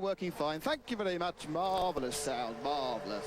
Working fine. Thank you very much. Marvellous sound. Marvellous.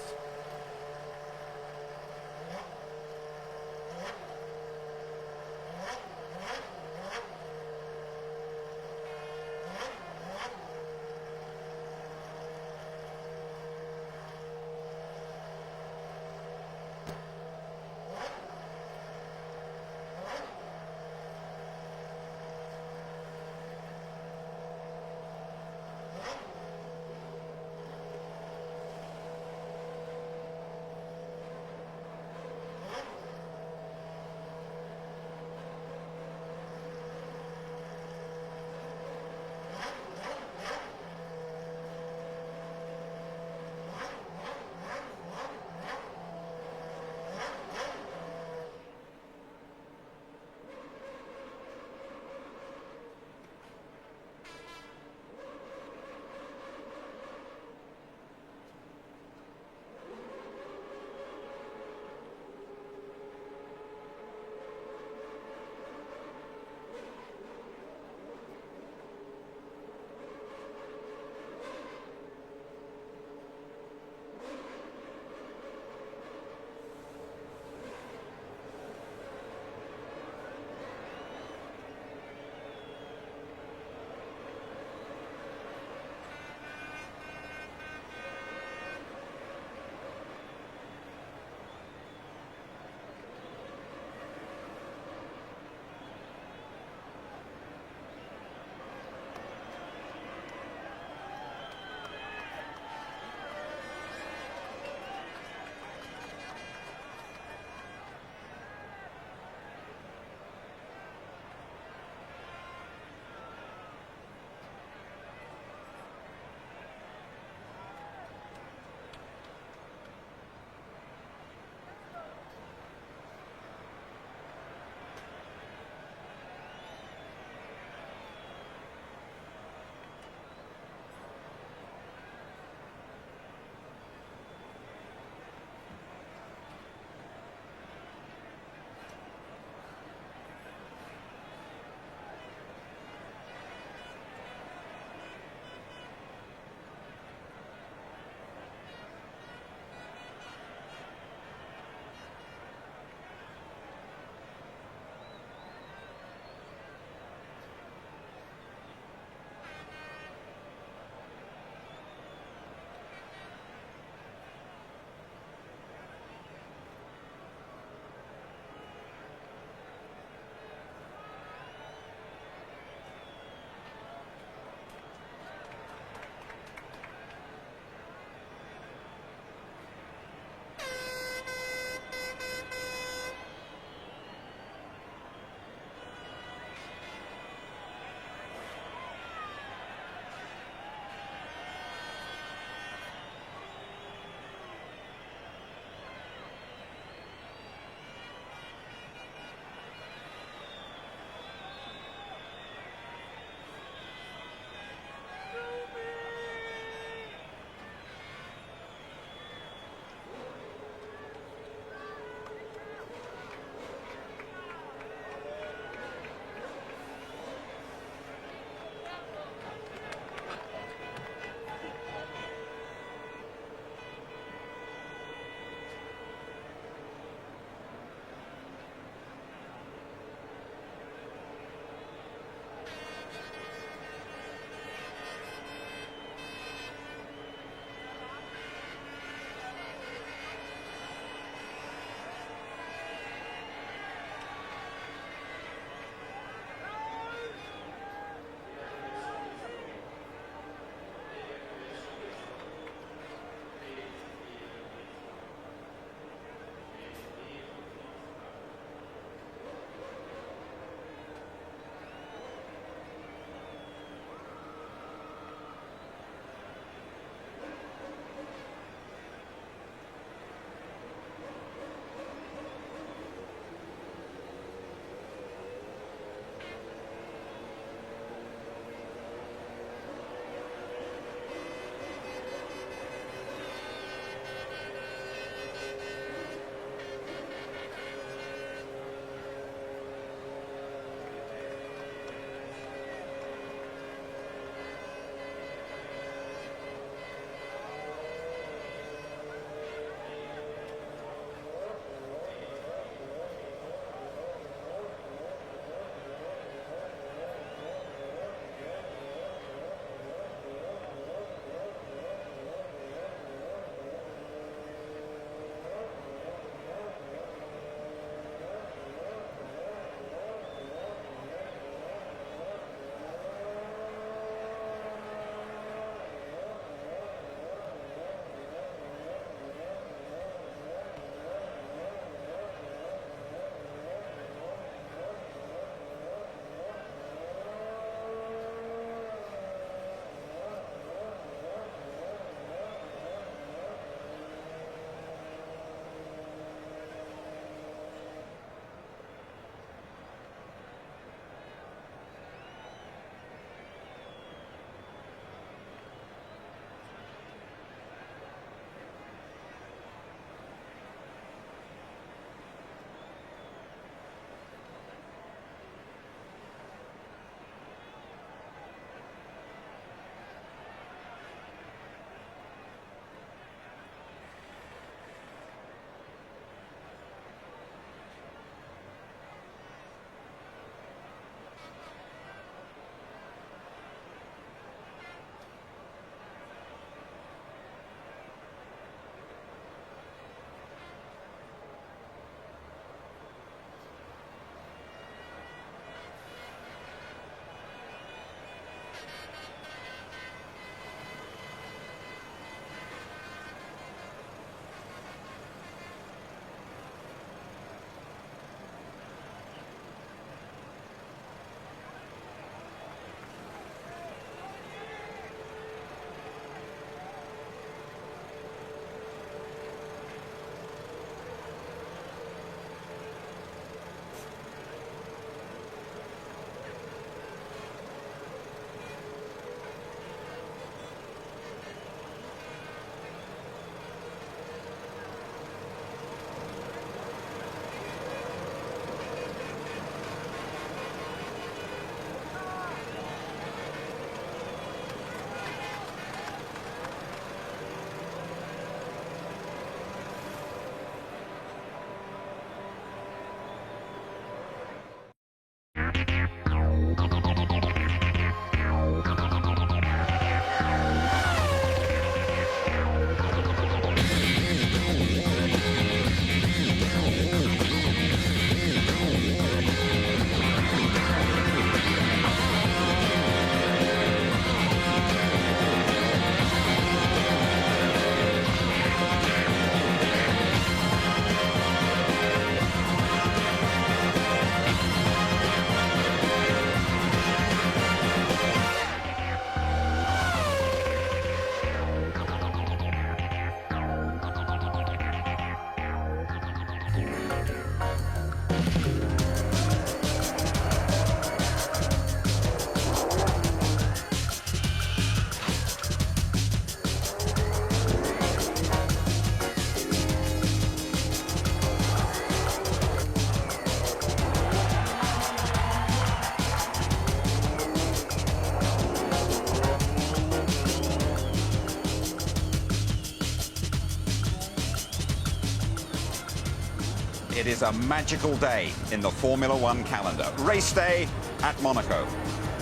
It is a magical day in the Formula One calendar. Race day at Monaco.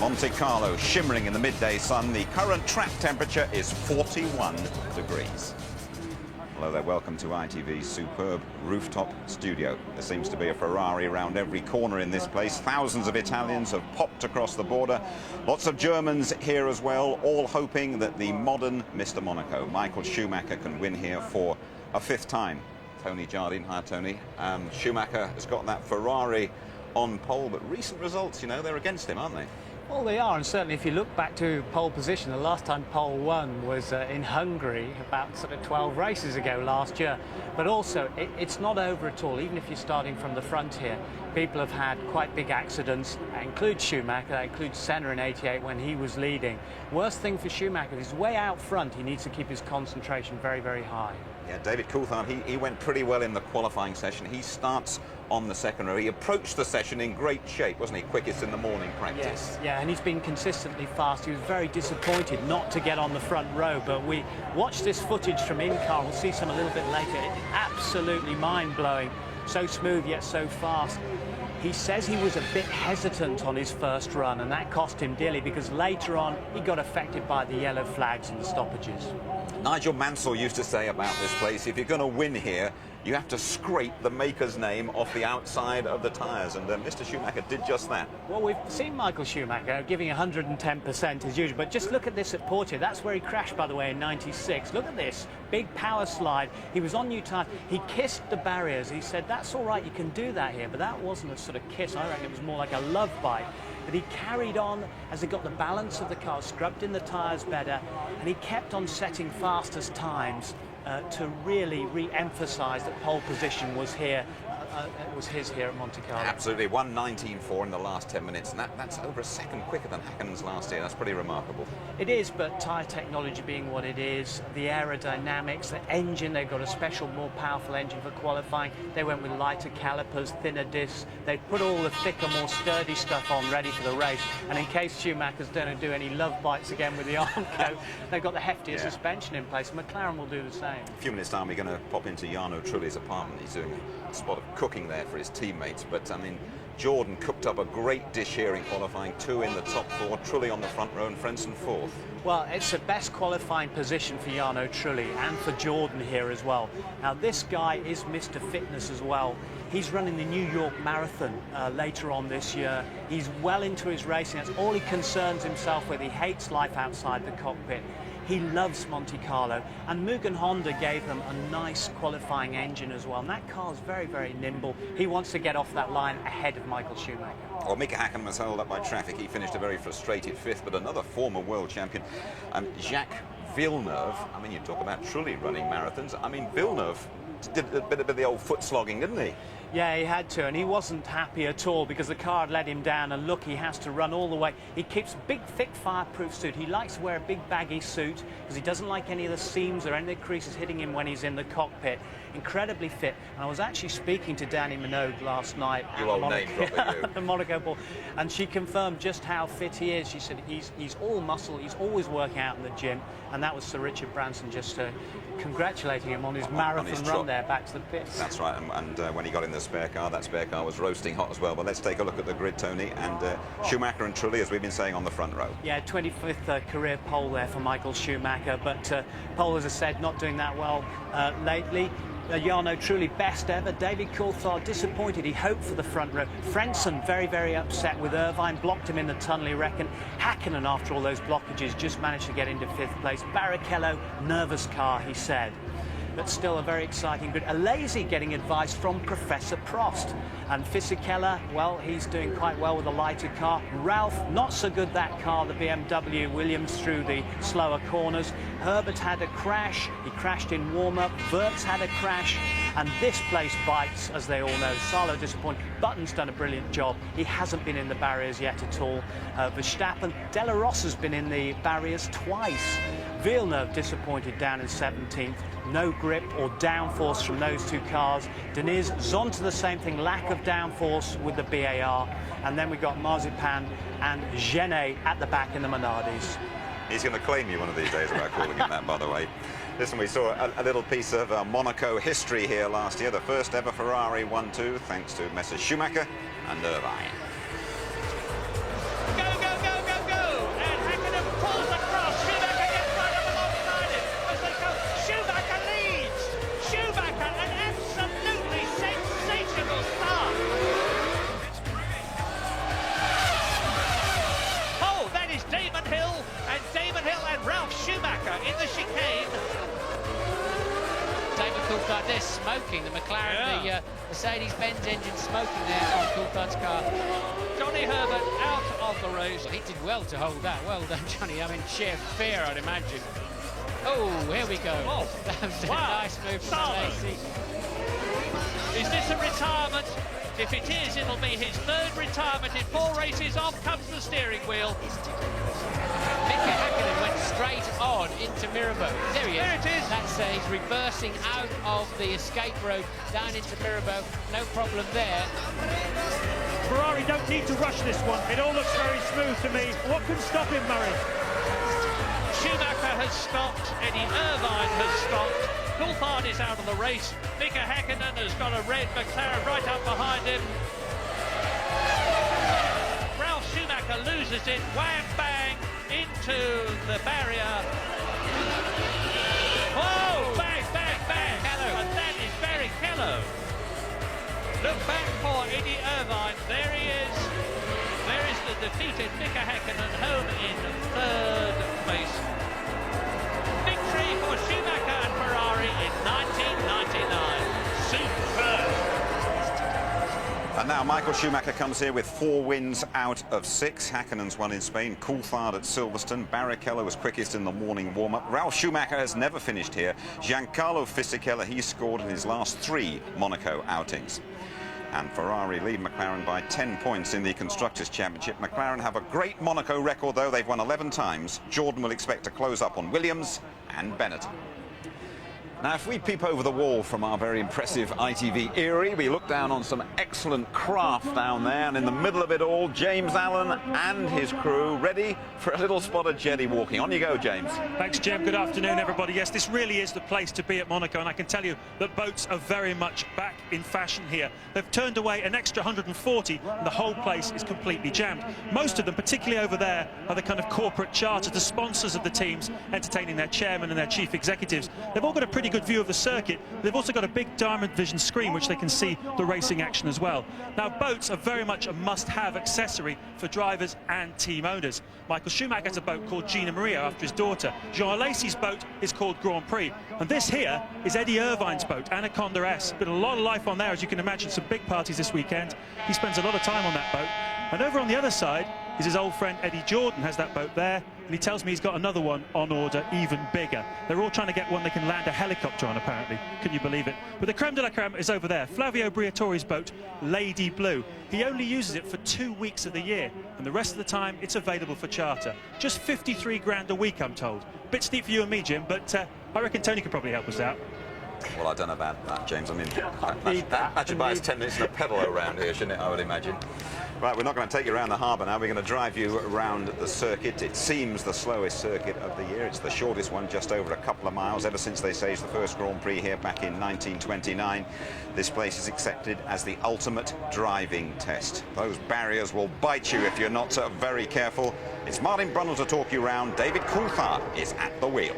Monte Carlo shimmering in the midday sun. The current track temperature is 41 degrees. Hello there, welcome to ITV's superb rooftop studio. There seems to be a Ferrari around every corner in this place. Thousands of Italians have popped across the border. Lots of Germans here as well, all hoping that the modern Mr. Monaco, Michael Schumacher, can win here for a fifth time. Tony Jardine, hi Tony. Schumacher has got that Ferrari on pole, but recent results, you know, they're against him, aren't they? Well, they are, and certainly if you look back to pole position, the last time pole won was in Hungary about sort of 12 races ago last year. But also, it's not over at all. Even if you're starting from the front here, people have had quite big accidents. That includes Schumacher, that includes Senna in '88 when he was leading. Worst thing for Schumacher is way out front, he needs to keep his concentration very, very high. Yeah, David Coulthard, he went pretty well in the qualifying session. He starts on the second row. He approached the session in great shape, wasn't he? Quickest in the morning practice. Yes, yeah, and he's been consistently fast. He was very disappointed not to get on the front row, but we watched this footage from in-car. We'll see some a little bit later. It's absolutely mind-blowing. So smooth yet so fast. He says he was a bit hesitant on his first run, and that cost him dearly because later on he got affected by the yellow flags and the stoppages. Nigel Mansell used to say about this place, if you're going to win here, you have to scrape the maker's name off the outside of the tyres, and Mr. Schumacher did just that. Well, we've seen Michael Schumacher giving 110% as usual, but just look at this at Portia. That's where he crashed, by the way, in '96. Look at this, big power slide. He was on new tyres. He kissed the barriers. He said, that's all right, you can do that here, but that wasn't a sort of kiss. I reckon it was more like a love bite. But he carried on as he got the balance of the car, scrubbed in the tyres better, and he kept on setting fastest times to really re-emphasise that pole position was here. It was his here at Monte Carlo. Absolutely, 1:19.4 in the last 10 minutes, and that's over a second quicker than Häkkinen's last year. That's pretty remarkable. It is, but tyre technology being what it is, the aerodynamics, the engine, they've got a special, more powerful engine for qualifying. They went with lighter calipers, thinner discs. They put all the thicker, more sturdy stuff on, ready for the race. And in case Schumacher's don't do any love bites again with the Armco, they've got the heftier suspension in place. McLaren will do the same. A few minutes time, we're going to pop into Jarno Trulli's apartment. He's doing a spot of cooking there for his teammates, but I mean, Jordan cooked up a great dish here in qualifying, 2 in the top 4, Trulli on the front row and Frentzen 4th. Well, it's the best qualifying position for Jarno Trulli and for Jordan here as well. Now, this guy is Mr. Fitness as well. He's running the New York Marathon later on this year. He's well into his racing. That's all he concerns himself with. He hates life outside the cockpit. He loves Monte Carlo, and Mugen Honda gave them a nice qualifying engine as well, and that car's very, very nimble. He wants to get off that line ahead of Michael Schumacher. Well, Mika Häkkinen was held up by traffic. He finished a very frustrated 5th, but another former world champion, Jacques Villeneuve. I mean, you talk about Trulli running marathons. I mean, Villeneuve did a bit of the old foot slogging, didn't he? Yeah, he had to, and he wasn't happy at all because the car had let him down, and look, he has to run all the way. He keeps a big, thick, fireproof suit. He likes to wear a big, baggy suit because he doesn't like any of the seams or any of the creases hitting him when he's in the cockpit. Incredibly fit. And I was actually speaking to Danny Minogue last night at Monaco Ball, and she confirmed just how fit he is. She said he's all muscle, he's always working out in the gym, and that was Sir Richard Branson just congratulating him on his marathon run there back to the pits. That's right, and when he got in the spare car, that spare car was roasting hot as well. But let's take a look at the grid, Tony, and Schumacher and Trulli, as we've been saying, on the front row. Yeah, 25th career pole there for Michael Schumacher, but pole, as I said, not doing that well lately. Jarno Trulli best ever. David Coulthard disappointed. He hoped for the front row. Frentzen very, very upset with Irvine. Blocked him in the tunnel, he reckoned. Häkkinen, after all those blockages, just managed to get into 5th place. Barrichello, nervous car, he said. But still a very exciting grid. Alesi getting advice from Professor Prost. And Fisichella, well, he's doing quite well with a lighter car. Ralph, not so good that car, the BMW Williams, through the slower corners. Herbert had a crash. He crashed in warm-up. Wirtz had a crash. And this place bites, as they all know. Salo disappointed. Button's done a brilliant job. He hasn't been in the barriers yet at all. Verstappen, De La Rosa's been in the barriers twice. Villeneuve disappointed down in 17th. No grip or downforce from those two cars. Deniz, Zonta the same thing, lack of downforce with the BAR. And then we got Marzipan and Genet at the back in the Minardis. He's going to claim you one of these days about calling him that, by the way. Listen, we saw a little piece of Monaco history here last year. The first ever Ferrari 1-2, thanks to Messrs Schumacher and Irvine. Go, go, go, go, go! And Hakkinen pulls across. Schumacher gets right up alongside him as they go. Schumacher leads. Schumacher, an absolutely sensational start. Oh, that is Damon Hill and Ralph Schumacher in the chicane. David Coulthard, they're smoking. The McLaren, the Mercedes-Benz engine smoking there on Coulthard's car. Johnny Herbert out of the race. He did well to hold that. Well done, Johnny. I mean, sheer fear, I'd imagine. Oh, here we go. Oh, that was a wow. nice move from Lacey. Is this a retirement? If it is, it'll be his third retirement in 4 races. Off comes the steering wheel. Mika Hakkinen went straight on into Mirabeau. There he is. There it is. That's he's reversing out of the escape road down into Mirabeau. No problem there. Ferrari don't need to rush this one. It all looks very smooth to me. What can stop him, Murray? Schumacher has stopped. Eddie Irvine has stopped. Coulthard is out of the race. Mika Hakkinen has got a red McLaren right up behind him. Ralph Schumacher loses it. Wham bang into the barrier. Whoa! Bang, bang, bang. And that is Barrichello. Look back for Eddie Irvine. There he is. There is the defeated Mika Hakkinen home in 3rd place. Victory for Schumacher and Ferrari in 1999. Superb. And now Michael Schumacher comes here with 4 wins out of 6. Hakkinen's won in Spain, Coulthard at Silverstone, Barrichello was quickest in the morning warm-up. Ralph Schumacher has never finished here. Giancarlo Fisichella, he scored in his last 3 Monaco outings. And Ferrari lead McLaren by 10 points in the Constructors' Championship. McLaren have a great Monaco record, though. They've won 11 times. Jordan will expect to close up on Williams and Benetton. Now, if we peep over the wall from our very impressive ITV Erie, we look down on some excellent craft down there, and in the middle of it all, James Allen and his crew ready for a little spot of jetty walking. On you go, James. Thanks, Jim. Good afternoon, everybody. Yes, this really is the place to be at Monaco, and I can tell you that boats are very much back in fashion here. They've turned away an extra 140, and the whole place is completely jammed. Most of them, particularly over there, are the kind of corporate charters, the sponsors of the teams, entertaining their chairman and their chief executives. They've all got a pretty good view of the circuit. They've also got a big diamond vision screen which they can see the racing action as well. Now, boats are very much a must-have accessory for drivers and team owners. Michael Schumacher has a boat called Gina Maria after his daughter. Jean Alesi's boat is called Grand Prix, and this here is Eddie Irvine's boat, Anaconda S. Been a lot of life on there, as you can imagine. Some big parties this weekend. He spends a lot of time on that boat. And over on the other side is his old friend Eddie Jordan, has that boat there, and he tells me he's got another one on order, even bigger. They're all trying to get one they can land a helicopter on, apparently. Can you believe it? But the creme de la creme is over there. Flavio Briatore's boat, Lady Blue. He only uses it for 2 weeks of the year, and the rest of the time it's available for charter. Just 53 grand a week, I'm told. Bit steep for you and me, Jim, but I reckon Tony could probably help us out. Well, I don't know about that, James. I mean, that should buy us 10 minutes and a pedal around here, shouldn't it, I would imagine. Right, we're not going to take you around the harbour now. We're going to drive you around the circuit. It seems the slowest circuit of the year. It's the shortest one, just over a couple of miles, ever since they staged the first Grand Prix here back in 1929. This place is accepted as the ultimate driving test. Those barriers will bite you if you're not very careful. It's Martin Brundle to talk you around. David Coulthard is at the wheel.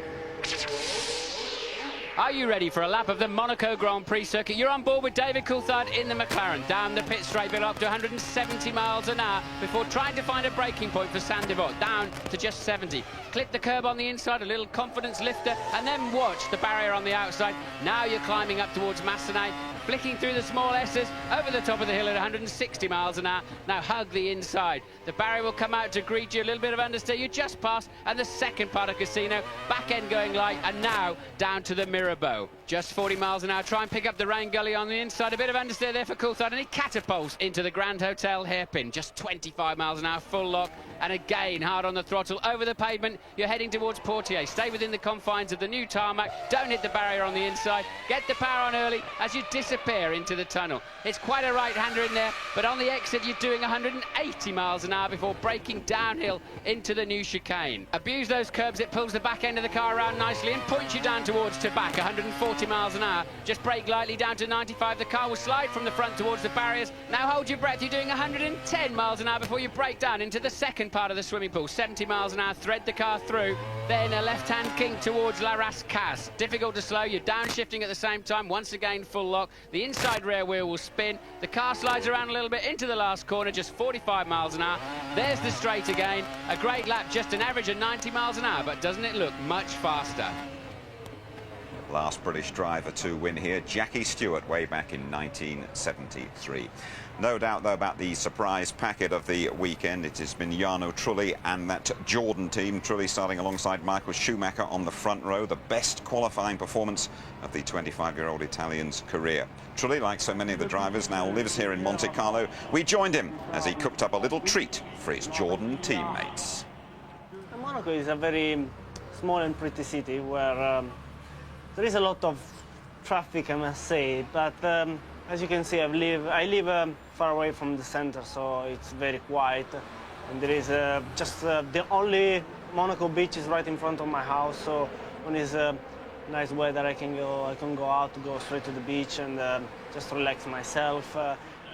Are you ready for a lap of the Monaco Grand Prix circuit? You're on board with David Coulthard in the McLaren. Down the pit straight, built up to 170 miles an hour before trying to find a braking point for Saint-Devote. Down to just 70. Clip the curb on the inside, a little confidence lifter, and then watch the barrier on the outside. Now you're climbing up towards Massenet, flicking through the small S's, over the top of the hill at 160 miles an hour. Now hug the inside. The barrier will come out to greet you, a little bit of understeer. You just passed, and the second part of Casino, back end going light, and now down to the Mirabeau. Just 40 miles an hour. Try and pick up the rain gully on the inside. A bit of understeer there for Coulthard, and he catapults into the Grand Hotel hairpin. Just 25 miles an hour, full lock, and again hard on the throttle over the pavement. You're heading towards Poitiers. Stay within the confines of the new tarmac. Don't hit the barrier on the inside. Get the power on early as you disappear into the tunnel. It's quite a right-hander in there, but on the exit you're doing 180 miles an hour before braking downhill into the new chicane. Abuse those curbs. It pulls the back end of the car around nicely and points you down towards Tabac. 140 miles an hour. Just brake lightly down to 95. The car will slide from the front towards the barriers. Now hold your breath. You're doing 110 miles an hour before you brake down into the second part of the swimming pool. 70 miles an hour. Thread the car through. Then a left-hand kink towards La Rascasse. Difficult to slow. You're downshifting at the same time. Once again, full lock. The inside rear wheel will spin. The car slides around a little bit into the last corner. Just 45 miles an hour. There's the straight again. A great lap. Just an average of 90 miles an hour. But doesn't it look much faster? Last British driver to win here, Jackie Stewart, way back in 1973. No doubt, though, about the surprise packet of the weekend. It has been Jarno Trulli and that Jordan team. Trulli starting alongside Michael Schumacher on the front row. The best qualifying performance of the 25-year-old Italian's career. Trulli, like so many of the drivers, now lives here in Monte Carlo. We joined him as he cooked up a little treat for his Jordan teammates. Monaco is a very small and pretty city where there is a lot of traffic, I must say, but as you can see, I live far away from the center, so it's very quiet. And there is just the only Monaco beach is right in front of my house, so when it's nice weather, I can go out, go straight to the beach and just relax myself.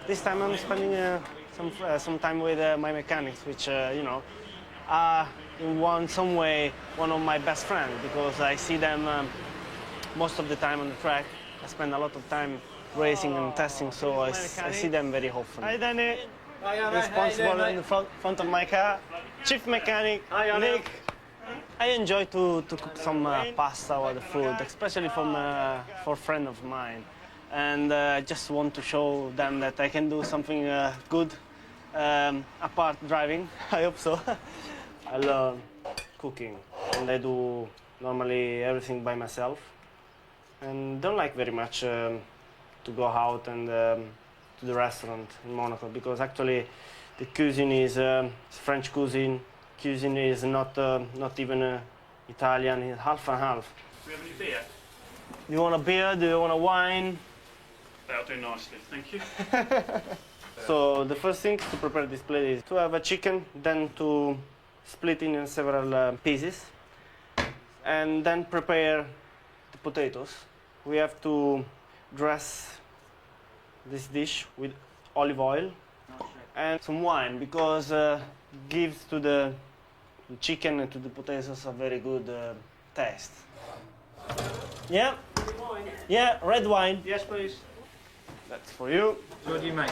This time I'm spending some time with my mechanics, which you know, are in some way one of my best friends, because I see them most of the time on the track. I spend a lot of time racing and testing, so I see them very often. Hi, Danny. Responsible in the front of my car. Chief mechanic, Nick. I enjoy to cook some pasta or the food, especially for a friend of mine. And I just want to show them that I can do something good apart driving. I hope so. I love cooking, and I do normally everything by myself. And don't like very much to go out and to the restaurant in Monaco, because actually the cuisine is French cuisine. Cuisine is not even Italian. It's half and half. Do we have any beer? Do you want a beer? Do you want a wine? That'll do nicely, thank you. So the first thing to prepare this plate is to have a chicken, then to split it in several pieces, and then prepare the potatoes. We have to dress this dish with olive oil and some wine, because gives to the chicken and to the potatoes a very good taste. Yeah? Yeah, red wine. Yes, please. That's for you. What do you make?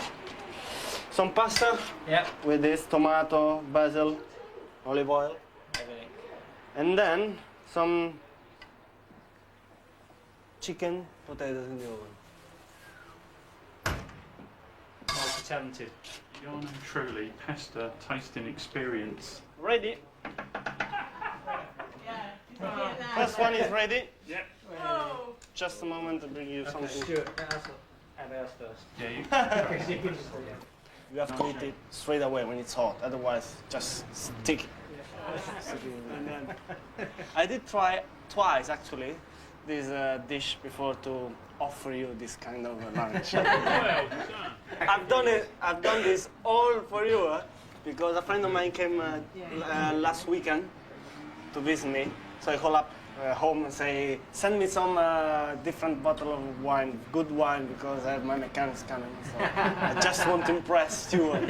Some pasta. Yep. With this tomato, basil, olive oil. Everything. And then some chicken, potatoes in the oven. Multi-talented. Jarno Trulli pasta tasting experience. Ready? First one is ready. Yep. Just a moment to bring you something. Stuart, have ours first. Yeah, you. You have to eat it straight away when it's hot, otherwise just stick. I did try twice actually this dish before to offer you this kind of lunch. I've done this all for you because a friend of mine came last weekend to visit me. So I call up home and say, send me some different bottle of wine, good wine, because I have my mechanics coming. So I just want to impress Stuart.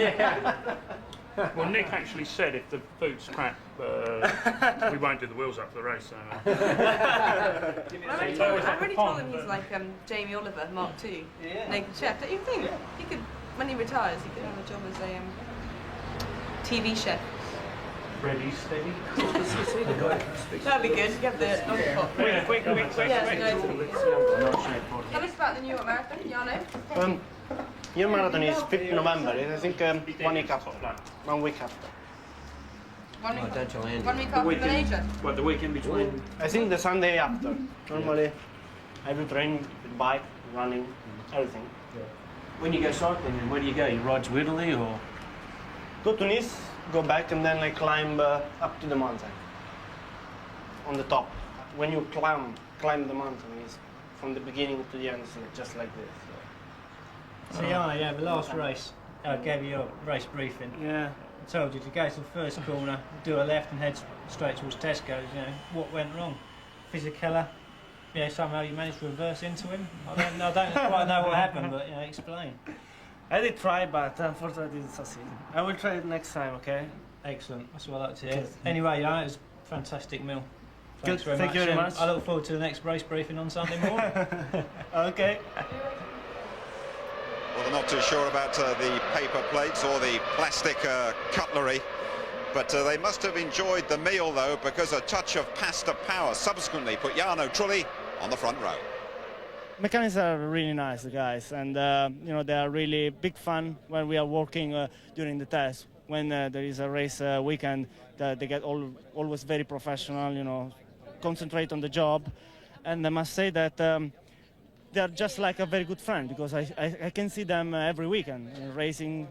Well, Nick actually said if the boot's crap, we won't do the wheels up for the race. So. I already told him he's like Jamie Oliver, Mark II, naked chef. Don't you think he could, when he retires, he could have a job as a TV chef? Ready, steady. That'd be good. You have the Quick. Yes, tell us about the New York Marathon, Jarno. Your marathon is 5th November. I think 1 week after. 1 week after. 1 week after Malaysia. What, the weekend between? I think the Sunday after. Normally, every training, with bike, running, everything. When you go cycling, then where do you go? You ride to Italy or? Go to Nice, go back, and then I climb up to the mountain. On the top. When you climb the mountain, it's from the beginning to the end, so just like this. So yeah, the last race, I gave you a race briefing. Yeah. I told you to go to the first corner, do a left and head straight towards Tesco's. You know, what went wrong? Fisichella, somehow you managed to reverse into him. I don't quite know what happened, but explain. I did try, but unfortunately I didn't succeed. I will try it next time, okay? Excellent, that's what I like to hear. Anyway, it was a fantastic meal. Thanks very Thank much. you very much. I look forward to the next race briefing on Sunday morning. Okay. Well, they're not too sure about the paper plates or the plastic cutlery, but they must have enjoyed the meal, though, because a touch of pasta power subsequently put Jarno Trulli on the front row. Mechanics are really nice, the guys, and they are really big fun when we are working during the test. When there is a race weekend, they get always very professional, concentrate on the job, and I must say that they are just like a very good friend, because I can see them every weekend racing,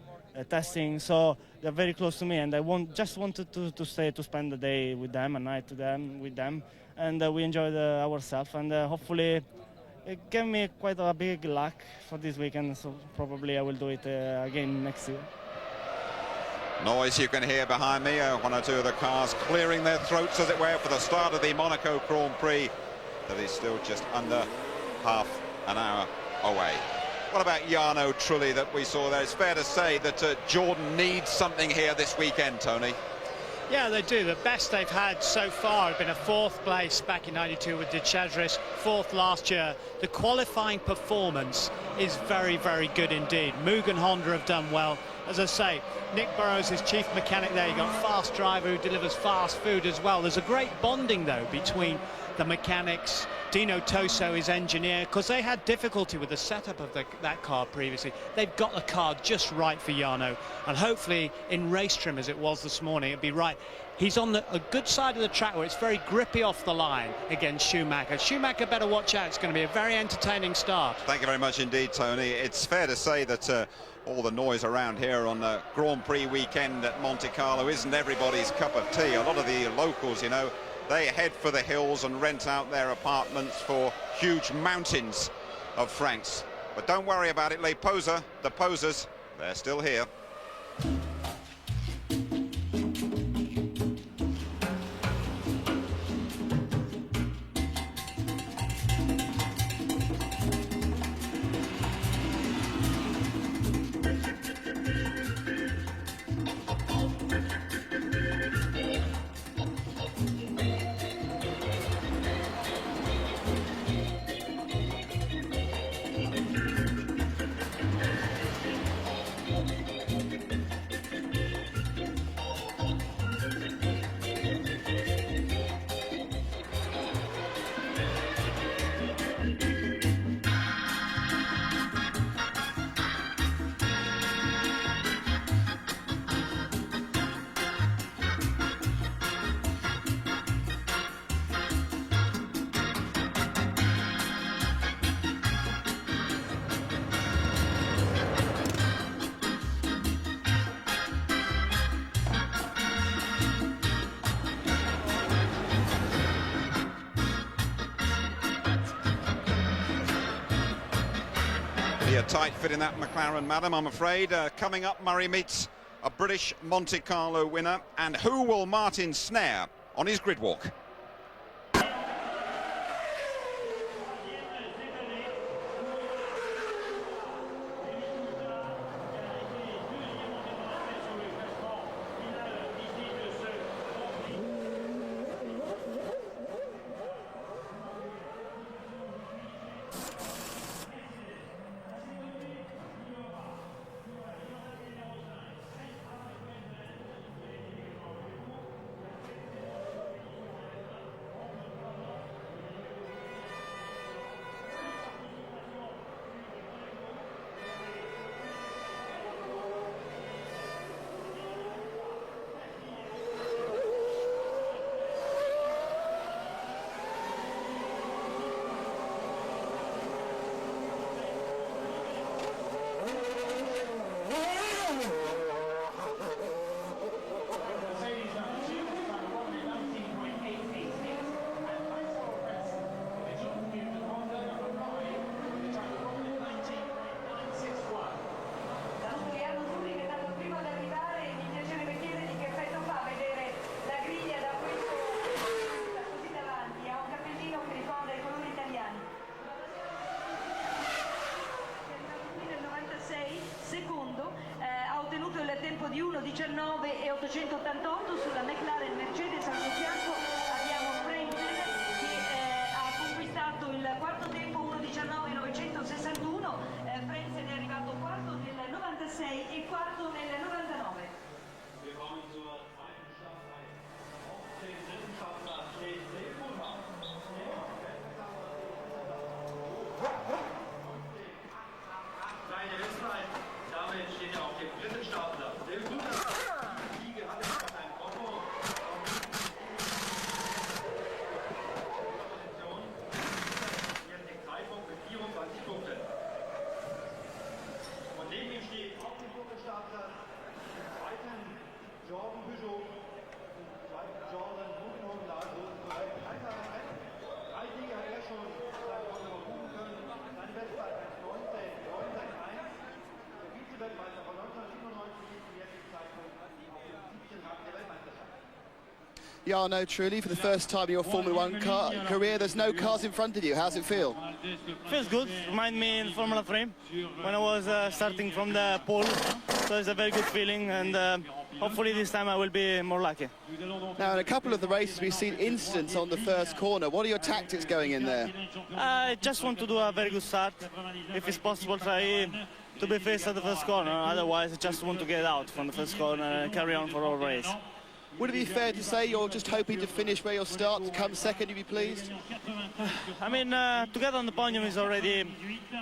testing, so they're very close to me, and I just wanted to stay to spend the day with them, a night with them, and we enjoyed ourselves, and hopefully it gave me quite a big luck for this weekend, so probably I will do it again next year. Noise you can hear behind me, one or two of the cars clearing their throats, as it were, for the start of the Monaco Grand Prix that is still just under half an hour away. What about Jarno Trulli that we saw there? It's fair to say that Jordan needs something here this weekend, Tony. Yeah, they do. The best they've had so far have been a fourth place back in '92 with De Chedris, fourth last year. The qualifying performance is very, very good indeed. Moog and Honda have done well. As I say, Nick Burrows is chief mechanic there. You've got a fast driver who delivers fast food as well. There's a great bonding, though, between the mechanics. Dino Toso is engineer, because they had difficulty with the setup of that car previously. They've got the car just right for Jarno, and hopefully in race trim, as it was this morning, it'd be right. He's on a good side of the track where it's very grippy off the line against Schumacher. Schumacher better watch out. It's going to be a very entertaining start. Thank you very much indeed, Tony. It's fair to say that all the noise around here on the Grand Prix weekend at Monte Carlo isn't everybody's cup of tea. A lot of the locals, they head for the hills and rent out their apartments for huge mountains of francs. But don't worry about it, Les Posers, the posers, they're still here. A tight fit in that McLaren, madam, I'm afraid. Coming up, Murray meets a British Monte Carlo winner. And who will Martin snare on his grid walk? 1988 sulla McLaren Mercedes al suo fianco abbiamo Frentzen che ha conquistato il quarto tempo 1:19.961. Frentzen è arrivato quarto nel 96 e quarto nel 99. Jarno, truly, for the first time in your Formula One career, there's no cars in front of you. How's it feel? Feels good. Remind me in Formula 3 when I was starting from the pole. So it's a very good feeling, and hopefully this time I will be more lucky. Now, in a couple of the races, we've seen incidents on the first corner. What are your tactics going in there? I just want to do a very good start. If it's possible, try to be first at the first corner. Otherwise, I just want to get out from the first corner and carry on for all race. Would it be fair to say you're just hoping to finish where you'll start, to come second, you'd be pleased? I mean, to get on the podium is already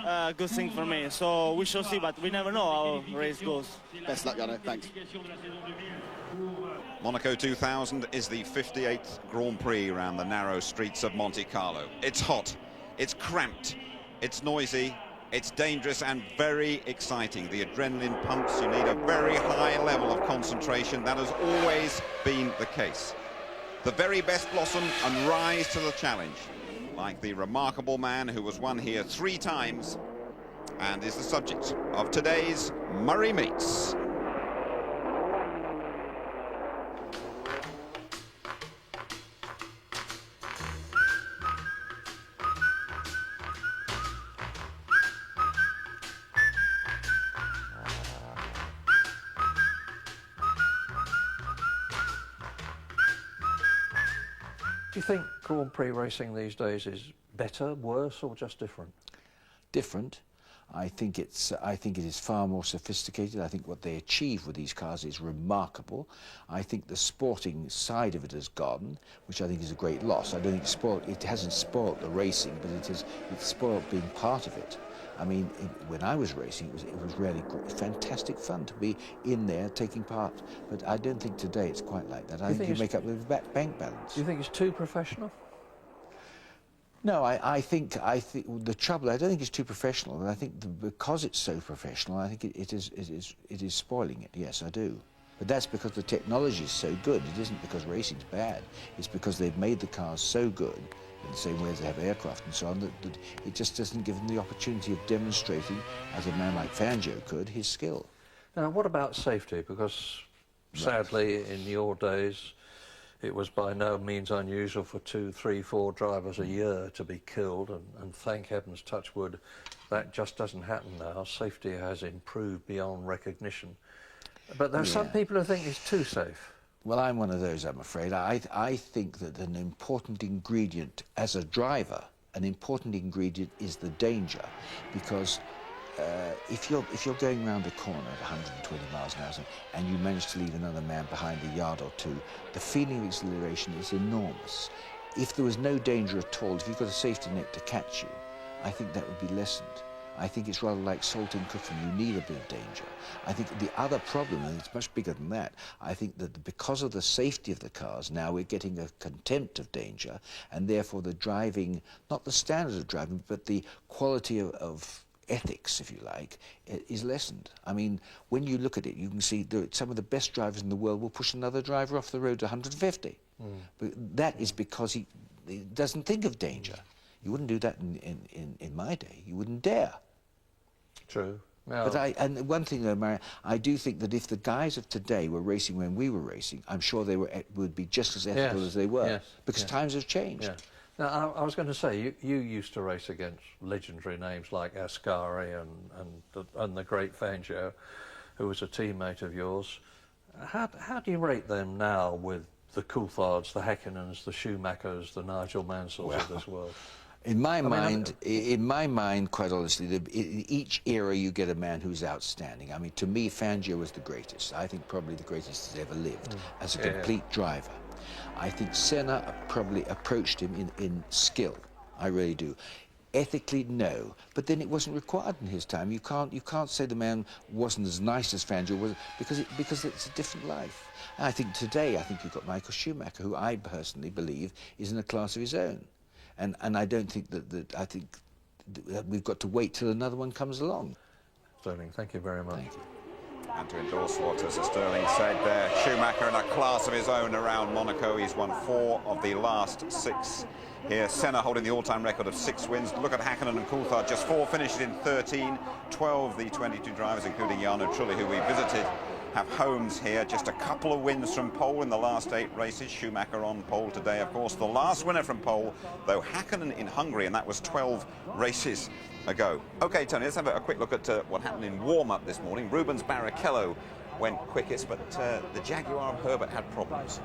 a good thing for me, so we shall see, but we never know how the race goes. Best luck, Jarno. Thanks. Monaco 2000 is the 58th Grand Prix around the narrow streets of Monte Carlo. It's hot, it's cramped, it's noisy, it's dangerous and very exciting. The adrenaline pumps, you need a very high level of concentration. That has always been the case. The very best blossom and rise to the challenge, like the remarkable man who was won here 3 times and is the subject of today's Murray Meets. Do you think Grand Prix racing these days is better, worse, or just different? Different. I think it is far more sophisticated. I think what they achieve with these cars is remarkable. I think the sporting side of it has gone, which I think is a great loss. I don't think it hasn't spoilt the racing, but it's spoilt being part of it. I mean, when I was racing, it was really fantastic fun to be in there taking part. But I don't think today it's quite like that. I think you make up the bank balance. Do you think it's too professional? No, I think the trouble. I don't think it's too professional, and I think because it's so professional, I think it is spoiling it. Yes, I do. But that's because the technology is so good. It isn't because racing's bad. It's because they've made the cars so good, in the same way as they have aircraft and so on, that it just doesn't give them the opportunity of demonstrating, as a man like Fangio could, his skill. Now, what about safety? Because sadly, in your days, it was by no means unusual for 2, 3, 4 drivers a year to be killed, and thank heavens, touch wood, that just doesn't happen now. Safety has improved beyond recognition. But there are some people who think it's too safe. Well, I'm one of those, I'm afraid. I think that an important ingredient, as a driver, an important ingredient is the danger, because if you're going around the corner at 120 miles an hour and you manage to leave another man behind a yard or two, the feeling of exhilaration is enormous. If there was no danger at all, if you've got a safety net to catch you, I think that would be lessened. I think it's rather like salt and cooking. You need a bit of danger. I think the other problem, and it's much bigger than that, I think that because of the safety of the cars, now we're getting a contempt of danger, and therefore the driving, not the standard of driving, but the quality of ethics, if you like, is lessened. I mean, when you look at it, you can see that some of the best drivers in the world will push another driver off the road to 150. But that is because he doesn't think of danger. You wouldn't do that in my day. You wouldn't dare. True. No. But and one thing though, Mary, I do think that if the guys of today were racing when we were racing, I'm sure they would be just as ethical as they were, because times have changed. Yeah. Now, I was going to say, you used to race against legendary names like Ascari and the great Fangio, who was a teammate of yours. How do you rate them now with the Coulthards, the Häkkinens, the Schumachers, the Nigel Mansells of this world? In my mind, quite honestly, in each era you get a man who's outstanding. I mean, to me, Fangio was the greatest. I think probably the greatest that's ever lived as a complete driver. I think Senna probably approached him in skill. I really do. Ethically, no, but then it wasn't required in his time. You can't say the man wasn't as nice as Fangio was, because it's a different life. And I think today, you've got Michael Schumacher, who I personally believe is in a class of his own. And I don't think I think that we've got to wait till another one comes along. Sterling, thank you very much. Thank you. And to endorse what Sir Sterling said there, Schumacher in a class of his own around Monaco. He's won 4 of the last 6 here. Senna holding the all-time record of 6 wins. Look at Häkkinen and Coulthard, just 4 finishes in 13. 12 the 22 drivers, including Jarno Trulli, who we visited, have homes here. Just a couple of wins from pole in the last 8 races. Schumacher on pole today, of course. The last winner from pole, though, Häkkinen in Hungary, and that was 12 races ago. OK, Tony, let's have a quick look at what happened in warm-up this morning. Rubens Barrichello went quickest, but the Jaguar of Herbert had problems.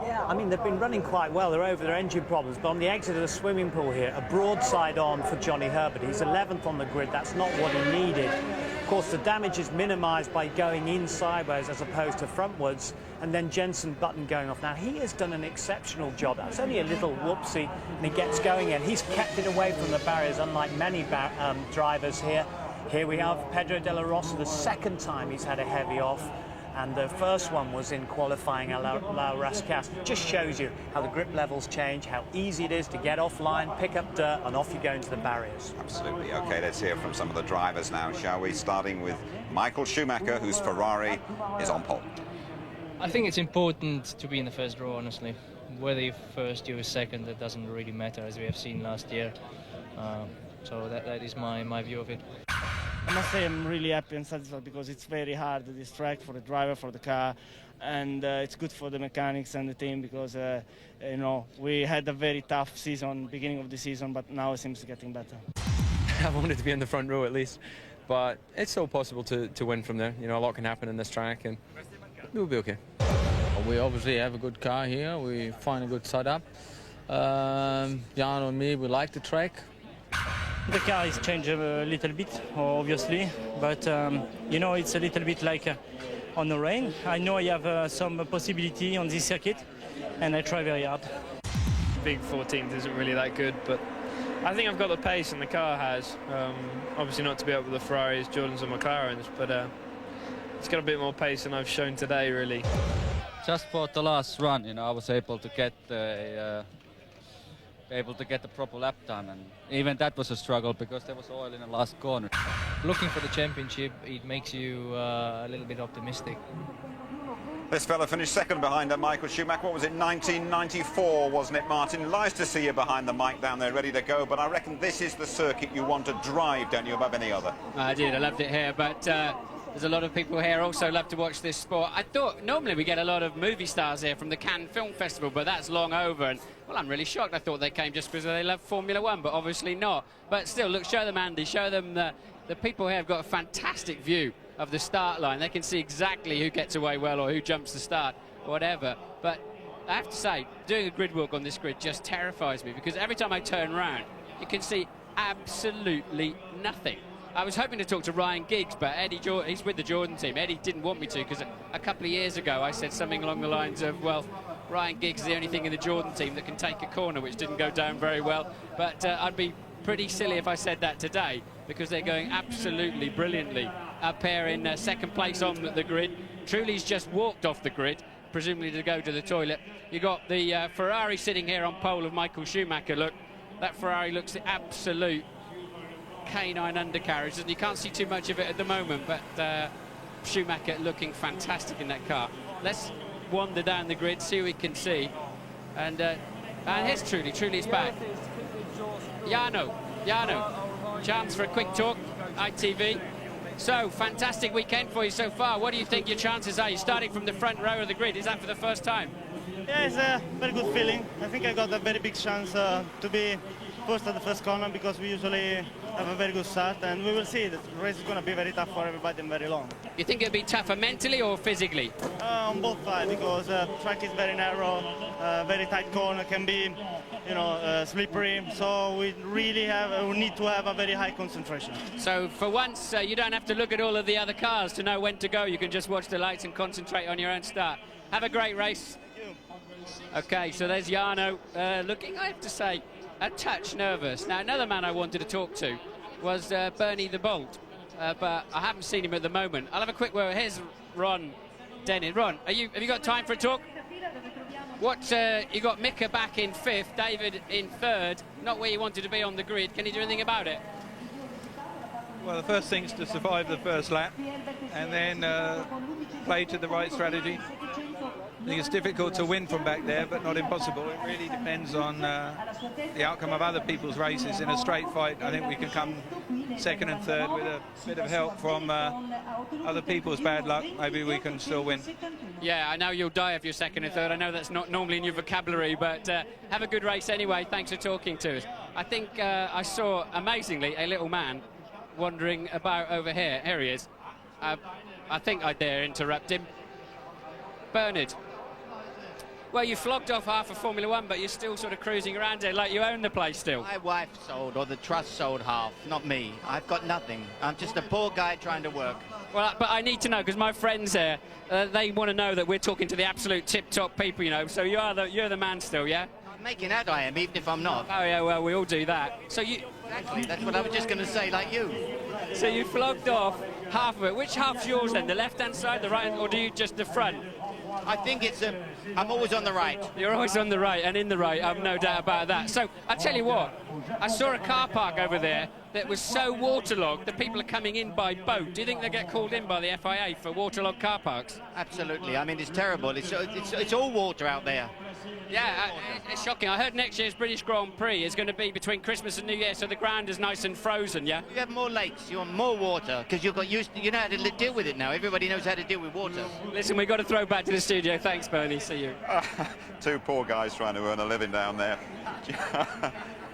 Yeah, I mean, they've been running quite well. They're over their engine problems. But on the exit of the swimming pool here, a broadside on for Johnny Herbert. He's 11th on the grid. That's not what he needed. Of course, the damage is minimised by going in sideways as opposed to frontwards, and then Jensen Button going off. Now, he has done an exceptional job. That's only a little whoopsie, and he gets going again. He's kept it away from the barriers, unlike many drivers here. Here we have Pedro de la Rosa, the 2nd time he's had a heavy off. And the first one was in qualifying at La Rascasse. Just shows you how the grip levels change, how easy it is to get offline, pick up dirt, and off you go into the barriers. Absolutely. OK, let's hear from some of the drivers now, shall we? Starting with Michael Schumacher, whose Ferrari is on pole. I think it's important to be in the first row, honestly. Whether you're first, you're second, that doesn't really matter, as we have seen last year. So that is my view of it. I must say I'm really happy and satisfied because it's very hard, this track, for the driver, for the car, and it's good for the mechanics and the team because, you know, we had a very tough season, beginning of the season, but now it seems getting better. I wanted to be in the front row at least, but it's still possible to win from there. You know, a lot can happen in this track and we'll be okay. We obviously have a good car here. We find a good setup. Jan and me, we like the track. The car is changed a little bit, obviously, but you know, it's a little bit like on the rain. I know I have some possibility on this circuit, and I try very hard. Big 14th isn't really that good, but I think I've got the pace, and the car has. Obviously not to be up with the Ferraris, Jordans, and McLarens, but it's got a bit more pace than I've shown today, really. Just for the last run, you know, I was able to get the proper lap time, and even that was a struggle because there was oil in the last corner. Looking for the championship, it makes you a little bit optimistic. This fella finished 2nd behind Michael Schumacher. What was it, 1994, wasn't it, Martin? Nice to see you behind the mic down there, ready to go, but I reckon this is the circuit you want to drive, don't you, above any other? I did, I loved it here, but there's a lot of people here also love to watch this sport. I thought normally we get a lot of movie stars here from the Cannes Film Festival, but that's long over, and well, I'm really shocked. I thought they came just because they love Formula One, but obviously not. But still, look, show them Andy, show them the people here have got a fantastic view of the start line. They can see exactly who gets away well or who jumps the start, whatever. But I have to say, doing a grid walk on this grid just terrifies me because every time I turn around, you can see absolutely nothing. I was hoping to talk to Ryan Giggs, but he's with the Jordan team. Eddie didn't want me to because a couple of years ago I said something along the lines of, well, Ryan Giggs is the only thing in the Jordan team that can take a corner, which didn't go down very well. But I'd be pretty silly if I said that today because they're going absolutely brilliantly up here in 2nd place on the grid. Trulli's just walked off the grid, presumably to go to the toilet. You got the Ferrari sitting here on pole of Michael Schumacher. Look, that Ferrari looks the absolute canine undercarriage, and you can't see too much of it at the moment, but Schumacher looking fantastic in that car. Let's wander down the grid, see what we can see, and here's Trulli's back. Jarno, chance for a quick talk, ITV. So, fantastic weekend for you so far. What do you think your chances are? You're starting from the front row of the grid. Is that for the first time? Yeah, it's a very good feeling. I think I got a very big chance to be first at the first corner because we usually have a very good start, and we will see. The race is going to be very tough for everybody and very long. You think it'll be tougher mentally or physically? On both sides, because the track is very narrow, very tight corner, can be, you know, slippery. So we really we need to have a very high concentration. So for once, you don't have to look at all of the other cars to know when to go. You can just watch the lights and concentrate on your own start. Have a great race. Thank you. Okay, so there's Jarno looking, I have to say, a touch nervous. Now, another man I wanted to talk to was Bernie the Bolt, but I haven't seen him at the moment. I'll have a quick word. Here's Ron Dennis. Ron, have you got time for a talk? You got Mika back in 5th, David in 3rd, not where you wanted to be on the grid. Can you do anything about it? Well, the first thing is to survive the first lap and then play to the right strategy. I think it's difficult to win from back there, but not impossible. It really depends on the outcome of other people's races. In a straight fight, I think we can come 2nd and 3rd with a bit of help from other people's bad luck. Maybe we can still win. Yeah, I know you'll die if you're 2nd and 3rd. I know that's not normally in your vocabulary, but have a good race anyway. Thanks for talking to us. I think I saw, amazingly, a little man wandering about over here. Here he is. I think I dare interrupt him. Bernard. Well, you flogged off half of Formula One, but you're still sort of cruising around here like you own the place still. My wife sold, or the trust sold half, not me. I've got nothing. I'm just a poor guy trying to work. Well, but I need to know, because my friends here, they want to know that we're talking to the absolute tip-top people, you know, so you're the man still, yeah? I'm making out I am, even if I'm not. Oh, yeah, well, we all do that. So you... Exactly, that's what I was just going to say, like you. So you flogged off half of it. Which half's yours, then? The left-hand side, the right, or do you just the front? I think it's I'm always on the right. You're always on the right and in the right, I've no doubt about that. So, I tell you what, I saw a car park over there that was so waterlogged that people are coming in by boat. Do you think they get called in by the FIA for waterlogged car parks? Absolutely. I mean, it's terrible. It's all water out there. Yeah, it's shocking. I heard next year's British Grand Prix is going to be between Christmas and New Year, so the ground is nice and frozen, yeah? You have more lakes, you want more water, because you know how to deal with it now. Everybody knows how to deal with water. Listen, we've got to throw back to the studio. Thanks, Bernie. See you. Two poor guys trying to earn a living down there.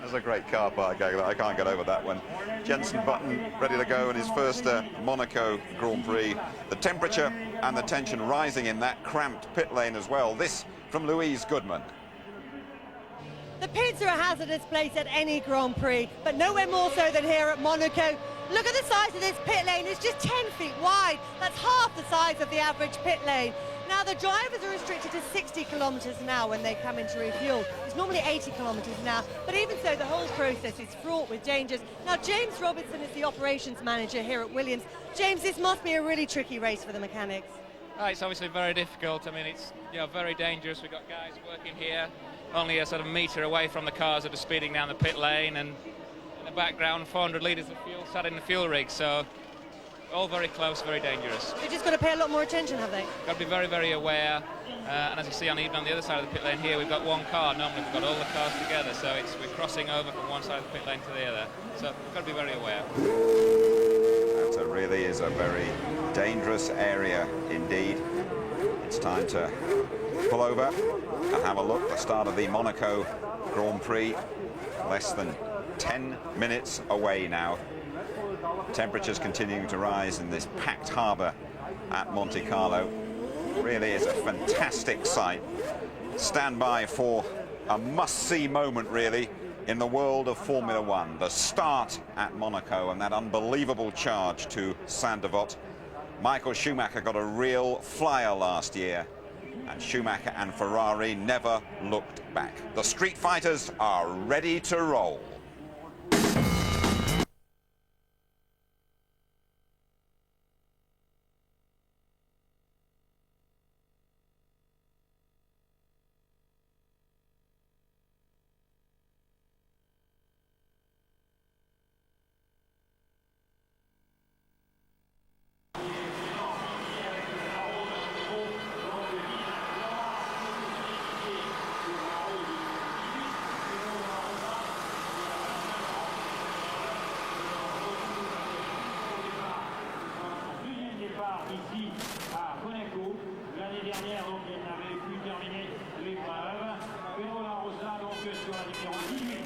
There's a great car park. I can't get over that one. Jenson Button ready to go in his first Monaco Grand Prix. The temperature and the tension rising in that cramped pit lane as well. This from Louise Goodman. The pits are a hazardous place at any Grand Prix, but nowhere more so than here at Monaco. Look at the size of this pit lane. It's just 10 feet wide. That's half the size of the average pit lane. Now, the drivers are restricted to 60 kilometres an hour when they come in to refuel. It's normally 80 kilometres an hour, but even so, the whole process is fraught with dangers. Now, James Robertson is the operations manager here at Williams. James, this must be a really tricky race for the mechanics. It's obviously very difficult. I mean, it's very dangerous. We've got guys working here only a sort of metre away from the cars that are speeding down the pit lane, and in the background 400 litres of fuel sat in the fuel rig, so all very close, very dangerous. They've just got to pay a lot more attention, have they? Got to be very, very aware, and as you see even on the other side of the pit lane here, we've got one car. Normally we've got all the cars together, so we're crossing over from one side of the pit lane to the other, so we've got to be very aware. That really is a very dangerous area indeed. It's time to pull over and have a look. The start of the Monaco Grand Prix, less than 10 minutes away now. Temperatures continuing to rise in this packed harbour at Monte Carlo. Really is a fantastic sight. Stand by for a must-see moment, really, in the world of Formula One. The start at Monaco and that unbelievable charge to Saint-Devote. Michael Schumacher got a real flyer last year, and Schumacher and Ferrari never looked back. The street fighters are ready to roll. Ici à Monaco, l'année dernière donc il n'avait pu terminer l'épreuve. Pedro La Rosa donc sur la différence 18.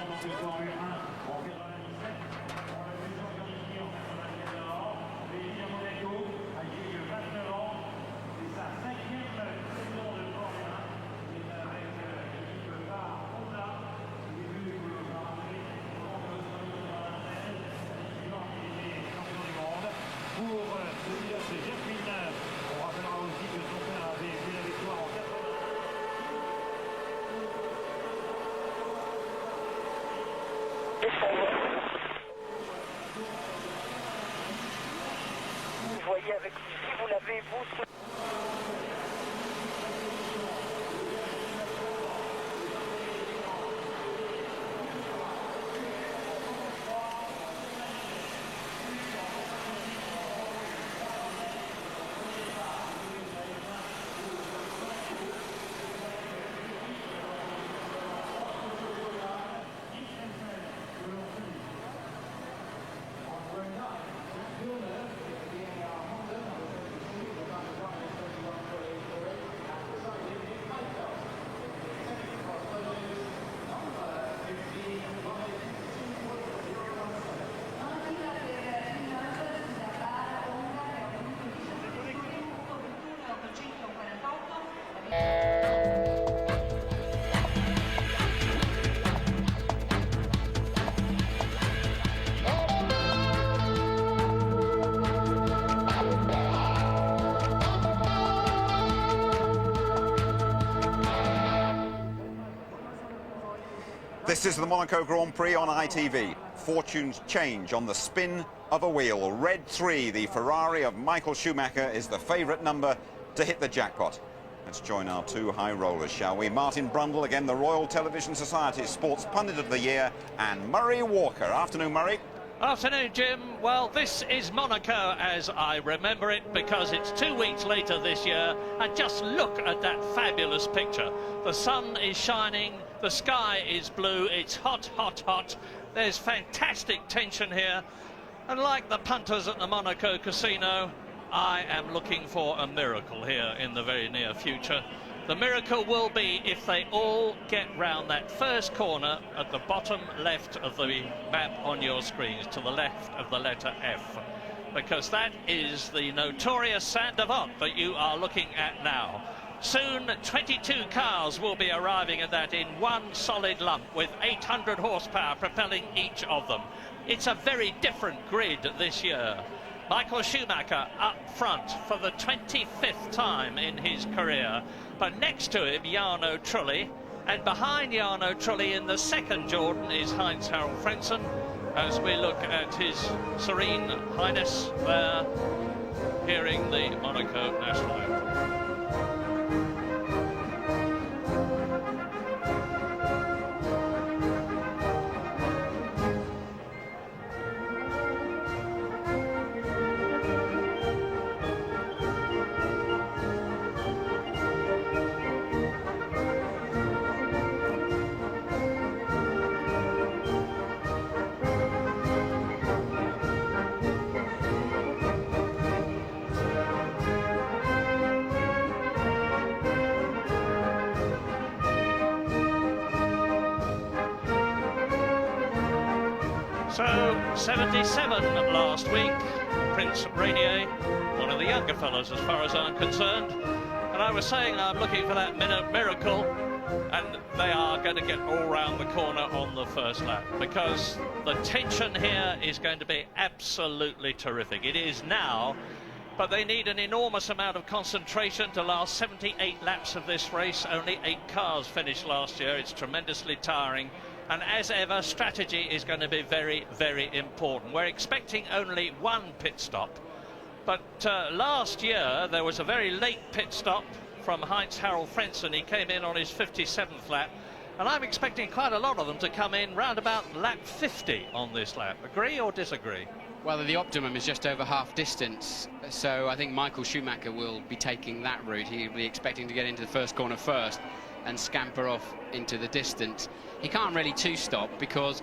donc le Formule 1 en 97. On l'a vu organiser en 94. Mais il est à Monaco, âgé de 29 ans. C'est sa 5e saison de Formule 1. Il est avec l'équipe phare Honda. Au début, vous le rappelez, en 1996, l'année suivante, il était champion du monde. Pour le pilote Jacques Villeneuve, on rappellera aussi que son père avait vu la victoire en 80. Vous voyez avec si vous l'avez vous. This is the Monaco Grand Prix on ITV. Fortunes change on the spin of a wheel. Red 3, the Ferrari of Michael Schumacher, is the favourite number to hit the jackpot. Let's join our two high rollers, shall we? Martin Brundle, again the Royal Television Society's Sports Pundit of the Year, and Murray Walker. Afternoon, Murray. Afternoon, Jim. Well, this is Monaco as I remember it, because it's 2 weeks later this year, and just look at that fabulous picture. The sun is shining, the sky is blue, it's hot, hot, hot. There's fantastic tension here, and like the punters at the Monaco Casino, I am looking for a miracle here in the very near future. The miracle will be if they all get round that first corner at the bottom left of the map on your screens, to the left of the letter F, because that is the notorious Saint-Devant that you are looking at now. Soon 22 cars will be arriving at that in one solid lump, with 800 horsepower propelling each of them. It's a very different grid this year. Michael Schumacher up front for the 25th time in his career, but next to him Jarno Trulli, and behind Jarno Trulli in the second Jordan is Heinz-Harald Frentzen, as we look at His Serene Highness there hearing the Monaco National Anthem. So, 77 last week, Prince Rainier, one of the younger fellas as far as I'm concerned. And I was saying I'm looking for that miracle, and they are going to get all round the corner on the first lap, because the tension here is going to be absolutely terrific. It is now, but they need an enormous amount of concentration to last 78 laps of this race. Only 8 cars finished last year. It's tremendously tiring. And as ever, strategy is going to be very, very important. We're expecting only one pit stop. But last year, there was a very late pit stop from Heinz-Harald Frentzen. He came in on his 57th lap. And I'm expecting quite a lot of them to come in round about lap 50 on this lap. Agree or disagree? Well, the optimum is just over half distance, so I think Michael Schumacher will be taking that route. He'll be expecting to get into the first corner first and scamper off into the distance. He can't really two-stop, because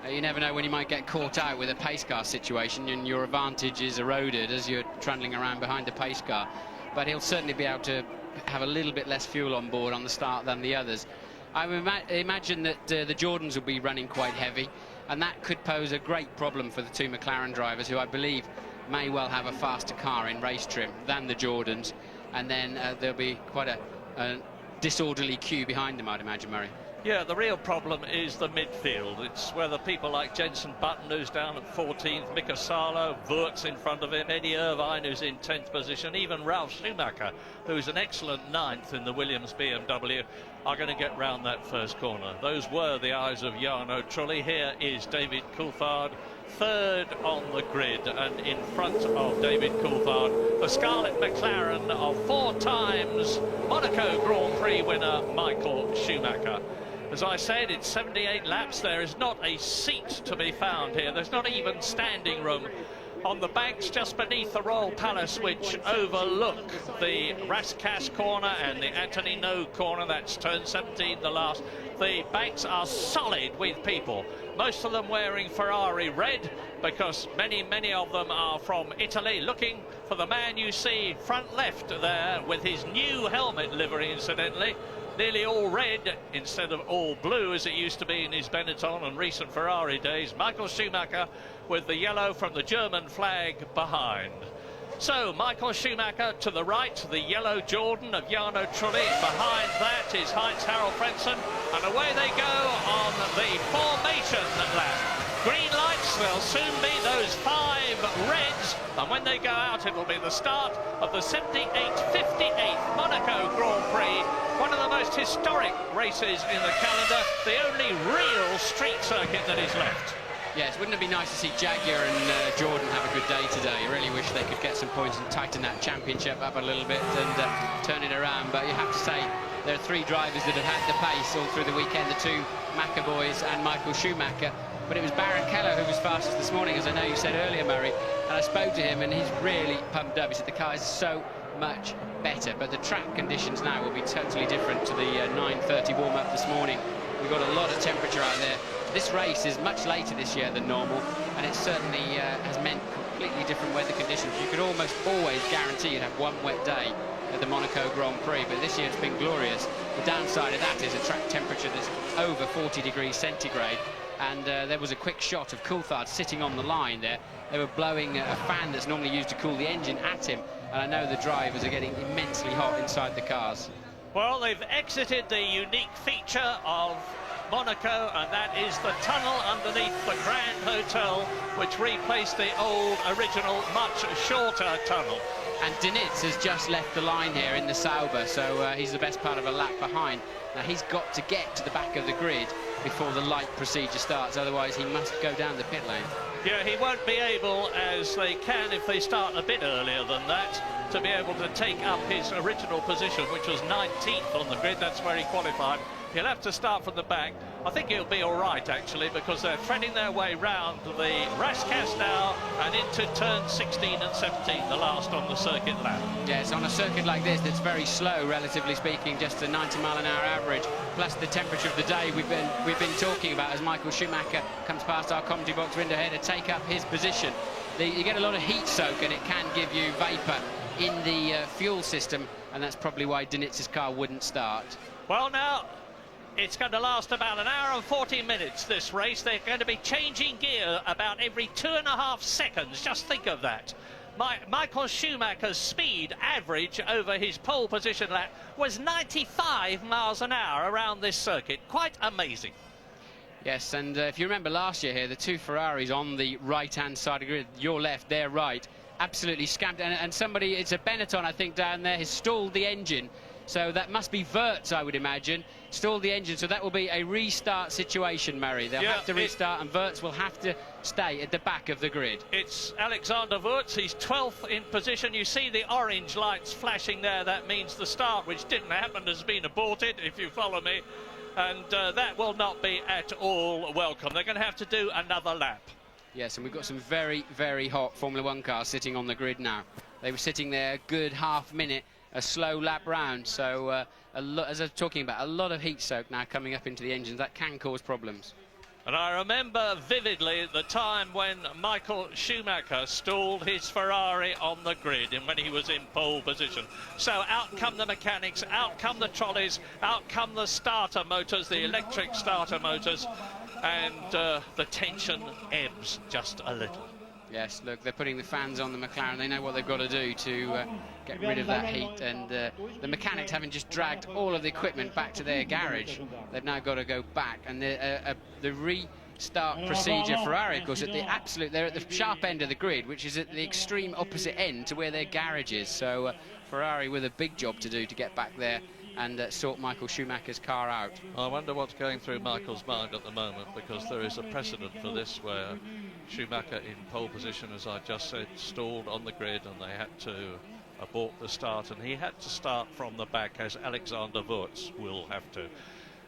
you never know when you might get caught out with a pace car situation and your advantage is eroded as you're trundling around behind the pace car. But he'll certainly be able to have a little bit less fuel on board on the start than the others. I would imagine that the Jordans will be running quite heavy, and that could pose a great problem for the two McLaren drivers, who I believe may well have a faster car in race trim than the Jordans, and then there'll be quite a disorderly queue behind them, I'd imagine, Murray. Yeah, the real problem is the midfield. It's whether people like Jenson Button, who's down at 14th, Mika Salo, Wurtz in front of him, Eddie Irvine, who's in 10th position, even Ralf Schumacher, who's an excellent 9th in the Williams BMW, are going to get round that first corner. Those were the eyes of Jarno Trulli. Here is David Coulthard, third on the grid, and in front of David Coulthard, the Scarlet McLaren of 4 times Monaco Grand Prix winner Michael Schumacher. As I said, it's 78 laps. There is not a seat to be found here. There's not even standing room on the banks just beneath the Royal Palace, which overlook the Rascasse corner and the Anthony No corner. That's turn 17, the last. The banks are solid with people, most of them wearing Ferrari red, because many of them are from Italy, looking for the man you see front left there with his new helmet livery, incidentally. Nearly all red instead of all blue as it used to be in his Benetton and recent Ferrari days. Michael Schumacher with the yellow from the German flag behind. So Michael Schumacher to the right, the yellow Jordan of Jarno Trulli. Behind that is Heinz Harald Frentzen, and away they go on the formation lap. Green lights, there'll soon be those 5 reds, and when they go out it will be the start of the 78-58 Monaco Grand Prix, one of the most historic races in the calendar, the only real street circuit that is left. Yes, wouldn't it be nice to see Jaguar and Jordan have a good day today? I really wish they could get some points and tighten that championship up a little bit and turn it around. But you have to say, there are 3 drivers that have had the pace all through the weekend, the 2 Macca boys and Michael Schumacher. But it was Barrichello who was fastest this morning, as I know you said earlier, Murray. And I spoke to him, and he's really pumped up. He said the car is so much better, but the track conditions now will be totally different to the 9:30 warm-up this morning. We've got a lot of temperature out there. This race is much later this year than normal, and it certainly has meant completely different weather conditions. You could almost always guarantee you'd have one wet day at the Monaco Grand Prix, but this year it's been glorious. The downside of that is a track temperature that's over 40 degrees centigrade, and there was a quick shot of Coulthard sitting on the line there. They were blowing a fan that's normally used to cool the engine at him, and I know the drivers are getting immensely hot inside the cars. Well, they've exited the unique feature of Monaco, and that is the tunnel underneath the Grand Hotel, which replaced the old, original, much shorter tunnel. And Dinitz has just left the line here in the Sauber, so he's the best part of a lap behind. Now, he's got to get to the back of the grid before the light procedure starts, otherwise he must go down the pit lane. Yeah, he won't be able, as they can if they start a bit earlier than that, to be able to take up his original position, which was 19th on the grid. That's where he qualified. He'll have to start from the back. I think he'll be all right, actually, because they're threading their way round the Rascasse now and into turn 16 and 17, the last on the circuit lap. Yes, on a circuit like this that's very slow, relatively speaking, just a 90-mile-an-hour average, plus the temperature of the day we've been talking about as Michael Schumacher comes past our commentary box window here to take up his position. You get a lot of heat soak, and it can give you vapour in the fuel system, and that's probably why Dinitz's car wouldn't start. Well, now, it's going to last about an hour and 40 minutes, this race. They're going to be changing gear about every 2.5 seconds. Just think of that. Michael Schumacher's speed average over his pole position lap was 95 miles an hour around this circuit. Quite amazing. Yes, and if you remember last year here, the 2 Ferraris on the right-hand side of the grid, your left, their right, absolutely scamped. And somebody, it's a Benetton, I think, down there, has stalled the engine. So that must be Wurtz, I would imagine, stalled the engine. So that will be a restart situation, Murray. They'll have to restart, and Wurtz will have to stay at the back of the grid. It's Alexander Wurtz. He's 12th in position. You see the orange lights flashing there. That means the start, which didn't happen, has been aborted, if you follow me. And that will not be at all welcome. They're going to have to do another lap. Yes, and we've got some very, very hot Formula 1 cars sitting on the grid now. They were sitting there a good half-minute, a slow lap round. So, as I was talking about, a lot of heat soak now coming up into the engines. That can cause problems. And I remember vividly the time when Michael Schumacher stalled his Ferrari on the grid and when he was in pole position. So out come the mechanics, out come the trolleys, out come the starter motors, the electric starter motors, and the tension ebbs just a little. Yes, look, they're putting the fans on the McLaren. They know what they've got to do to get rid of that heat. And the mechanics, having just dragged all of the equipment back to their garage, they've now got to go back. And the restart procedure, Ferrari, of course, they're at the sharp end of the grid, which is at the extreme opposite end to where their garage is. So Ferrari with a big job to do to get back there and sort Michael Schumacher's car out. I wonder what's going through Michael's mind at the moment, because there is a precedent for this where Schumacher in pole position, as I just said, stalled on the grid and they had to abort the start, and he had to start from the back, as Alexander Wurz will have to.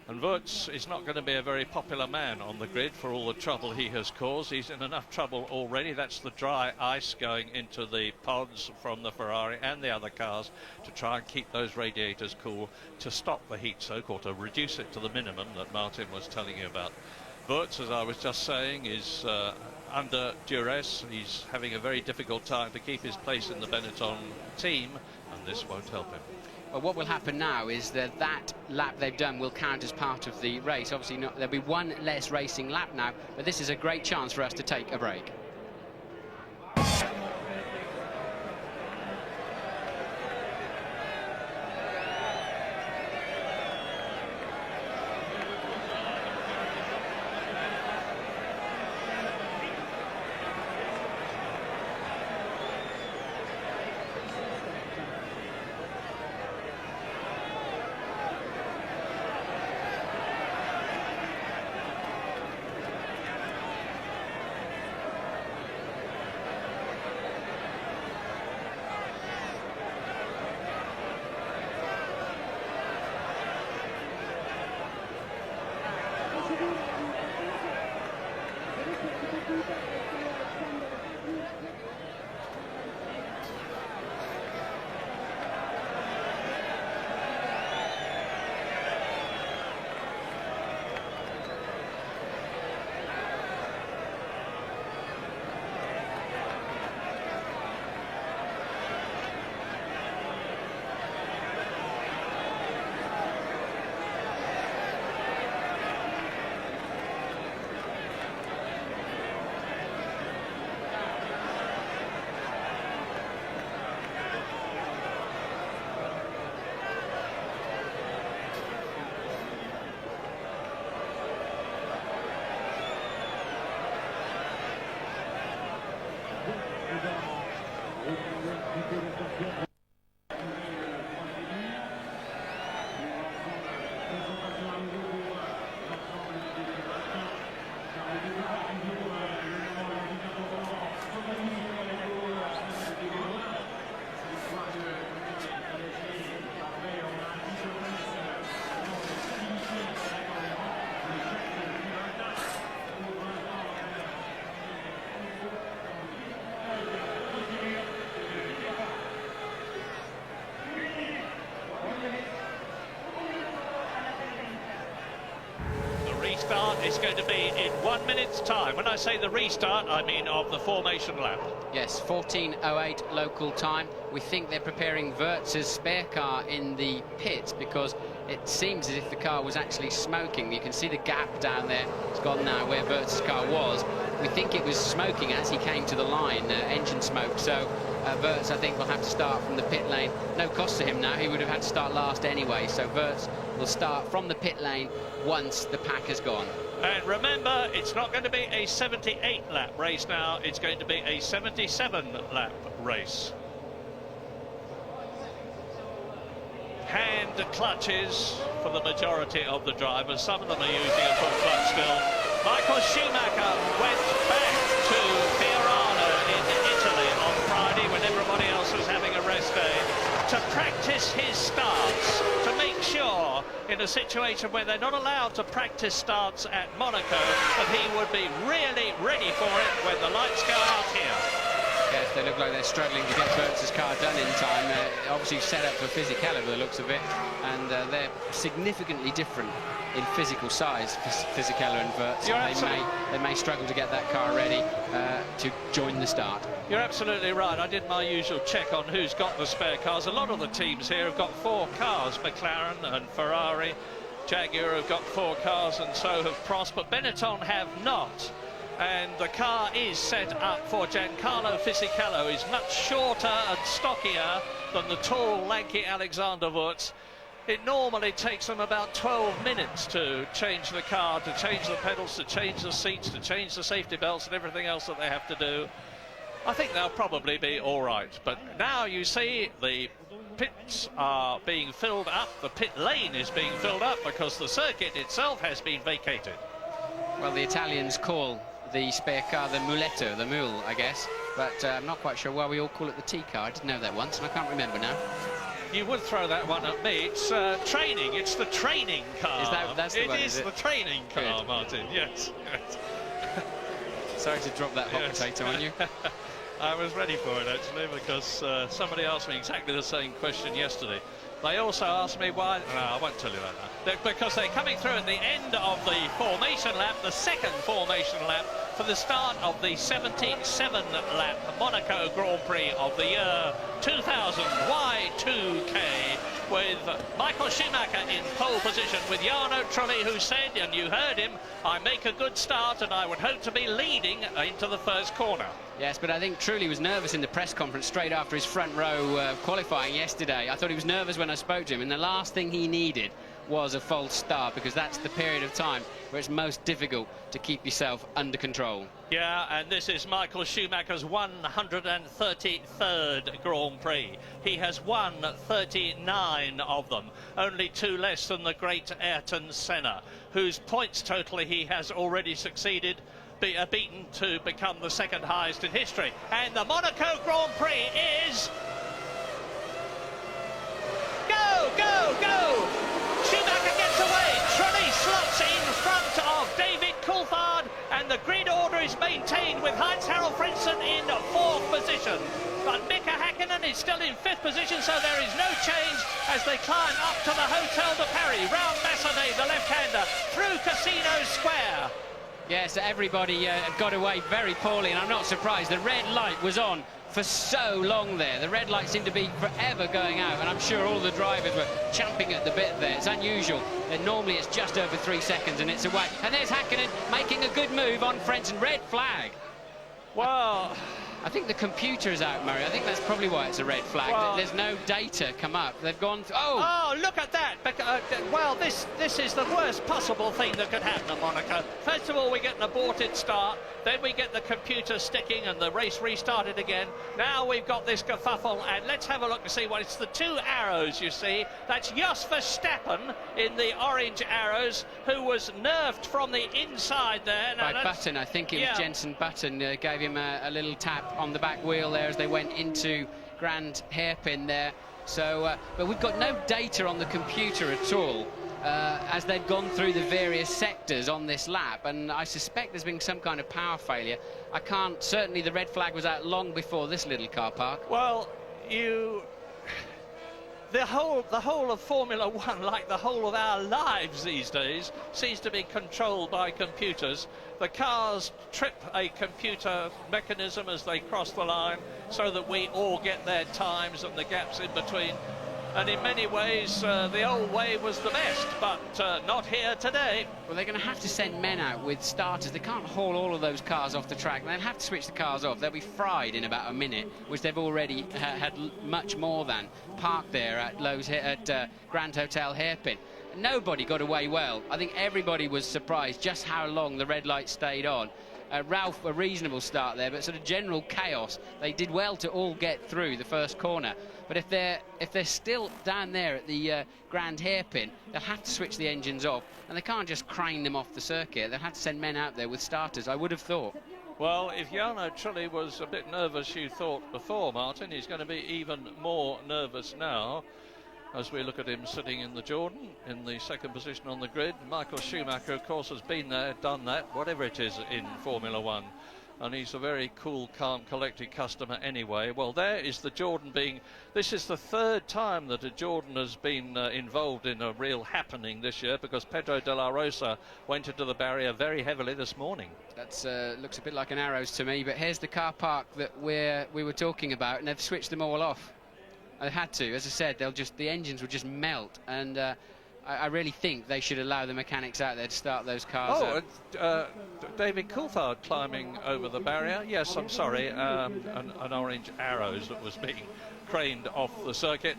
And Wurz is not going to be a very popular man on the grid for all the trouble he has caused. He's in enough trouble already. That's the dry ice going into the pods from the Ferrari and the other cars to try and keep those radiators cool, to stop the heat soak, or to reduce it to the minimum that Martin was telling you about. Wurz, as I was just saying, is under duress. He's having a very difficult time to keep his place in the Benetton team, and this won't help him. Well, what will happen now is that lap they've done will count as part of the race. Obviously, there'll be one less racing lap now, but this is a great chance for us to take a break. Restart is going to be in 1 minute's time. When I say the restart, I mean of the formation lap. Yes, 14:08 local time. We think they're preparing Wurz's spare car in the pits because it seems as if the car was actually smoking. You can see the gap down there. It's gone now where Wurz's car was. We think it was smoking as he came to the line, engine smoke. So Wurz, I think, will have to start from the pit lane. No cost to him now. He would have had to start last anyway. So Wurz will start from the pit lane once the pack has gone. And remember, it's not going to be a 78-lap race now. It's going to be a 77-lap race. Hand clutches for the majority of the drivers. Some of them are using a full clutch still. Michael Schumacher went back to Fiorano in Italy on Friday when everybody else was having a rest day to practice his starts, to make sure in a situation where they're not allowed to practice starts at Monaco that he would be really ready for it when the lights go out here. Yes, they look like they're struggling to get Burns' car done in time. Obviously set up for Fisichella by the looks of it, and they're significantly different in physical size, Fisichella and Wirtz. They may struggle to get that car ready to join the start. You're absolutely right. I did my usual check on who's got the spare cars. A lot of the teams here have got 4 cars. McLaren and Ferrari, Jaguar have got 4 cars, and so have Prost, but Benetton have not. And the car is set up for Giancarlo Fisichella, who's much shorter and stockier than the tall, lanky Alexander Wirtz. It normally takes them about 12 minutes to change the car, to change the pedals, to change the seats, to change the safety belts and everything else that they have to do. I think they'll probably be all right. But now you see the pits are being filled up, the pit lane is being filled up because the circuit itself has been vacated. Well, the Italians call the spare car the muletto, the mule, I guess, but I'm not quite sure why we all call it the T car. I didn't know that once, and I can't remember now. You would throw that one at me. It's training. It's the training car. That's the one, is the training car, Martin. Yes. Sorry to drop that hot potato on you. I was ready for it, actually, because somebody asked me exactly the same question yesterday. They also asked me why... No, I won't tell you that now. Because they're coming through at the end of the formation lap, the second formation lap, for the start of the 77-lap Monaco Grand Prix of the year 2000 Y2K, with Michael Schumacher in pole position, with Jarno Trulli, who said, and you heard him, I make a good start and I would hope to be leading into the first corner. Yes, but I think Trulli was nervous in the press conference straight after his front row qualifying yesterday. I thought he was nervous when I spoke to him, and the last thing he needed was a false start, because that's the period of time where it's most difficult to keep yourself under control. Yeah, and this is Michael Schumacher's 133rd Grand Prix. He has won 39 of them, only 2 less than the great Ayrton Senna, whose points total he has already succeeded beaten to become the second highest in history. And the Monaco Grand Prix is... Go, go, go! Schumacher gets away. Trulli slots in front of David Coulthard, and the grid order is maintained with Heinz-Harald Frentzen in 4th position. But Mika Häkkinen is still in 5th position, so there is no change as they climb up to the Hotel de Paris, round Massenet, the left-hander, through Casino Square. Yes, everybody got away very poorly, and I'm not surprised. The red light was on for so long there. The red light seemed to be forever going out, and I'm sure all the drivers were champing at the bit there. It's unusual. And normally it's just over 3 seconds and it's away. And there's Häkkinen making a good move on Frentzen. Red flag. Well, I think the computer is out, Murray. I think that's probably why it's a red flag. Well, there's no data come up. They've gone... Oh, look at that. Well, this is the worst possible thing that could happen at Monaco. First of all, we get an aborted start. Then we get the computer sticking and the race restarted again. Now we've got this kerfuffle, and let's have a look and see what it's. The 2 arrows, you see. That's Jos Verstappen in the orange arrows, who was nerfed from the inside there. Now, by Button, I think it was Jenson Button gave him a little tap on the back wheel there as they went into Grand Hairpin there. So, but we've got no data on the computer at all as they've gone through the various sectors on this lap, and I suspect there's been some kind of power failure. I can't... Certainly the red flag was out long before this little car park. Well, the whole of Formula One, like the whole of our lives these days, seems to be controlled by computers. The cars trip a computer mechanism as they cross the line so that we all get their times and the gaps in between. And in many ways, the old way was the best, but not here today. Well, they're going to have to send men out with starters. They can't haul all of those cars off the track. They'll have to switch the cars off. They'll be fried in about a minute, which they've already had much more than parked there at Grand Hotel Hairpin. Nobody got away well. I think everybody was surprised just how long the red light stayed on. Ralph, a reasonable start there, but sort of general chaos. They did well to all get through the first corner, but if they're still down there at the Grand Hairpin, they'll have to switch the engines off, and they can't just crane them off the circuit. They'll have to send men out there with starters, I would have thought. Well, if Jarno Trulli was a bit nervous, you thought before, Martin, he's going to be even more nervous now, as we look at him sitting in the Jordan in the 2nd position on the grid. Michael Schumacher, of course, has been there, done that, whatever it is in Formula One. and he's a very cool, calm, collected customer anyway. Well, there is the Jordan being... This is the third time that a Jordan has been involved in a real happening this year, because Pedro de la Rosa went into the barrier very heavily this morning. That looks a bit like an Arrows to me, but here's the car park that we were talking about, and they've switched them all off. They had to. As I said, the engines would just melt, and I really think they should allow the mechanics out there to start those cars up. David Coulthard climbing over the barrier. Yes, I'm sorry, an orange Arrows that was being craned off the circuit.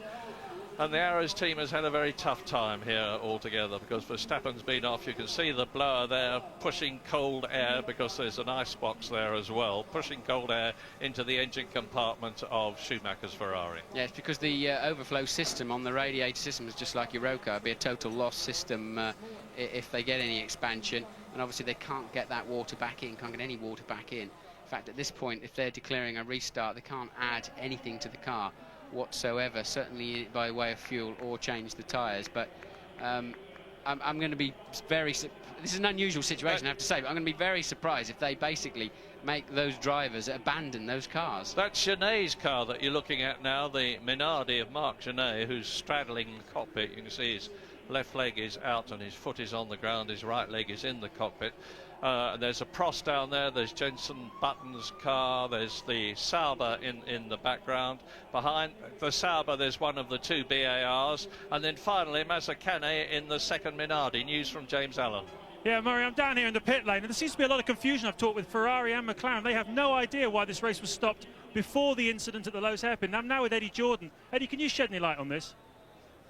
And the Arrows team has had a very tough time here altogether, because Verstappen's been off. You can see the blower there pushing cold air, because there's an ice box there as well, pushing cold air into the engine compartment of Schumacher's Ferrari. Yeah, it's because the overflow system on the radiator system is just like your road car. It'd be a total loss system if they get any expansion, and obviously they can't get that water back in, can't get any water back in. In fact, at this point, if they're declaring a restart, they can't add anything to the car whatsoever, certainly by way of fuel, or change the tyres. But I'm going to be very... This is an unusual situation, I have to say, but I'm going to be very surprised if they basically make those drivers abandon those cars. That's Genet's car that you're looking at now, the Minardi of Marc Genet, who's straddling the cockpit. You can see his left leg is out and his foot is on the ground, his right leg is in the cockpit. There's a Prost down there, there's Jenson Button's car, there's the Sauber in the background. Behind the Sauber there's one of the two BARs, and then finally Mazzacane in the second Minardi. News from James Allen. Yeah, Murray, I'm down here in the pit lane, and there seems to be a lot of confusion. I've talked with Ferrari and McLaren. They have no idea why this race was stopped before the incident at the Lowe's hairpin. I'm now with Eddie Jordan. Eddie, can you shed any light on this?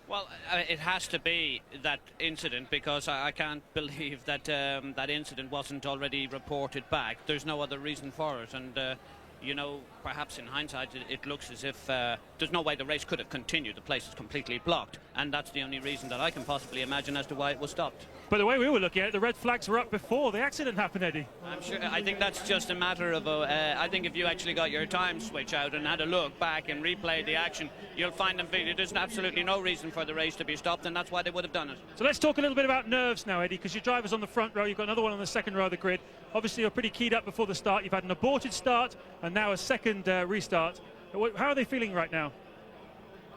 Well, it has to be that incident, because I can't believe that that incident wasn't already reported back. There's no other reason for it, and you know, perhaps in hindsight it looks as if there's no way the race could have continued. The place is completely blocked, and that's the only reason that I can possibly imagine as to why it was stopped. But the way we were looking at it, the red flags were up before the accident happened, Eddie. I'm sure. I think that's just a matter of I think if you actually got your time switch out and had a look back and replayed the action, you'll find them there's absolutely no reason for the race to be stopped, and that's why they would have done it. So let's talk a little bit about nerves now, Eddie, because your driver's on the front row, you've got another one on the second row of the grid. Obviously you're pretty keyed up before the start. You've had an aborted start and now a second restart. How are they feeling right now?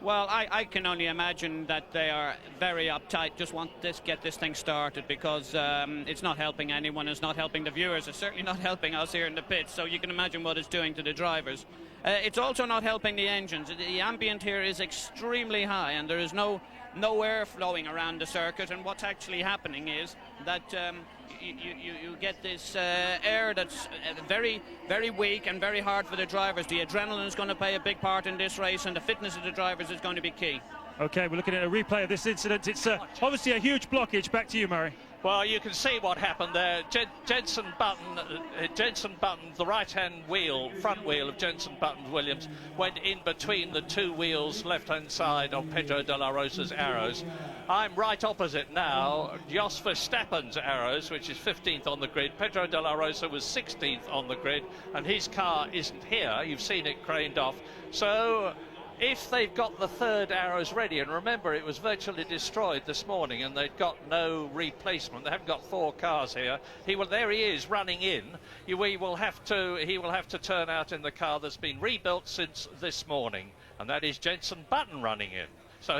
Well, I can only imagine that they are very uptight, just want to get this thing started, because it's not helping anyone, it's not helping the viewers, it's certainly not helping us here in the pits, so you can imagine what it's doing to the drivers. It's also not helping the engines. The ambient here is extremely high, and there is no air flowing around the circuit, and what's actually happening is that you get this air that's very, very weak and very hard for the drivers. The adrenaline is going to play a big part in this race, and the fitness of the drivers is going to be key. OK, we're looking at a replay of this incident. It's obviously a huge blockage. Back to you, Murray. Well, you can see what happened there. Jenson Button, the right-hand wheel, front wheel of Jenson Button's Williams, went in between the two wheels, left-hand side of Pedro de la Rosa's Arrows. I'm right opposite now, Jos Verstappen's Arrows, which is 15th on the grid. Pedro de la Rosa was 16th on the grid, and his car isn't here. You've seen it craned off. So if they've got the third Arrows ready, and remember it was virtually destroyed this morning and they've got no replacement, they haven't got four cars here. There he is running in. He will have to turn out in the car that's been rebuilt since this morning, and that is Jenson Button running in. So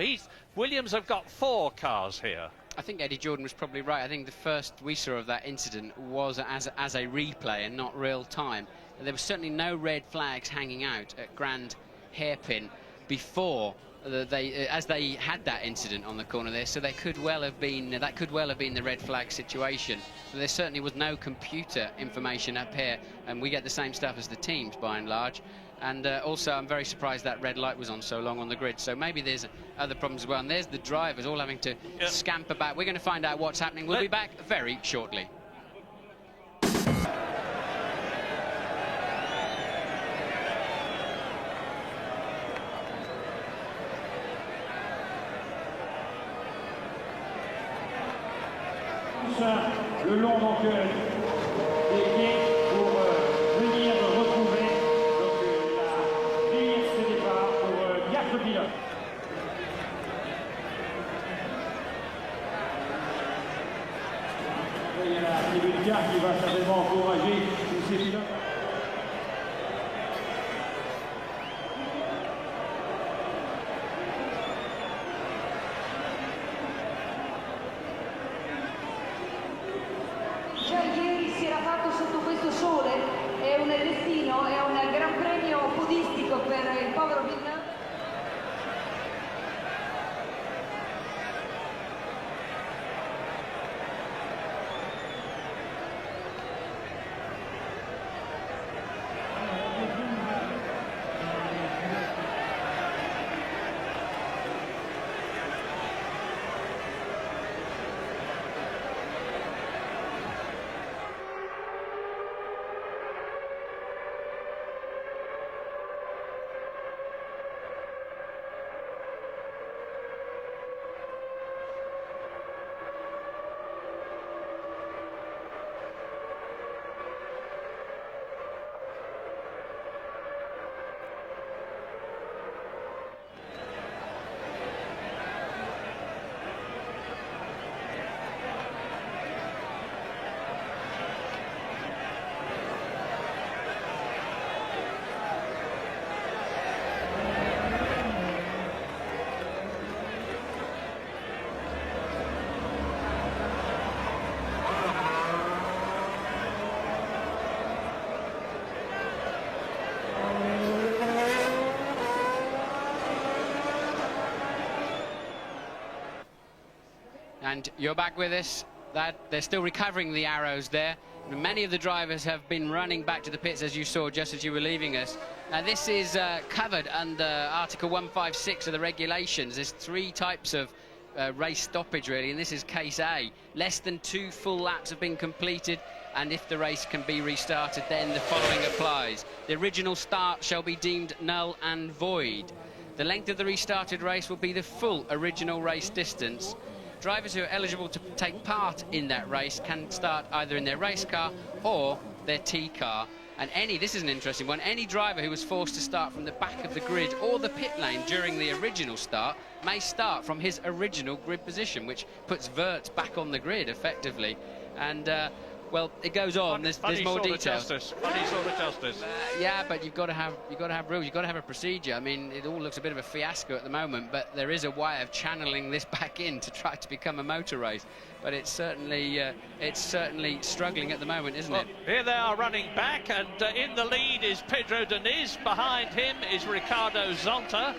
Williams have got four cars here. I think Eddie Jordan was probably right. I think the first we saw of that incident was as a replay and not real time. And there was certainly no red flags hanging out at Grand Hairpin before as they had that incident on the corner there, so that could well have been the red flag situation. But there certainly was no computer information up here, and we get the same stuff as the teams by and large. And also I'm very surprised that red light was on so long on the grid, so maybe there's other problems as well. And there's the drivers all having to scamper back. We're going to find out what's happening. We'll be back very shortly. Le long donc des quais pour venir retrouver la grille de départ pour 4 pilotes. Il y a la tribune 4 qui va certainement encourager tous ces pilotes. fatto sotto questo sole è un destino, è un gran premio podistico per il povero Villeneuve. And you're back with us. That they're still recovering the arrows there. Many of the drivers have been running back to the pits, as you saw just as you were leaving us. Now this is covered under Article 156 of the regulations. There's 3 types of race stoppage really, and this is case A. Less than 2 full laps have been completed, and if the race can be restarted, then the following applies. The original start shall be deemed null and void. The length of the restarted race will be the full original race distance. Drivers who are eligible to take part in that race can start either in their race car or their T car. And this is an interesting one, any driver who was forced to start from the back of the grid or the pit lane during the original start may start from his original grid position, which puts Wirtz back on the grid effectively. And well, it goes on. There's more details. Funny sort of justice. Yeah, but you've got to have rules. You've got to have a procedure. I mean, it all looks a bit of a fiasco at the moment, but there is a way of channeling this back in to try to become a motor race. But it's certainly struggling at the moment, isn't it? Here they are running back, and in the lead is Pedro Diniz. Behind him is Ricardo Zonta.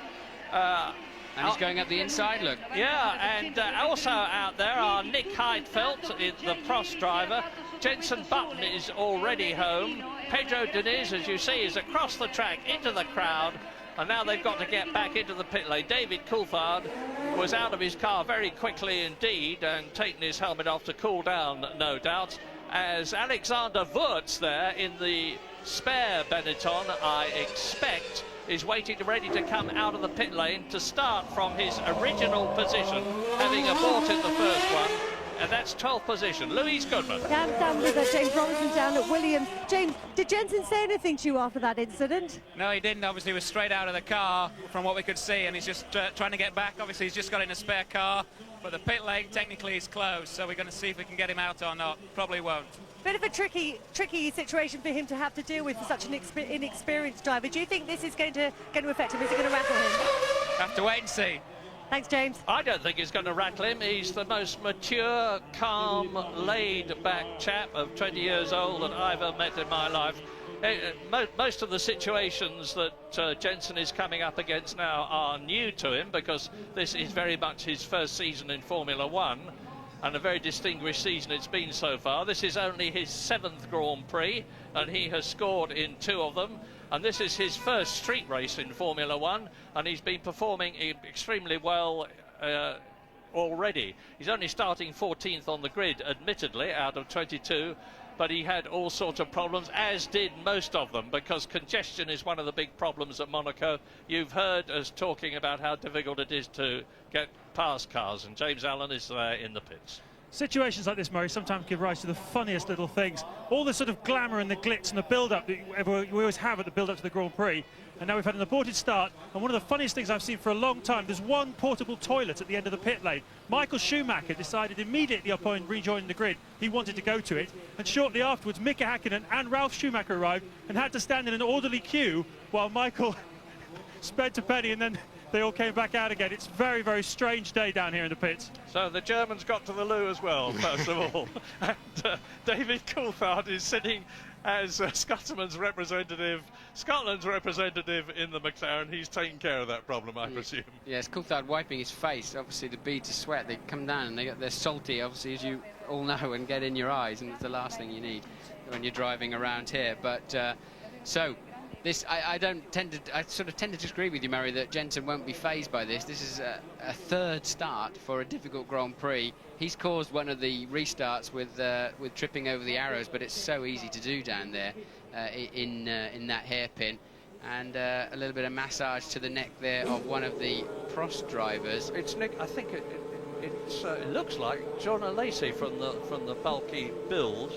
And he's going up the inside, look. Yeah, and also out there are Nick Heidfeld, the Prost driver. Jenson Button is already home. Pedro Diniz, as you see, is across the track into the crowd. And now they've got to get back into the pit lane. David Coulthard was out of his car very quickly indeed and taken his helmet off to cool down, no doubt. As Alexander Wirtz there in the spare Benetton, I expect, is waiting ready to come out of the pit lane to start from his original position, having aborted the first one. And that's 12th position. Louise Goodman. Yeah, I'm down with James Robinson down at Williams. James, did Jenson say anything to you after that incident? No, he didn't. Obviously, he was straight out of the car from what we could see, and he's just trying to get back. Obviously, he's just got in a spare car, but the pit lane technically is closed, so we're going to see if we can get him out or not. Probably won't. Bit of a tricky situation for him to have to deal with for such an inexperienced driver. Do you think this is going to affect him? Is it going to rattle him? Have to wait and see. Thanks, James. I don't think it's going to rattle him. He's the most mature, calm, laid-back chap of 20 years old that I've ever met in my life. Most of the situations that Jenson is coming up against now are new to him because this is very much his first season in Formula One, and a very distinguished season it's been so far. This is only his 7th Grand Prix, and he has scored in 2 of them. And this is his first street race in Formula One, and he's been performing extremely well already. He's only starting 14th on the grid, admittedly, out of 22, but he had all sorts of problems, as did most of them, because congestion is one of the big problems at Monaco. You've heard us talking about how difficult it is to get past cars, and James Allen is there in the pits. Situations like this, Murray, sometimes give rise to the funniest little things. All the sort of glamour and the glitz and the build-up that we always have at the build-up to the Grand Prix. And now we've had an aborted start. And one of the funniest things I've seen for a long time, there's one portable toilet at the end of the pit lane. Michael Schumacher decided immediately upon rejoining the grid he wanted to go to it. And shortly afterwards, Mika Häkkinen and Ralf Schumacher arrived and had to stand in an orderly queue while Michael sped to Penny and then they all came back out again. It's a very, very strange day down here in the pits. So the Germans got to the loo as well, first of all. And David Coulthard is sitting as Scotland's representative in the McLaren. He's taking care of that problem, I presume. Yes, Coulthard wiping his face. Obviously, the beads of sweat, they come down and they're salty, obviously, as you all know, and get in your eyes, and it's the last thing you need when you're driving around here. But so this, I sort of tend to disagree with you, Murray, that Jensen won't be fazed by this. This is a third start for a difficult Grand Prix. He's caused one of the restarts with tripping over the arrows, but it's so easy to do down there in that hairpin. And a little bit of massage to the neck there of one of the Prost drivers. It's Nick. I think it looks like John Alesi from the bulky build,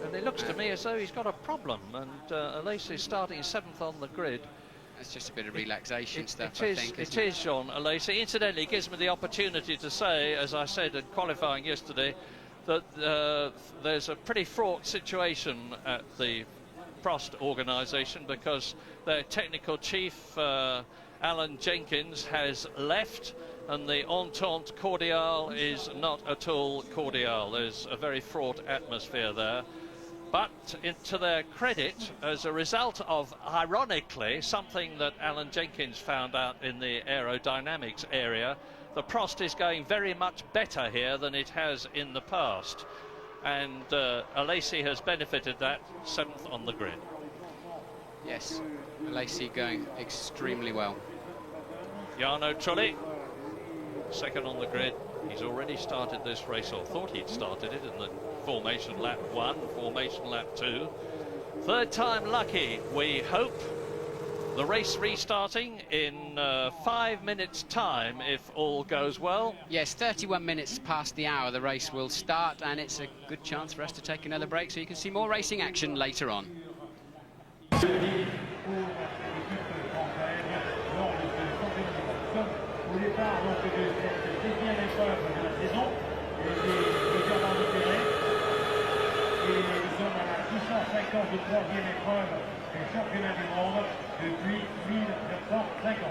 and it looks to me as though he's got a problem. And Alesi starting 7th on the grid. It's just a bit of relaxation stuff, I think. It is John Alesi. Incidentally, it gives me the opportunity to say, as I said in qualifying yesterday, that there's a pretty fraught situation at the Prost organisation, because their technical chief, Alan Jenkins, has left, and the entente cordiale is not at all cordial. There's a very fraught atmosphere there. But to their credit, as a result of, ironically, something that Alan Jenkins found out in the aerodynamics area, the Prost is going very much better here than it has in the past. And Alesi has benefited that, 7th on the grid. Yes, Alesi going extremely well. Jarno Trulli, 2nd on the grid. He's already started this race, or thought he'd started it in the formation lap 1, formation lap 2. 3rd time lucky, we hope. The race restarting in 5 minutes' time, if all goes well. Yes, 31 minutes past the hour, the race will start, and it's a good chance for us to take another break so you can see more racing action later on. De troisième épreuve du championnat du monde depuis 1950.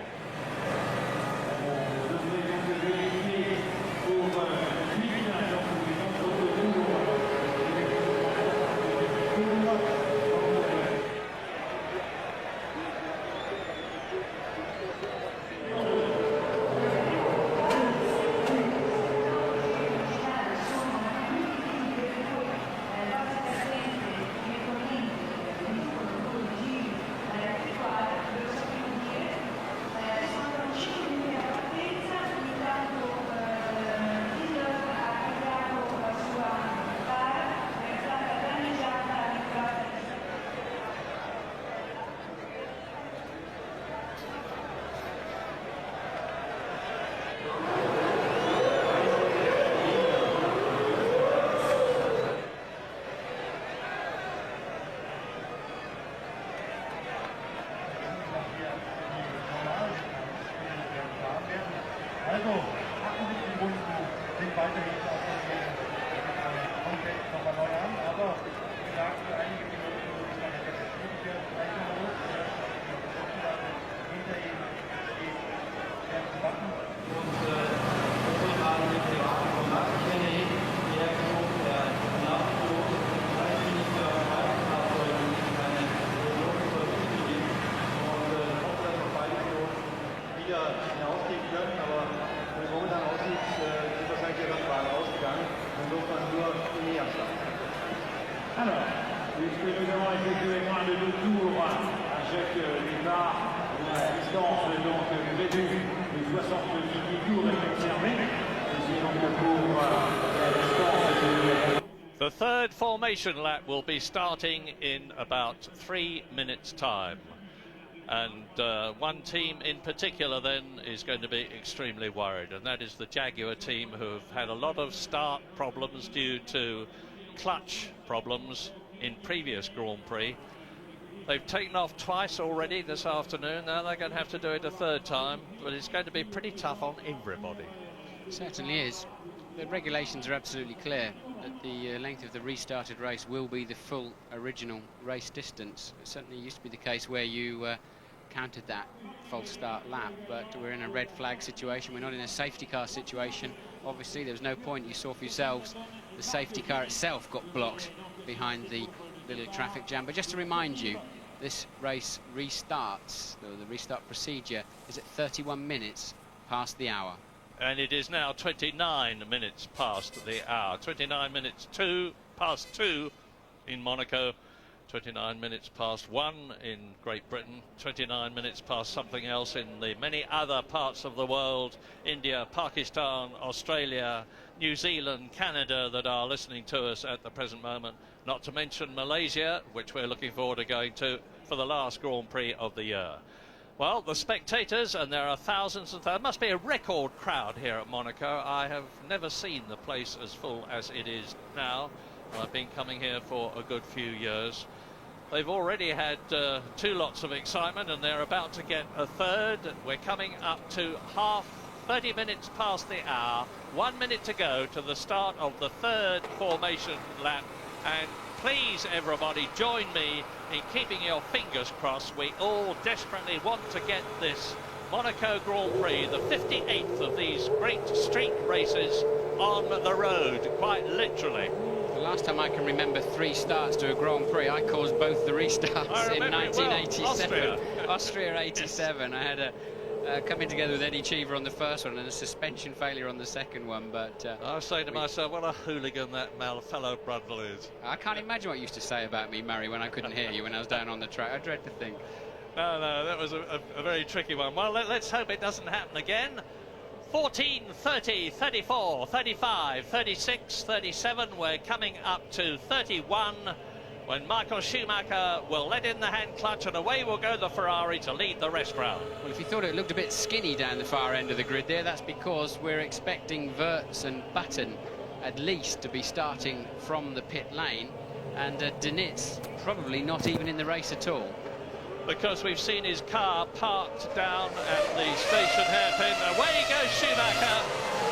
Alors, puisque nous avons effectué moins de 2 tours à chaque départ, la distance donc prévue de 78 tours est observée. Ceci donc pour la distance de... The 3rd formation lap will be starting in about 3 minutes' time. And one team in particular then is going to be extremely worried, and that is the Jaguar team, who've had a lot of start problems due to clutch problems in previous Grand Prix. They've taken off twice already this afternoon. Now they're going to have to do it a 3rd time, but it's going to be pretty tough on everybody. It certainly is. The regulations are absolutely clear that the length of the restarted race will be the full original race distance. It certainly used to be the case where you countered that false start lap, but we're in a red flag situation. We're not in a safety car situation. Obviously, there was no point. You saw for yourselves, the safety car itself got blocked behind the little traffic jam. But just to remind you, this race restarts, the restart procedure is at 31 minutes past the hour. And it is now 29 minutes past the hour. 29 minutes past 2 in Monaco. 29 minutes past 1 in Great Britain, 29 minutes past something else in the many other parts of the world, India, Pakistan, Australia, New Zealand, Canada, that are listening to us at the present moment, not to mention Malaysia, which we're looking forward to going to for the last Grand Prix of the year. Well, the spectators, and there are thousands and thousands, must be a record crowd here at Monaco. I have never seen the place as full as it is now. I've been coming here for a good few years. They've already had 2 lots of excitement, and they're about to get a third. We're coming up to 30 minutes past the hour. 1 minute to go to the start of the third formation lap. And please, everybody, join me in keeping your fingers crossed. We all desperately want to get this Monaco Grand Prix, the 58th of these great street races, on the road, quite literally. The last time I can remember 3 starts to a Grand Prix, I caused both the restarts in 1987. Well, Austria 87. I had a coming together with Eddie Cheever on the first one and a suspension failure on the second one. But I was saying to myself, what a hooligan that fellow Brundle is. I can't imagine what you used to say about me, Murray, when I couldn't hear you when I was down on the track. I dread to think. No, that was a very tricky one. Well, let's hope it doesn't happen again. 14, 30, 34, 35, 36, 37. We're coming up to 31 when Michael Schumacher will let in the hand clutch, and away will go the Ferrari to lead the rest round. Well, if you thought it looked a bit skinny down the far end of the grid there, that's because we're expecting Wirtz and Button at least to be starting from the pit lane, and Denitz probably not even in the race at all. Because we've seen his car parked down at the station hairpin. Away goes Schumacher.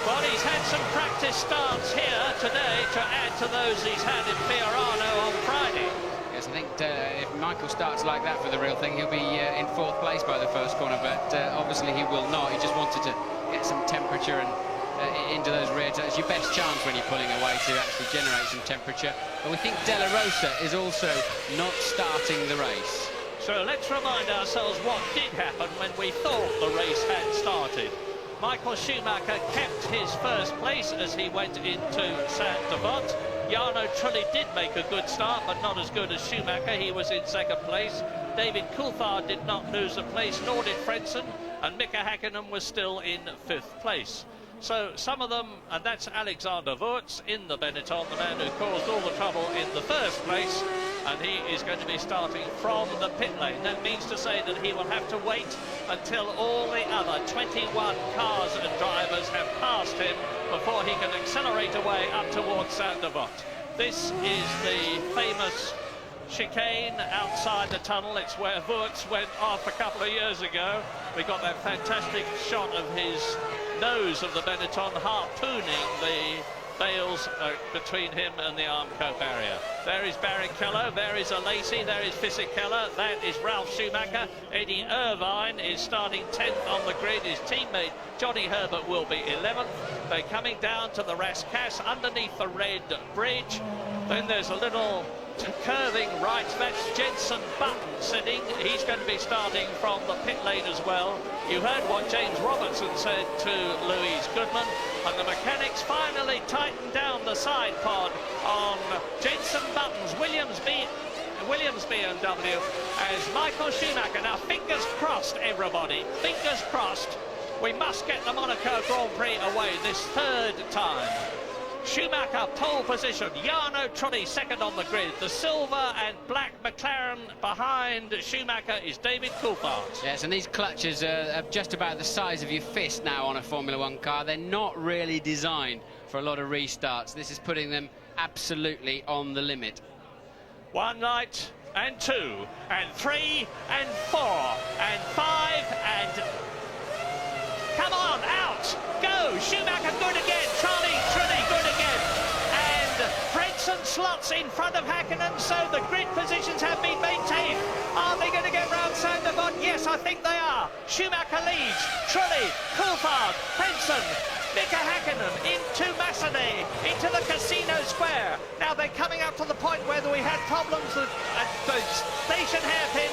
Well, he's had some practice starts here today to add to those he's had in Fiorano on Friday. Yes, I think if Michael starts like that for the real thing, he'll be in 4th place by the first corner, but obviously he will not. He just wanted to get some temperature and into those rear tires. It's your best chance when you're pulling away to actually generate some temperature. But we think Della Rosa is also not starting the race. So let's remind ourselves what did happen when we thought the race had started. Michael Schumacher kept his first place as he went into Saint-Devote. Jarno Trulli did make a good start, but not as good as Schumacher. He was in 2nd place. David Coulthard did not lose a place, nor did Frentzen, and Mika Häkkinen was still in 5th place. So some of them, and that's Alexander Wurz in the Benetton, the man who caused all the trouble in the first place, and he is going to be starting from the pit lane. That means to say that he will have to wait until all the other 21 cars and drivers have passed him before he can accelerate away up towards Saint-Devote. This is the famous chicane outside the tunnel. It's where Wurz went off a couple of years ago. We got that fantastic shot of his nose of the Benetton harpooning the bales between him and the Armco barrier. There is Barrichello, there is Alesi, there is Fisichella, that is Ralf Schumacher. Eddie Irvine is starting 10th on the grid. His teammate Johnny Herbert will be 11th. They're coming down to the Rascasse underneath the red bridge. Then there's a little curving right, that's Jenson Button sitting. He's going to be starting from the pit lane as well. You heard what James Robertson said to Louise Goodman, and the mechanics finally tightened down the side pod on Jenson Button's Williams BMW as Michael Schumacher. Now fingers crossed, everybody, fingers crossed. We must get the Monaco Grand Prix away this 3rd time. Schumacher pole position, Jarno Trulli 2nd on the grid. The silver and black McLaren behind Schumacher is David Coulthard. Yes, and these clutches are just about the size of your fist now on a Formula 1 car. They're not really designed for a lot of restarts. This is putting them absolutely on the limit. 1 light and 2 and 3 and 4 and 5 and... Come on, out! Go! Schumacher good again! Trulli good again! And Frentzen slots in front of Häkkinen, so the grid positions have been maintained. Are they going to get round Sandervoort? Yes, I think they are. Schumacher leads. Trulli, Coulthard, Frentzen, Mika Häkkinen into Massenet, into the Casino Square. Now they're coming up to the point where we had problems at the station hairpin.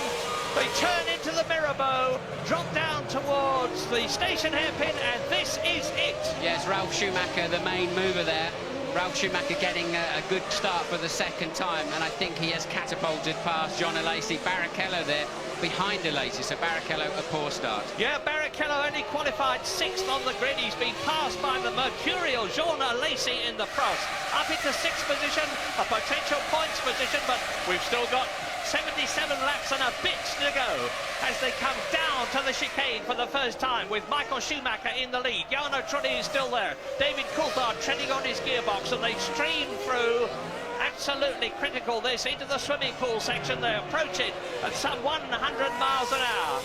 They turn into the Mirabeau, drop down towards the station hairpin, and this is it. Yes, Ralf Schumacher, the main mover there. Ralf Schumacher getting a good start for the second time, and I think he has catapulted past John Alesi. Barrichello there behind Alesi, so Barrichello a poor start. Yeah, Barrichello only qualified 6th on the grid. He's been passed by the mercurial Jean Alesi in the frost. Up into 6th position, a potential points position, but we've still got 77 laps and a bit to go as they come down to the chicane for the first time with Michael Schumacher in the lead. Jarno Trulli is still there. David Coulthard treading on his gearbox, and they stream through. Absolutely critical this into the swimming pool section. They approach it at some 100 miles an hour.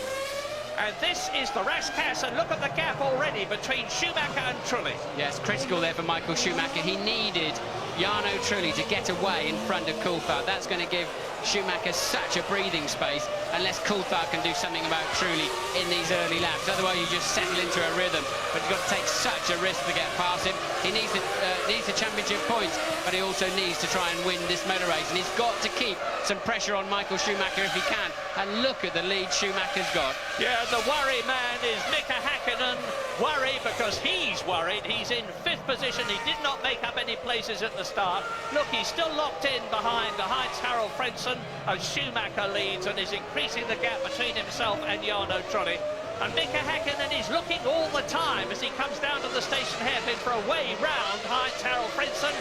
And this is the Rascasse, and look at the gap already between Schumacher and Trulli. Yes, critical there for Michael Schumacher. He needed Jarno Trulli to get away in front of Coulthard. That's going to give Schumacher such a breathing space, unless Coulthard can do something about Trulli in these early laps. Otherwise, you just settle into a rhythm. But you've got to take such a risk to get past him. He needs the championship points, but he also needs to try and win this motor race. And he's got to keep some pressure on Michael Schumacher if he can. And look at the lead Schumacher's got. Yeah, the worry man is Mika Häkkinen. Worry because he's worried. He's in 5th position. He did not make up any places at the start. Look, he's still locked in behind the Heinz-Harald Frentzen as Schumacher leads and is increasing the gap between himself and Jarno Trulli. And Mika Häkkinen is looking all the time as he comes down to the station hairpin for a way round Heinz-Harald Frentzen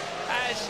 as...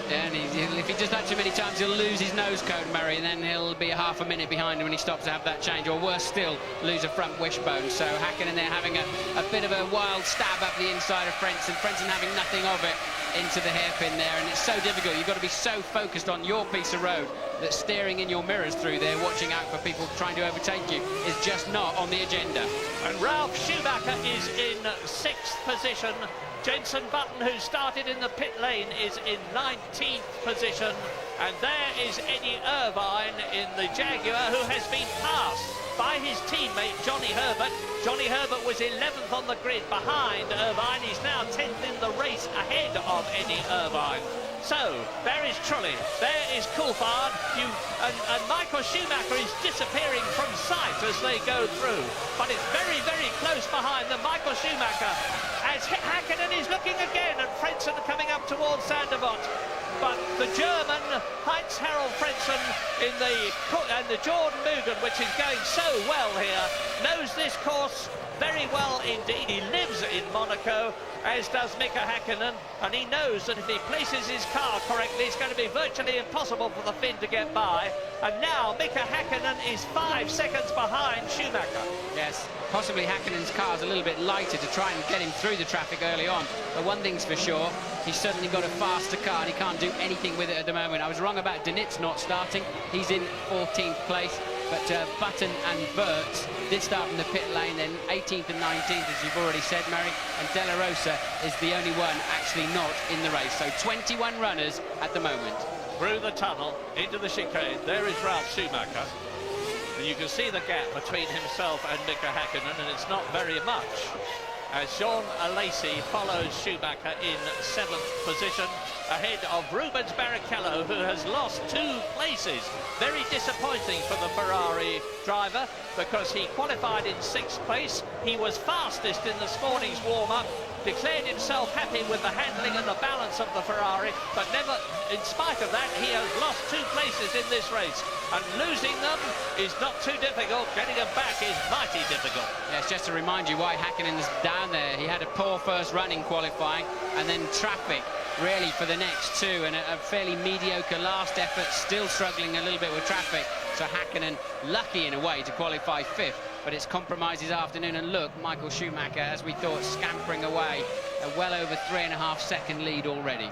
And if he does that too many times, he'll lose his nose cone, Murray, and then he'll be half a minute behind him when he stops to have that change, or worse still, lose a front wishbone. So Häkkinen there having a bit of a wild stab up the inside of Frentzen having nothing of it into the hairpin there, and it's so difficult. You've got to be so focused on your piece of road that staring in your mirrors through there, watching out for people trying to overtake you, is just not on the agenda. And Ralf Schumacher is in 6th position. Jenson Button, who started in the pit lane, is in 19th position. And there is Eddie Irvine in the Jaguar, who has been passed by his teammate Johnny Herbert. Johnny Herbert was 11th on the grid behind Irvine. He's now 10th in the race ahead of Eddie Irvine. So, there is Trulli, there is Coulthard, and Michael Schumacher is disappearing from sight as they go through. But it's very, very close behind them. Michael Schumacher, as Häkkinen is looking again, and Frentzen coming up towards Sandervoort. But the German Heinz-Harald Frentzen and the Jordan Mugen, which is going so well here, knows this course very well indeed. He lives in Monaco, as does Mika Häkkinen, and he knows that if he places his car correctly, it's going to be virtually impossible for the Finn to get by. And now Mika Häkkinen is 5 seconds behind Schumacher. Yes, possibly Häkkinen's car's a little bit lighter to try and get him through the traffic early on. But one thing's for sure, he's certainly got a faster car and he can't do anything with it at the moment. I was wrong about Denitz not starting. He's in 14th place. But Button and Burtz did start from the pit lane, then 18th and 19th, as you've already said, Murray. And De La Rosa is the only one actually not in the race. So 21 runners at the moment. Through the tunnel, into the chicane, there is Ralf Schumacher. And you can see the gap between himself and Mika Häkkinen, and it's not very much. As Jean Alesi follows Schumacher in 7th position, ahead of Rubens Barrichello, who has lost 2 places. Very disappointing for the Ferrari driver, because he qualified in 6th place. He was fastest in this morning's warm-up, declared himself happy with the handling and the balance of the Ferrari, but never, in spite of that, he has lost 2 places in this race. And losing them is not too difficult. Getting them back is mighty difficult. Yes, just to remind you why Häkkinen's down there. He had a poor first run in qualifying, and then traffic really for the next 2, and a fairly mediocre last effort, still struggling a little bit with traffic. So Häkkinen lucky in a way to qualify 5th, but it's compromised his afternoon. And look, Michael Schumacher, as we thought, scampering away, a well over 3.5 second lead already.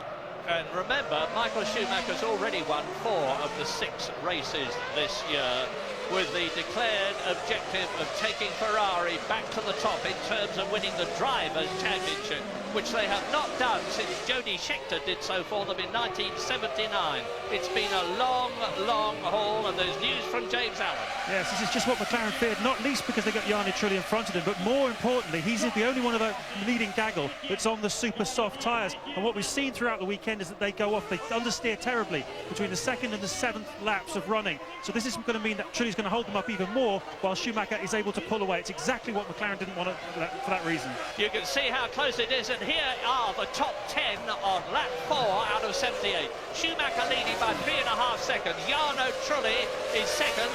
And remember, Michael Schumacher's already won 4 of the 6 races this year, with the declared objective of taking Ferrari back to the top in terms of winning the Drivers' Championship. which they have not done since Jody Scheckter did so for them in 1979. It's been a long, long haul, and there's news from James Allen. Yes, this is just what McLaren feared, not least because they got Jarno Trulli in front of him, but more importantly, he's the only one of the leading gaggle that's on the super soft tyres. And what we've seen throughout the weekend is that they go off, they understeer terribly between the 2nd and the 7th laps of running. So this is going to mean that Trulli's going to hold them up even more, while Schumacher is able to pull away. It's exactly what McLaren didn't want for that reason. You can see how close it is, and here are the top 10 on lap 4 out of 78. Schumacher leading by 3.5 seconds. Jarno Trulli is second,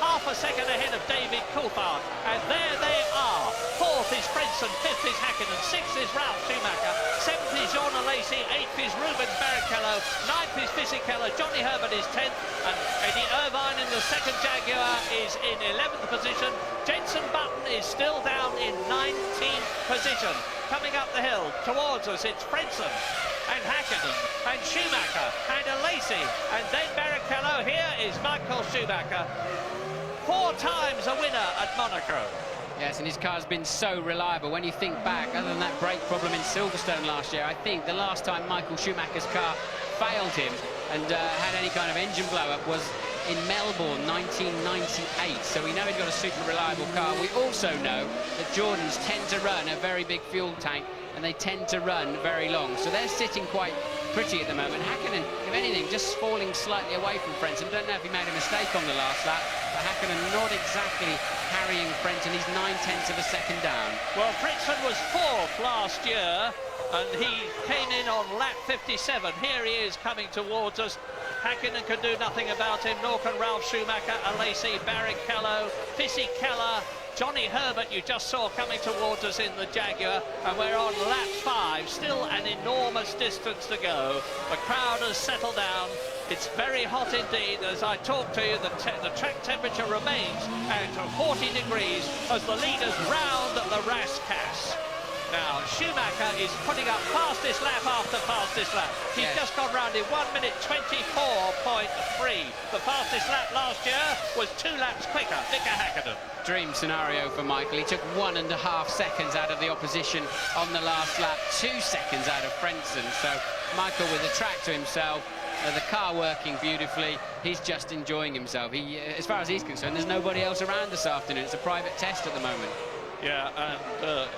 half a second ahead of David Coulthard. And there they are. 4th is Frentzen, 5th is Hakkinen, 6th is Ralf Schumacher, 7th is Jean Alesi, 8th is Rubens Barrichello, 9th is Fisichella, Johnny Herbert is 10th, and Eddie Irvine in the second Jaguar is in 11th position. Jenson Button is still down in 19th position. Coming up the hill towards us, it's Frentzen and Hakkinen and Schumacher and Alesi, and then Barrichello. Here is Michael Schumacher, 4 times a winner at Monaco. Yes, and his car's been so reliable. When you think back, other than that brake problem in Silverstone last year, I think the last time Michael Schumacher's car failed him and had any kind of engine blow-up was in Melbourne 1998. So we know he's got a super reliable car. We also know that Jordans tend to run a very big fuel tank, and they tend to run very long. So they're sitting quite pretty at the moment. Hakkinen, if anything, just falling slightly away from Frentzen. Don't know if he made a mistake on the last lap, but Hakkinen not exactly carrying Frentzen. He's 9/10 of a second down. Well, Frentzen was 4th last year, and he came in on lap 57. Here he is coming towards us. Hakkinen can do nothing about him, nor can Ralf Schumacher, Alesi, Barrichello, Fisichella, Johnny Herbert you just saw coming towards us in the Jaguar, and we're on lap 5, still an enormous distance to go. The crowd has settled down. It's very hot indeed. As I talk to you, the track temperature remains at 40 degrees as the leaders round the Rascasse. Now, Schumacher is putting up fastest lap after fastest lap. He's just gone round in 1 minute 24.3. The fastest lap last year was 2 laps quicker. Mika Hakkinen. Dream scenario for Michael. He took 1.5 seconds out of the opposition on the last lap, 2 seconds out of Frentzen. So Michael with the track to himself, the car working beautifully. He's just enjoying himself. He, as far as he's concerned, there's nobody else around this afternoon. It's a private test at the moment. Yeah, and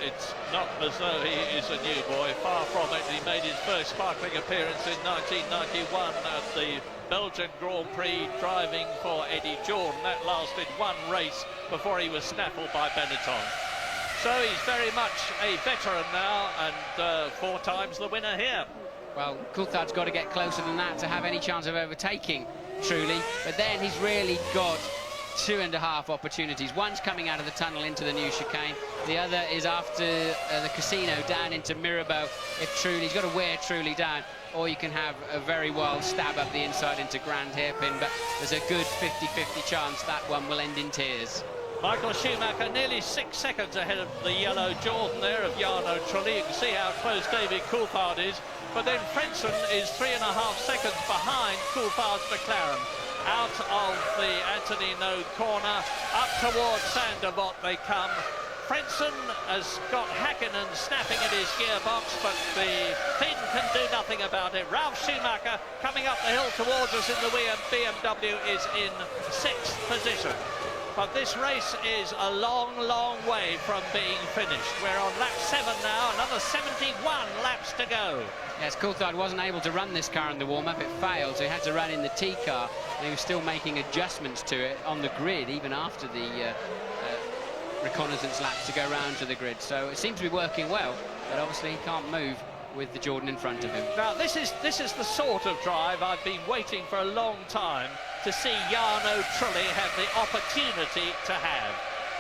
it's not as though he is a new boy. Far from it. He made his first sparkling appearance in 1991 at the Belgian Grand Prix, driving for Eddie Jordan. That lasted 1 race before he was snaffled by Benetton. So he's very much a veteran now, and 4 times the winner here. Well, Coulthard's got to get closer than that to have any chance of overtaking Trulli, but then he's really got 2.5 opportunities. One's coming out of the tunnel into the new chicane. The other is after the casino down into Mirabeau. If Trulli's got to wear Trulli down, or you can have a very wild stab up the inside into Grand Hairpin, but there's a good 50-50 chance that one will end in tears. Michael Schumacher nearly 6 seconds ahead of the yellow Jordan there of Jarno Trulli. You can see how close David Coulthard is, but then Frentzen is 3.5 seconds behind Coulthard's McLaren. Out of the Anthony Node corner, up towards Sandevot they come. Frentzen has got Hakkinen snapping at his gearbox, but the Finn can do nothing about it. Ralf Schumacher coming up the hill towards us in the BMW is in 6th position. But this race is a long, long way from being finished. We're on lap 7 now, another 71 laps to go. Yes, Coulthard wasn't able to run this car in the warm-up. It failed, so he had to run in the T car, and he was still making adjustments to it on the grid, even after the reconnaissance laps to go round to the grid. So it seems to be working well, but obviously he can't move with the Jordan in front of him. Now, this is the sort of drive I've been waiting for a long time to see Jarno Trulli have the opportunity to have.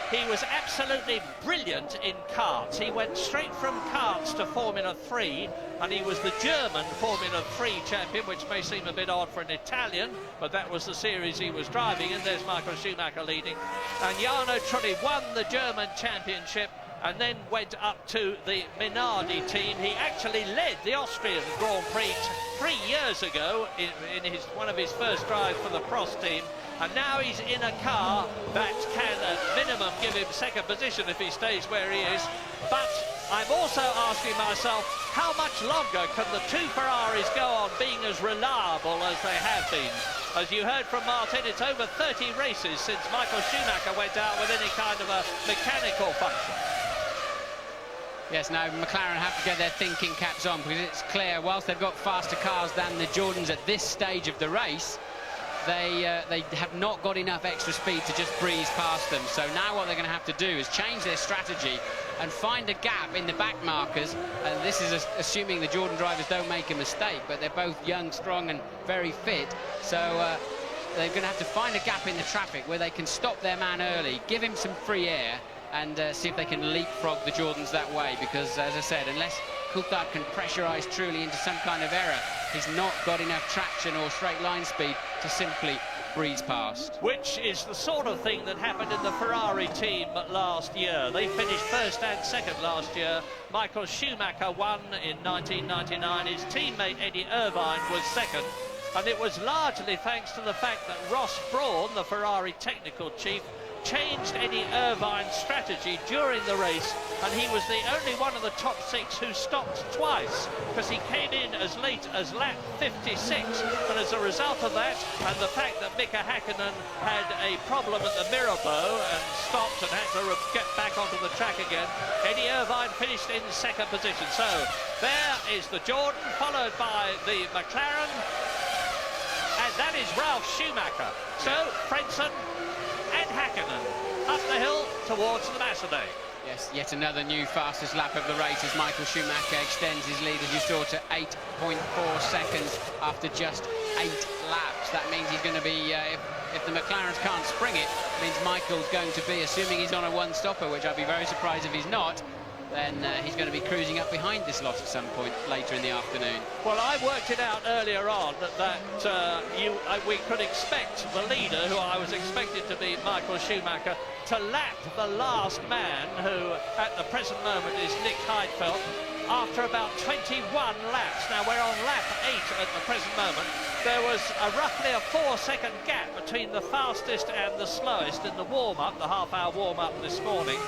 He was absolutely brilliant in karts. He went straight from karts to Formula 3, and he was the German Formula 3 champion, which may seem a bit odd for an Italian, but that was the series he was driving, and there's Michael Schumacher leading. And Jarno Trulli won the German championship and then went up to the Minardi team. He actually led the Austrian Grand Prix 3 years ago in one of his first drives for the Prost team, and now he's in a car that can at minimum give him second position if he stays where he is. But I'm also asking myself, how much longer can the two Ferraris go on being as reliable as they have been? As you heard from Martin, it's over 30 races since Michael Schumacher went out with any kind of a mechanical function. Yes, now McLaren have to get their thinking caps on, because it's clear, whilst they've got faster cars than the Jordans at this stage of the race, they have not got enough extra speed to just breeze past them. So now what they're going to have to do is change their strategy and find a gap in the back markers. And this is assuming the Jordan drivers don't make a mistake, but they're both young, strong and very fit. So they're going to have to find a gap in the traffic where they can stop their man early, give him some free air, and see if they can leapfrog the Jordans that way. Because, as I said, unless Coulthard can pressurise truly into some kind of error, he's not got enough traction or straight line speed to simply breeze past. Which is the sort of thing that happened in the Ferrari team last year. They finished first and second last year. Michael Schumacher won in 1999. His teammate Eddie Irvine was second. And it was largely thanks to the fact that Ross Brawn, the Ferrari technical chief, changed Eddie Irvine's strategy during the race, and he was the only one of the top six who stopped twice, because he came in as late as lap 56, and as a result of that, and the fact that Mika Häkkinen had a problem at the Mirabeau and stopped and had to get back onto the track again, Eddie Irvine finished in second position. So there is the Jordan, followed by the McLaren, and that is Ralf Schumacher. So Frentzen and Häkkinen up the hill towards the Macedon. Yes, yet another new fastest lap of the race as Michael Schumacher extends his lead, as you saw, to 8.4 seconds after just 8 laps. That means he's going to be, if the McLarens can't spring it, means Michael's going to be, assuming he's on a one-stopper, which I'd be very surprised if he's not, then he's going to be cruising up behind this lot at some point later in the afternoon. Well, I worked it out earlier on that we could expect the leader, who I was expected to be Michael Schumacher, to lap the last man, who at the present moment is Nick Heidfeld, after about 21 laps. Now, we're on lap 8 at the present moment. There was roughly a 4-second gap between the fastest and the slowest in the warm-up, the half-hour warm-up this morning.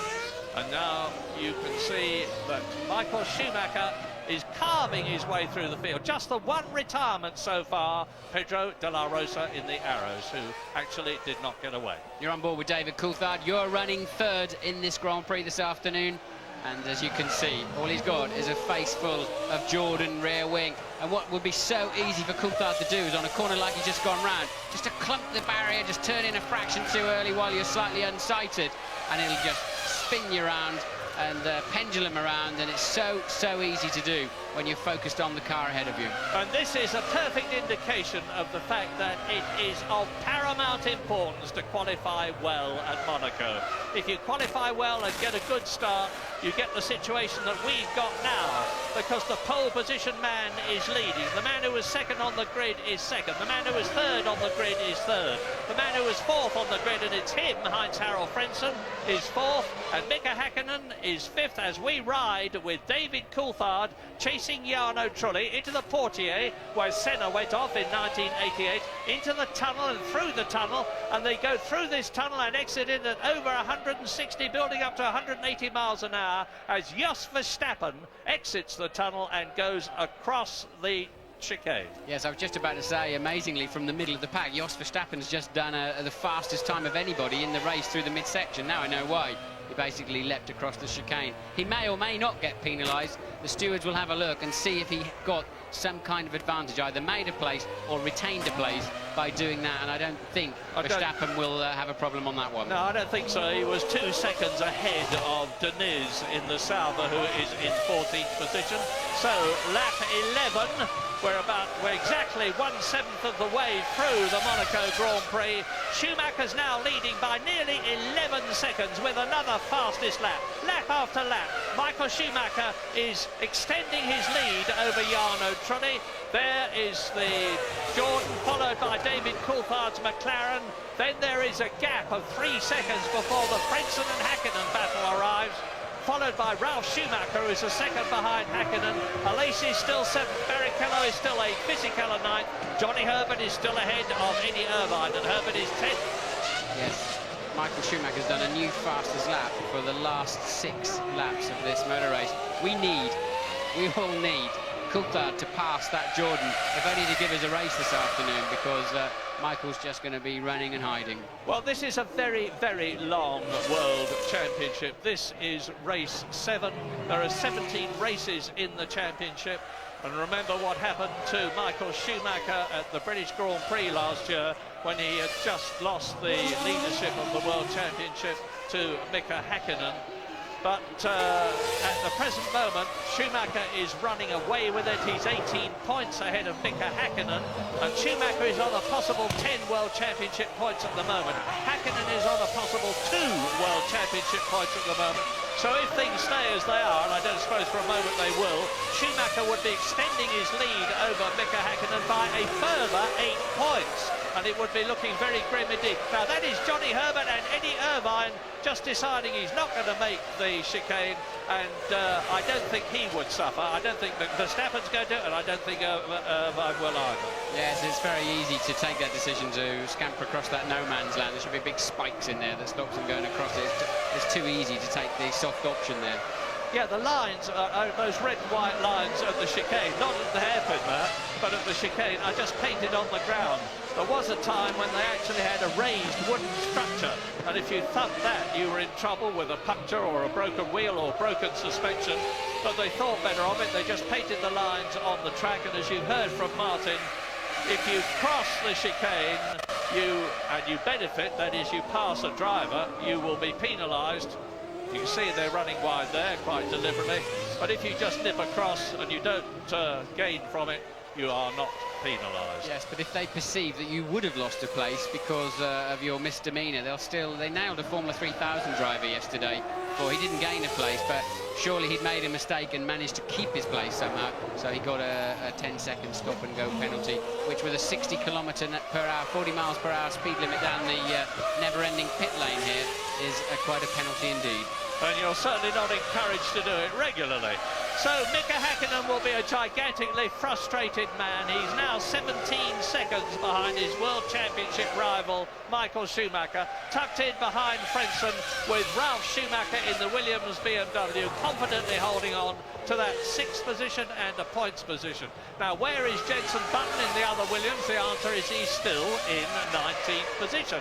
And now you can see that Michael Schumacher is carving his way through the field. Just the one retirement so far, Pedro de la Rosa in the Arrows, who actually did not get away. You're on board with David Coulthard. You're running third in this Grand Prix this afternoon. And as you can see, all he's got is a face full of Jordan rear wing. And what would be so easy for Coulthard to do is, on a corner like he's just gone round, just to clump the barrier, just turn in a fraction too early while you're slightly unsighted, and it'll just spin you around and pendulum around, and it's so easy to do when you're focused on the car ahead of you. And this is a perfect indication of the fact that it is of paramount importance to qualify well at Monaco. If you qualify well and get a good start, you get the situation that we've got now, because the pole position man is leading. The man who was second on the grid is second. The man who was third on the grid is third. The man who was fourth on the grid, and it's him, Heinz-Harald Frentzen, is fourth, and Mika Häkkinen is fifth, as we ride with David Coulthard chasing Jarno Trulli into the Portier, where Senna went off in 1988, into the tunnel and through the tunnel, and they go through this tunnel and exit in at over 160, building up to 180 miles an hour, as Jos Verstappen exits the tunnel and goes across the chicane. Yes, I was just about to say, amazingly, from the middle of the pack, Jos Verstappen's just done the fastest time of anybody in the race through the midsection. Now I know why. He basically leapt across the chicane. He may or may not get penalised. The stewards will have a look and see if he got some kind of advantage, either made a place or retained a place by doing that, and I don't think Verstappen will have a problem on that one. No, I don't think so. He was 2 seconds ahead of Deniz in the Sauber, who is in 14th position. So lap 11, we're exactly 1/7 of the way through the Monaco Grand Prix. Schumacher's now leading by nearly 11 seconds with another fastest lap. Lap after lap, Michael Schumacher is extending his lead over Jarno Trulli. There is the Jordan, followed by David Coulthard's McLaren. Then there is a gap of 3 seconds before the Frentzen and Häkkinen battle arrives, followed by Ralf Schumacher, who is a second behind Häkkinen. Alesi is still 7th, Barrichello is still 8th, Fisichella 9th, Johnny Herbert is still ahead of Eddie Irvine, and Herbert is 10th. Yes, Michael Schumacher's done a new fastest lap for the last 6 laps of this motor race. we all need Coulthard to pass that Jordan, if only to give us a race this afternoon, because Michael's just going to be running and hiding. Well, this is a very, very long World Championship. This is race 7. There are 17 races in the championship. And remember what happened to Michael Schumacher at the British Grand Prix last year, when he had just lost the leadership of the World Championship to Mika Häkkinen. But at the present moment, Schumacher is running away with it. He's 18 points ahead of Mika Häkkinen, and Schumacher is on a possible 10 World Championship points at the moment. Häkkinen is on a possible 2 World Championship points at the moment. So if things stay as they are, and I don't suppose for a moment they will, Schumacher would be extending his lead over Mika Häkkinen by a further 8 points. And it would be looking very grim indeed. Now that is Johnny Herbert and Eddie Irvine just deciding he's not going to make the chicane, and I don't think he would suffer. I don't think Verstappen's going to, and I don't think Irvine will either. Yes, it's very easy to take that decision to scamper across that no man's land. There should be big spikes in there that stops them going across it. It's too easy to take the soft option there. Yeah, the lines, those red and white lines at the chicane, not at the hairpin there, but at the chicane, are just painted on the ground. There was a time when they actually had a raised wooden structure, and if you thumped that, you were in trouble with a puncture or a broken wheel or broken suspension. But they thought better of it. They just painted the lines on the track, and as you heard from Martin, if you cross the chicane, you benefit, that is, you pass a driver, you will be penalised. You can see they're running wide there quite deliberately, but if you just nip across and you don't gain from it, you are not penalised. Yes, but if they perceive that you would have lost a place because of your misdemeanour, they nailed a Formula 3000 driver yesterday. He didn't gain a place, but surely he'd made a mistake and managed to keep his place somehow. So he got a 10-second stop-and-go penalty, which with a 60 km/h, 40 miles per hour speed limit down the never-ending pit lane here is quite a penalty indeed. And you're certainly not encouraged to do it regularly. So Mika Häkkinen will be a gigantically frustrated man. He's now 17 seconds behind his World Championship rival, Michael Schumacher, tucked in behind Frentzen, with Ralf Schumacher in the Williams BMW, confidently holding on to that 6th position and a points position. Now, where is Jenson Button in the other Williams? The answer is he's still in 19th position.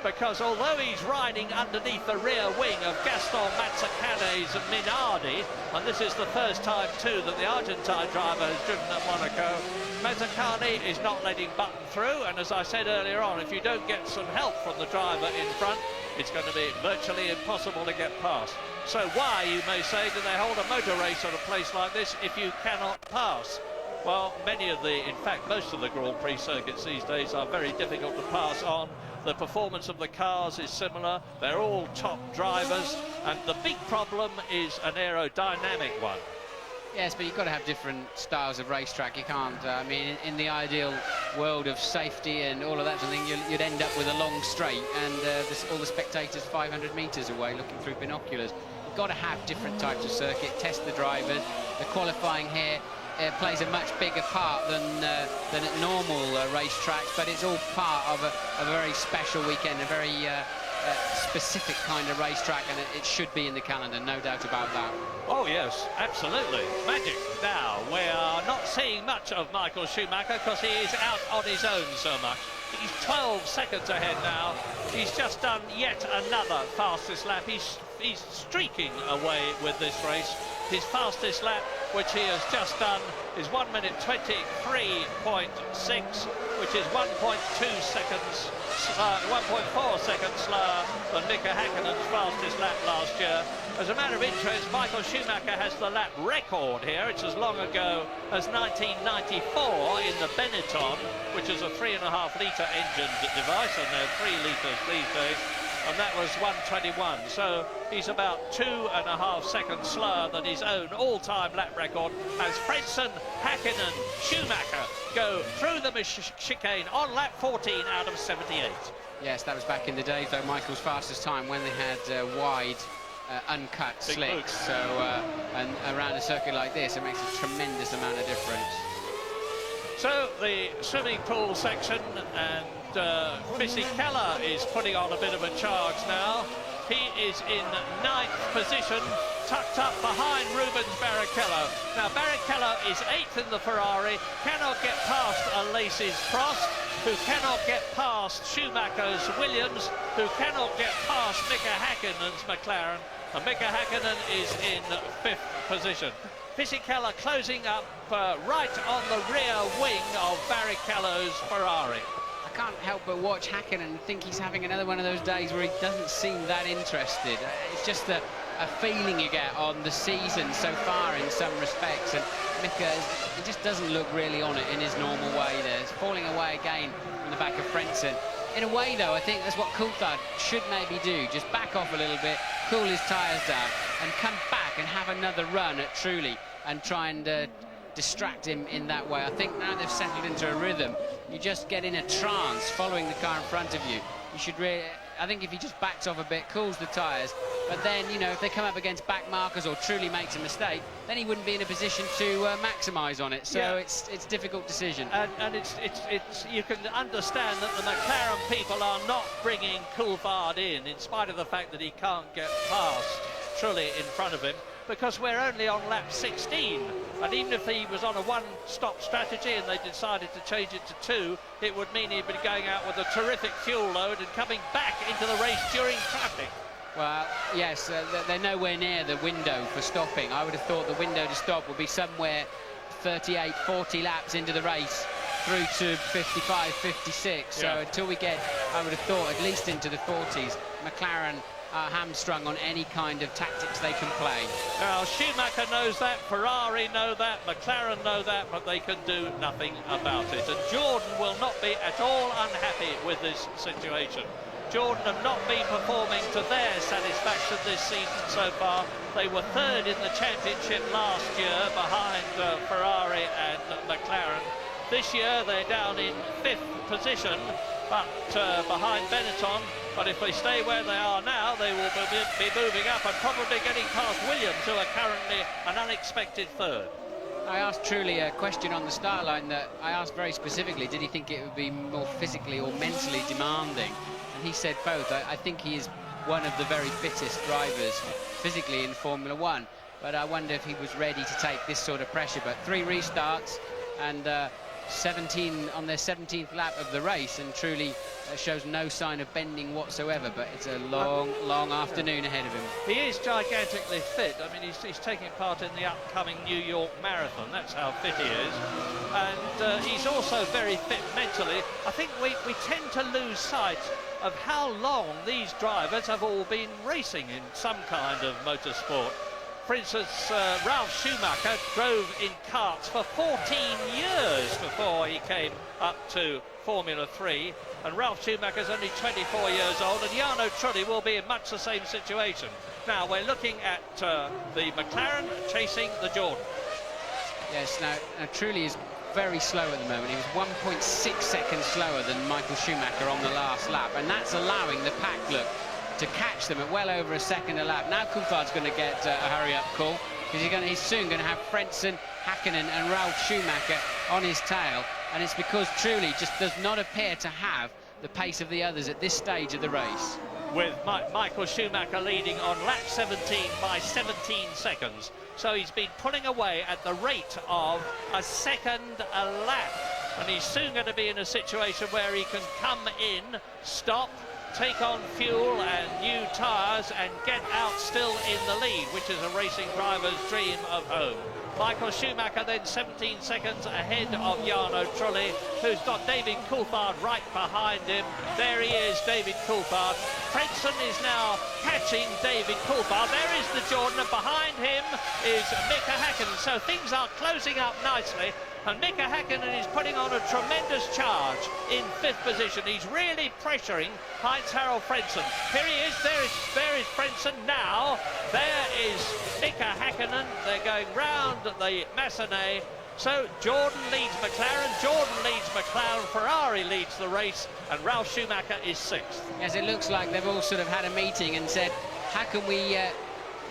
Because although he's riding underneath the rear wing of Gaston Mazzucato's Minardi, and this is the first time too that the Argentine driver has driven at Monaco, Mazzucato is not letting Button through, and as I said earlier on, if you don't get some help from the driver in front, it's going to be virtually impossible to get past. So why, you may say, do they hold a motor race at a place like this if you cannot pass? Well, in fact, most of the Grand Prix circuits these days are very difficult to pass on. The performance of the cars is similar. They're all top drivers, and the big problem is an aerodynamic one. Yes, but you've got to have different styles of racetrack. You can't, I mean, in the ideal world of safety and all of that sort of thing, you'd end up with a long straight and all the spectators 500 metres away looking through binoculars. You've got to have different types of circuit, test the drivers. The qualifying here plays a much bigger part than at normal racetracks, but it's all part of a very special weekend, a very specific kind of racetrack, and it should be in the calendar, no doubt about that. Oh yes, absolutely. Magic. Now, we are not seeing much of Michael Schumacher because he is out on his own so much. He's 12 seconds ahead now. He's just done yet another fastest lap. He's streaking away with this race. His fastest lap, which he has just done, is 1 minute 23.6, which is 1.2 seconds, 1.4 seconds slower than Mika Häkkinen's fastest lap last year. As a matter of interest, Michael Schumacher has the lap record here. It's as long ago as 1994 in the Benetton, which is a 3.5-litre engine device, and they're 3 litres these days. And that was 1:21, so he's about 2.5 seconds slower than his own all-time lap record as Frentzen, Häkkinen, Schumacher go through the chicane on lap 14 out of 78. Yes, that was back in the days, though, Michael's fastest time when they had wide, uncut big slicks. boots. So, and around a circuit like this, it makes a tremendous amount of difference. So the swimming pool section, and Missy Keller is putting on a bit of a charge now. He is in 9th position, tucked up behind Rubens Barrichello. Now, Barrichello is 8th in the Ferrari, cannot get past Alesi's Prost, who cannot get past Schumacher's Williams, who cannot get past Mika Häkkinen's McLaren, and Mika Häkkinen is in 5th position. Fisichella closing up right on the rear wing of Barrichello's Ferrari. I can't help but watch Häkkinen and think he's having another one of those days where he doesn't seem that interested. It's just a feeling you get on the season so far in some respects, and Mika, he just doesn't look really on it in his normal way there. He's falling away again from the back of Frentzen. In a way, though, I think that's what Coulthard should maybe do. Just back off a little bit, cool his tyres down, and come back and have another run at Trulli and try and distract him in that way. I think now they've settled into a rhythm, you just get in a trance following the car in front of you. You should really, I think if he just backs off a bit, cools the tyres, but then, you know, if they come up against back markers or Trulli makes a mistake, then he wouldn't be in a position to maximise on it. So yeah, it's a difficult decision. And it's you can understand that the McLaren people are not bringing Coulthard in spite of the fact that he can't get past Trulli in front of him, because we're only on lap 16, and even if he was on a one-stop strategy and they decided to change it to 2, it would mean he'd be going out with a terrific fuel load and coming back into the race during traffic. Well, yes, they're nowhere near the window for stopping. I would have thought the window to stop would be somewhere 38, 40 laps into the race through to 55, 56. So until we get, I would have thought, at least into the 40s, McLaren are hamstrung on any kind of tactics they can play. Now, Schumacher knows that, Ferrari know that, McLaren know that, but they can do nothing about it. And Jordan will not be at all unhappy with this situation. Jordan have not been performing to their satisfaction this season so far. They were 3rd in the championship last year behind Ferrari and McLaren. This year they're down in 5th position, but behind Benetton. But if they stay where they are now, they will be moving up and probably getting past Williams, who are currently an unexpected 3rd. I asked Trulli a question on the start line that I asked very specifically, did he think it would be more physically or mentally demanding? And he said both. I think he is one of the very fittest drivers physically in Formula One, but I wonder if he was ready to take this sort of pressure. But 3 restarts and 17 on their 17th lap of the race, and Trulli shows no sign of bending whatsoever, but it's a long afternoon ahead of him. He is gigantically fit. I mean, he's taking part in the upcoming New York Marathon. That's how fit he is. And he's also very fit mentally. I think we tend to lose sight of how long these drivers have all been racing in some kind of motorsport. For instance, Ralf Schumacher drove in karts for 14 years before he came up to Formula 3, and Ralf Schumacher's only 24 years old, and Jarno Trulli will be in much the same situation. Now, we're looking at the McLaren chasing the Jordan. Yes, now Trulli is very slow at the moment. He was 1.6 seconds slower than Michael Schumacher on the last lap, and that's allowing the pack, look, to catch them at well over a second a lap. Now Coulthard's going to get a hurry-up call, because he's soon going to have Frentzen, Häkkinen and Ralf Schumacher on his tail, and it's because Trulli just does not appear to have the pace of the others at this stage of the race. With Michael Schumacher leading on lap 17 by 17 seconds. So he's been pulling away at the rate of a second a lap, and he's soon going to be in a situation where he can come in, stop, take on fuel and new tyres and get out still in the lead, which is a racing driver's dream of home. Michael Schumacher then 17 seconds ahead of Jarno Trulli, who's got David Coulthard right behind him. There he is, David Coulthard. Frentzen is now catching David Coulthard. There is the Jordan, and behind him is Mika Häkkinen. So things are closing up nicely, and Mika Häkkinen is putting on a tremendous charge in 5th position. He's really pressuring Heinz-Harald Frentzen. Here he is, there is Frentzen now. There is Mika Häkkinen. They're going round the Massenet. So Jordan leads McLaren, Jordan leads McLaren, Ferrari leads the race, and Ralf Schumacher is 6th. Yes, it looks like they've all sort of had a meeting and said, how can we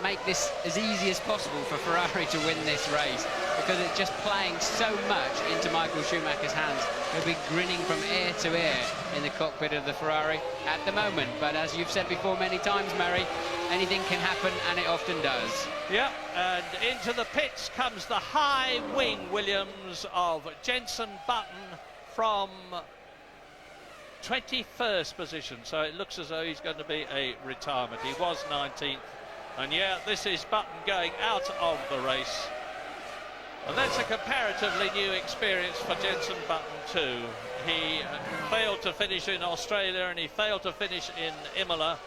make this as easy as possible for Ferrari to win this race? because it's just playing so much into Michael Schumacher's hands. He'll be grinning from ear to ear in the cockpit of the Ferrari at the moment. But as you've said before many times, Murray, anything can happen, and it often does. Yep, and into the pits comes the high wing Williams of Jenson Button from 21st position, so it looks as though he's going to be a retirement. He was 19th, and yeah, this is Button going out of the race. And that's a comparatively new experience for Jenson Button too. He failed to finish in Australia, and he failed to finish in Imola,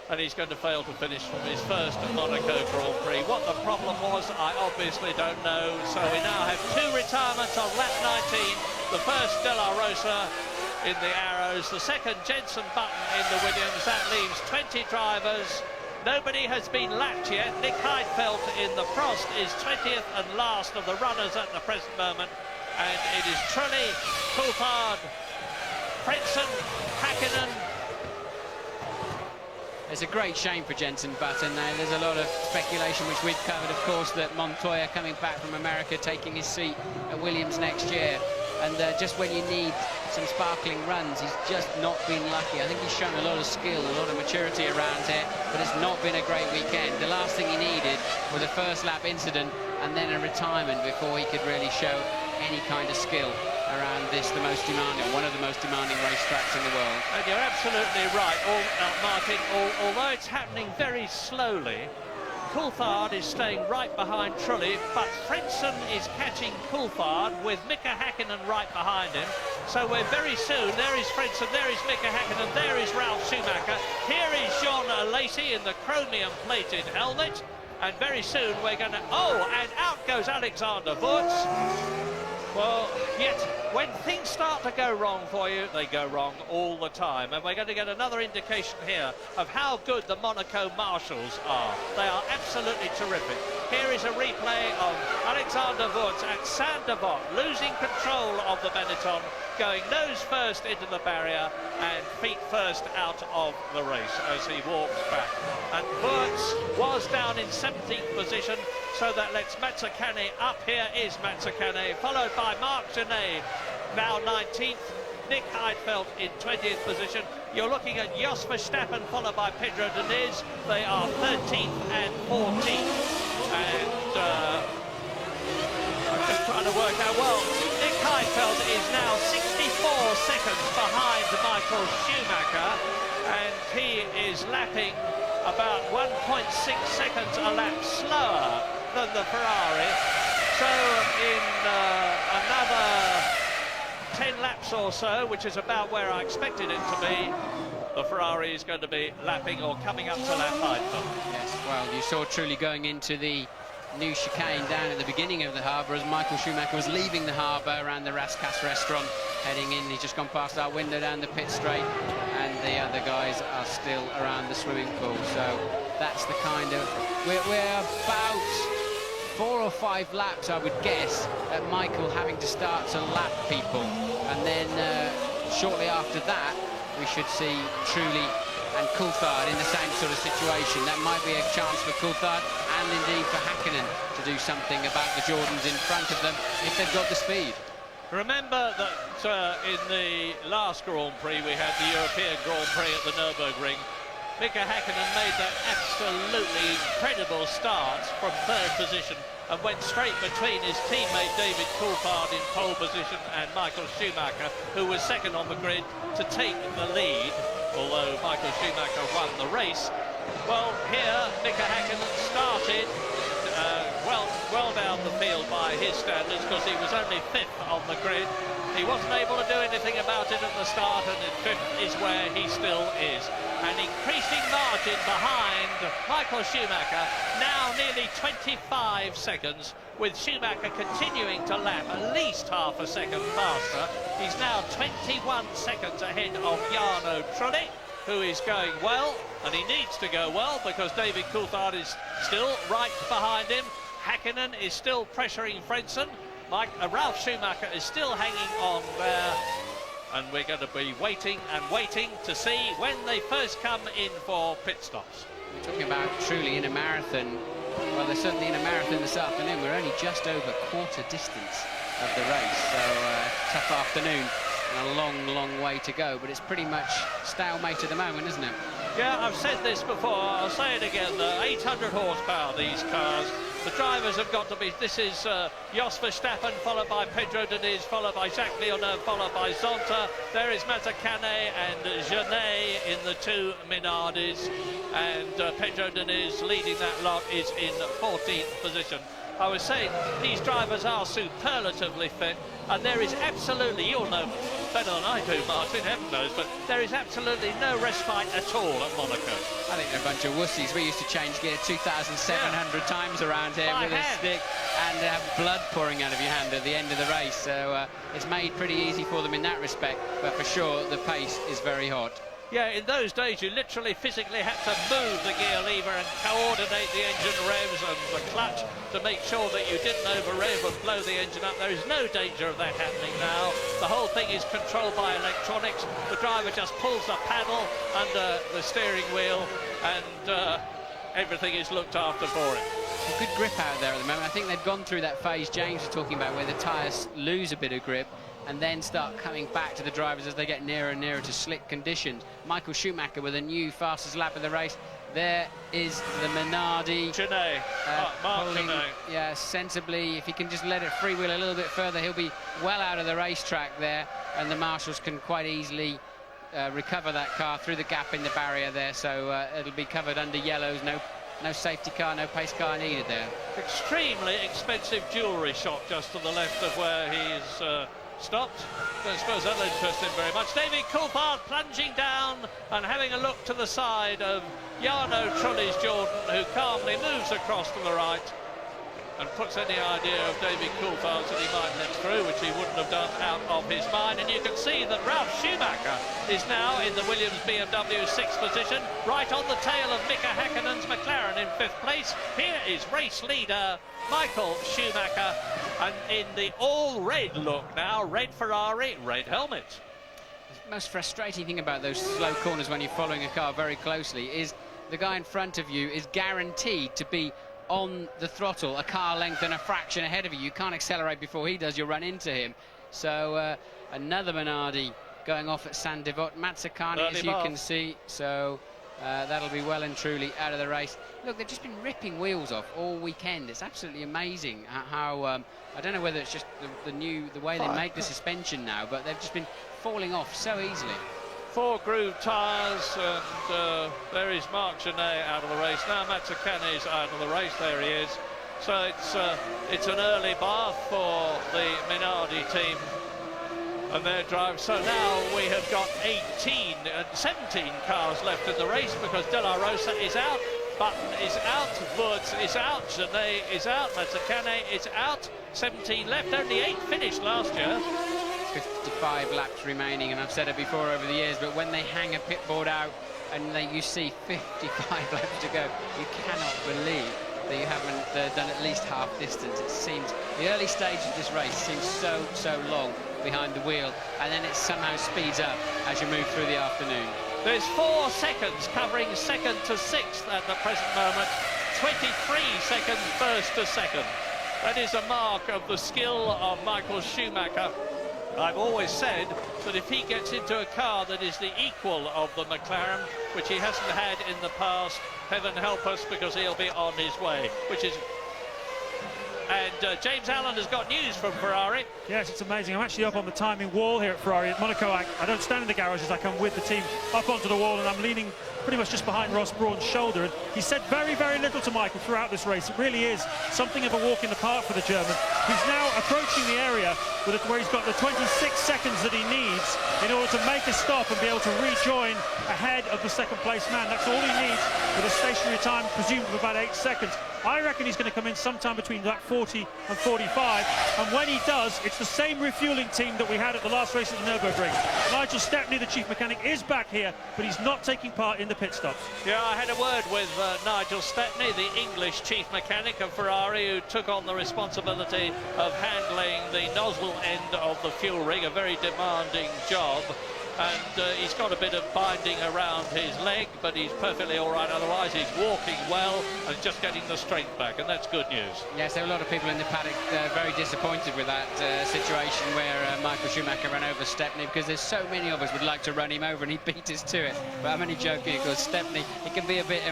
and he's going to fail to finish from his first Monaco Grand Prix. What the problem was, I obviously don't know. So we now have 2 retirements on lap 19. The first, De La Rosa in the Arrows. The second, Jenson Button in the Williams. That leaves 20 drivers. Nobody has been lapped yet. Nick Heidfeld in the Prost is 20th and last of the runners at the present moment. And it is Trulli, Coulthard, Frentzen, Hakkinen. It's a great shame for Jenson Button. Now, there's a lot of speculation, which we've covered, of course, that Montoya coming back from America, taking his seat at Williams next year. And just when you need some sparkling runs, he's just not been lucky. I think he's shown a lot of skill, a lot of maturity around here, but it's not been a great weekend. The last thing he needed was a first lap incident and then a retirement before he could really show any kind of skill around this, the most demanding, one of the most demanding racetracks in the world. And you're absolutely right, Martin. Although it's happening very slowly, Coulthard is staying right behind Trulli, but Frentzen is catching Coulthard with Mika Hakkinen right behind him. So we're very soon, there is Frentzen, there is Mika Hakkinen, there is Ralf Schumacher, here is Jean Lacey in the chromium-plated helmet, and very soon we're going to... Oh, and out goes Alexander Wurz. Well, yet when things start to go wrong for you, they go wrong all the time. And we're going to get another indication here of how good the Monaco marshals are. They are absolutely terrific. Here is a replay of Alexander Wurz at Saint-Devote, losing control of the Benetton, going nose first into the barrier and feet first out of the race as he walks back. And Wurz was down in 17th position, so that lets Mazzacane up. Here is Mazzacane, followed by Marc Genet, now 19th. Nick Heidfeld in 20th position. You're looking at Jos Verstappen, followed by Pedro Diniz. They are 13th and 14th. And I'm just trying to work out, well, Nick Heidfeld is now 64 seconds behind Michael Schumacher, and he is lapping about 1.6 seconds a lap slower than the Ferrari. So in another 10 laps or so, which is about where I expected it to be, the Ferrari is going to be lapping or coming up to lap Heidfeld. Yes, well, you saw Trulli going into the new chicane down at the beginning of the harbour as Michael Schumacher was leaving the harbour around the Rascasse restaurant, heading in. He's just gone past our window down the pit straight, and the other guys are still around the swimming pool. So that's the kind of... We're about 4 or 5 laps, I would guess, at Michael having to start to lap people. And then shortly after that, we should see Trulli and Coulthard in the same sort of situation. That might be a chance for Coulthard and indeed for Hakkinen to do something about the Jordans in front of them if they've got the speed. Remember that in the last Grand Prix we had the European Grand Prix at the Nürburgring. Mika Hakkinen made that absolutely incredible start from 3rd position and went straight between his teammate David Coulthard in pole position and Michael Schumacher, who was second on the grid, to take the lead, although Michael Schumacher won the race. Well, here Mika Hakkinen started well down the field by his standards, because he was only 5th on the grid. He wasn't able to do anything about it at the start, and in 5th is where he still is. An increasing margin behind Michael Schumacher, now nearly 25 seconds, with Schumacher continuing to lap at least half a second faster. He's now 21 seconds ahead of Jarno Trulli, who is going well, and he needs to go well because David Coulthard is still right behind him. Hakkinen is still pressuring Frentzen. Ralf Schumacher is still hanging on there. And we're going to be waiting and waiting to see when they first come in for pit stops. We're talking about Trulli in a marathon. Well, they're certainly in a marathon this afternoon. We're only just over quarter distance of the race, so tough afternoon and a long, long way to go. But it's pretty much stalemate at the moment, isn't it? Yeah, I've said this before, I'll say it again, 800 horsepower, these cars. The drivers have got to be, this is Jos Verstappen, followed by Pedro Diniz, followed by Jacques Villeneuve, followed by Zonta. There is Mazzacane and Genet in the two Minardis, and Pedro Diniz leading that lot is in 14th position. I was saying, these drivers are superlatively fit, and there is absolutely, you'll know better than I do, Martin, heaven knows, but there is absolutely no respite at all at Monaco. I think they're a bunch of wussies. We used to change gear 2,700 times around here with a stick and have blood pouring out of your hand at the end of the race. So it's made pretty easy for them in that respect, but for sure the pace is very hot. Yeah, in those days you literally physically had to move the gear lever and coordinate the engine revs and the clutch to make sure that you didn't over-rev and blow the engine up. There is no danger of that happening now. The whole thing is controlled by electronics. The driver just pulls the paddle under the steering wheel and everything is looked after for it. A good grip out there at the moment. I think they've gone through that phase James was talking about where the tyres lose a bit of grip and then start coming back to the drivers as they get nearer and nearer to slick conditions. Michael Schumacher with a new fastest lap of the race. There is the Minardi. Genet, Mark Genet. Yeah, sensibly. If he can just let it freewheel a little bit further, he'll be well out of the racetrack there, and the marshals can quite easily recover that car through the gap in the barrier there, so it'll be covered under yellows. No safety car, no pace car needed there. Extremely expensive jewellery shop just to the left of where he's stopped. I suppose that'll interest him very much. David Coulthard plunging down and having a look to the side of Jarno Trulli-Jordan, who calmly moves across to the right and puts any idea of David Coulthard that he might let through, which he wouldn't have done, out of his mind. And you can see that Ralf Schumacher is now in the Williams BMW 6th position, right on the tail of Mika Häkkinen's McLaren in 5th place. Here is race leader Michael Schumacher, and in the all-red look now, red Ferrari, red helmet. The most frustrating thing about those slow corners when you're following a car very closely is the guy in front of you is guaranteed to be on the throttle a car length and a fraction ahead of you. You can't accelerate before he does, you'll run into him. So another Minardi going off at San Devot. Mazzacane, as you can see, so that'll be well and truly out of the race. Look, they've just been ripping wheels off all weekend. It's absolutely amazing how I don't know whether it's just the way they make the suspension now, but they've just been falling off so easily. 4 groove tyres, and there is Marc Genet out of the race. Now Mazzacane is out of the race, there he is. So it's an early bath for the Minardi team and their drive. So now we have got 18 and 17 cars left in the race, because De La Rosa is out, Button is out, Wurz is out, Genet is out, Mazzacane is out. 17 left, only 8 finished last year. 55 laps remaining, and I've said it before over the years, but when they hang a pit board out and you see 55 laps to go, you cannot believe that you haven't done at least half distance. It seems the early stage of this race seems so long behind the wheel, and then it somehow speeds up as you move through the afternoon. There's 4 seconds covering 2nd to 6th at the present moment, 23 seconds 1st to 2nd. That is a mark of the skill of Michael Schumacher. I've always said that if he gets into a car that is the equal of the McLaren, which he hasn't had in the past, heaven help us, because he'll be on his way, which is... And James Allen has got news from Ferrari. Yes, it's amazing. I'm actually up on the timing wall here at Ferrari at Monaco. I don't stand in the garages. I come with the team up onto the wall, and I'm leaning pretty much just behind Ross Brawn's shoulder. And he said very, very little to Michael throughout this race. It really is something of a walk in the park for the German. He's now approaching the area where he's got the 26 seconds that he needs in order to make a stop and be able to rejoin ahead of the second-place man. That's all he needs, with a stationary time presumed of about 8 seconds. I reckon he's going to come in sometime between that 40 and 45, and when he does, it's the same refuelling team that we had at the last race at the Nürburgring. Nigel Stepney, the chief mechanic, is back here, but he's not taking part in the pit stops. Yeah, I had a word with Nigel Stepney, the English chief mechanic of Ferrari, who took on the responsibility of handling the nozzle end of the fuel rig, a very demanding job. and he's got a bit of binding around his leg, but he's perfectly all right otherwise. He's walking well and just getting the strength back, and that's good news. Yes, there were a lot of people in the paddock very disappointed with that situation where Michael Schumacher ran over Stepney, because there's so many of us would like to run him over, and he beat us to it. But I'm only joking, because Stepney, it can be a bit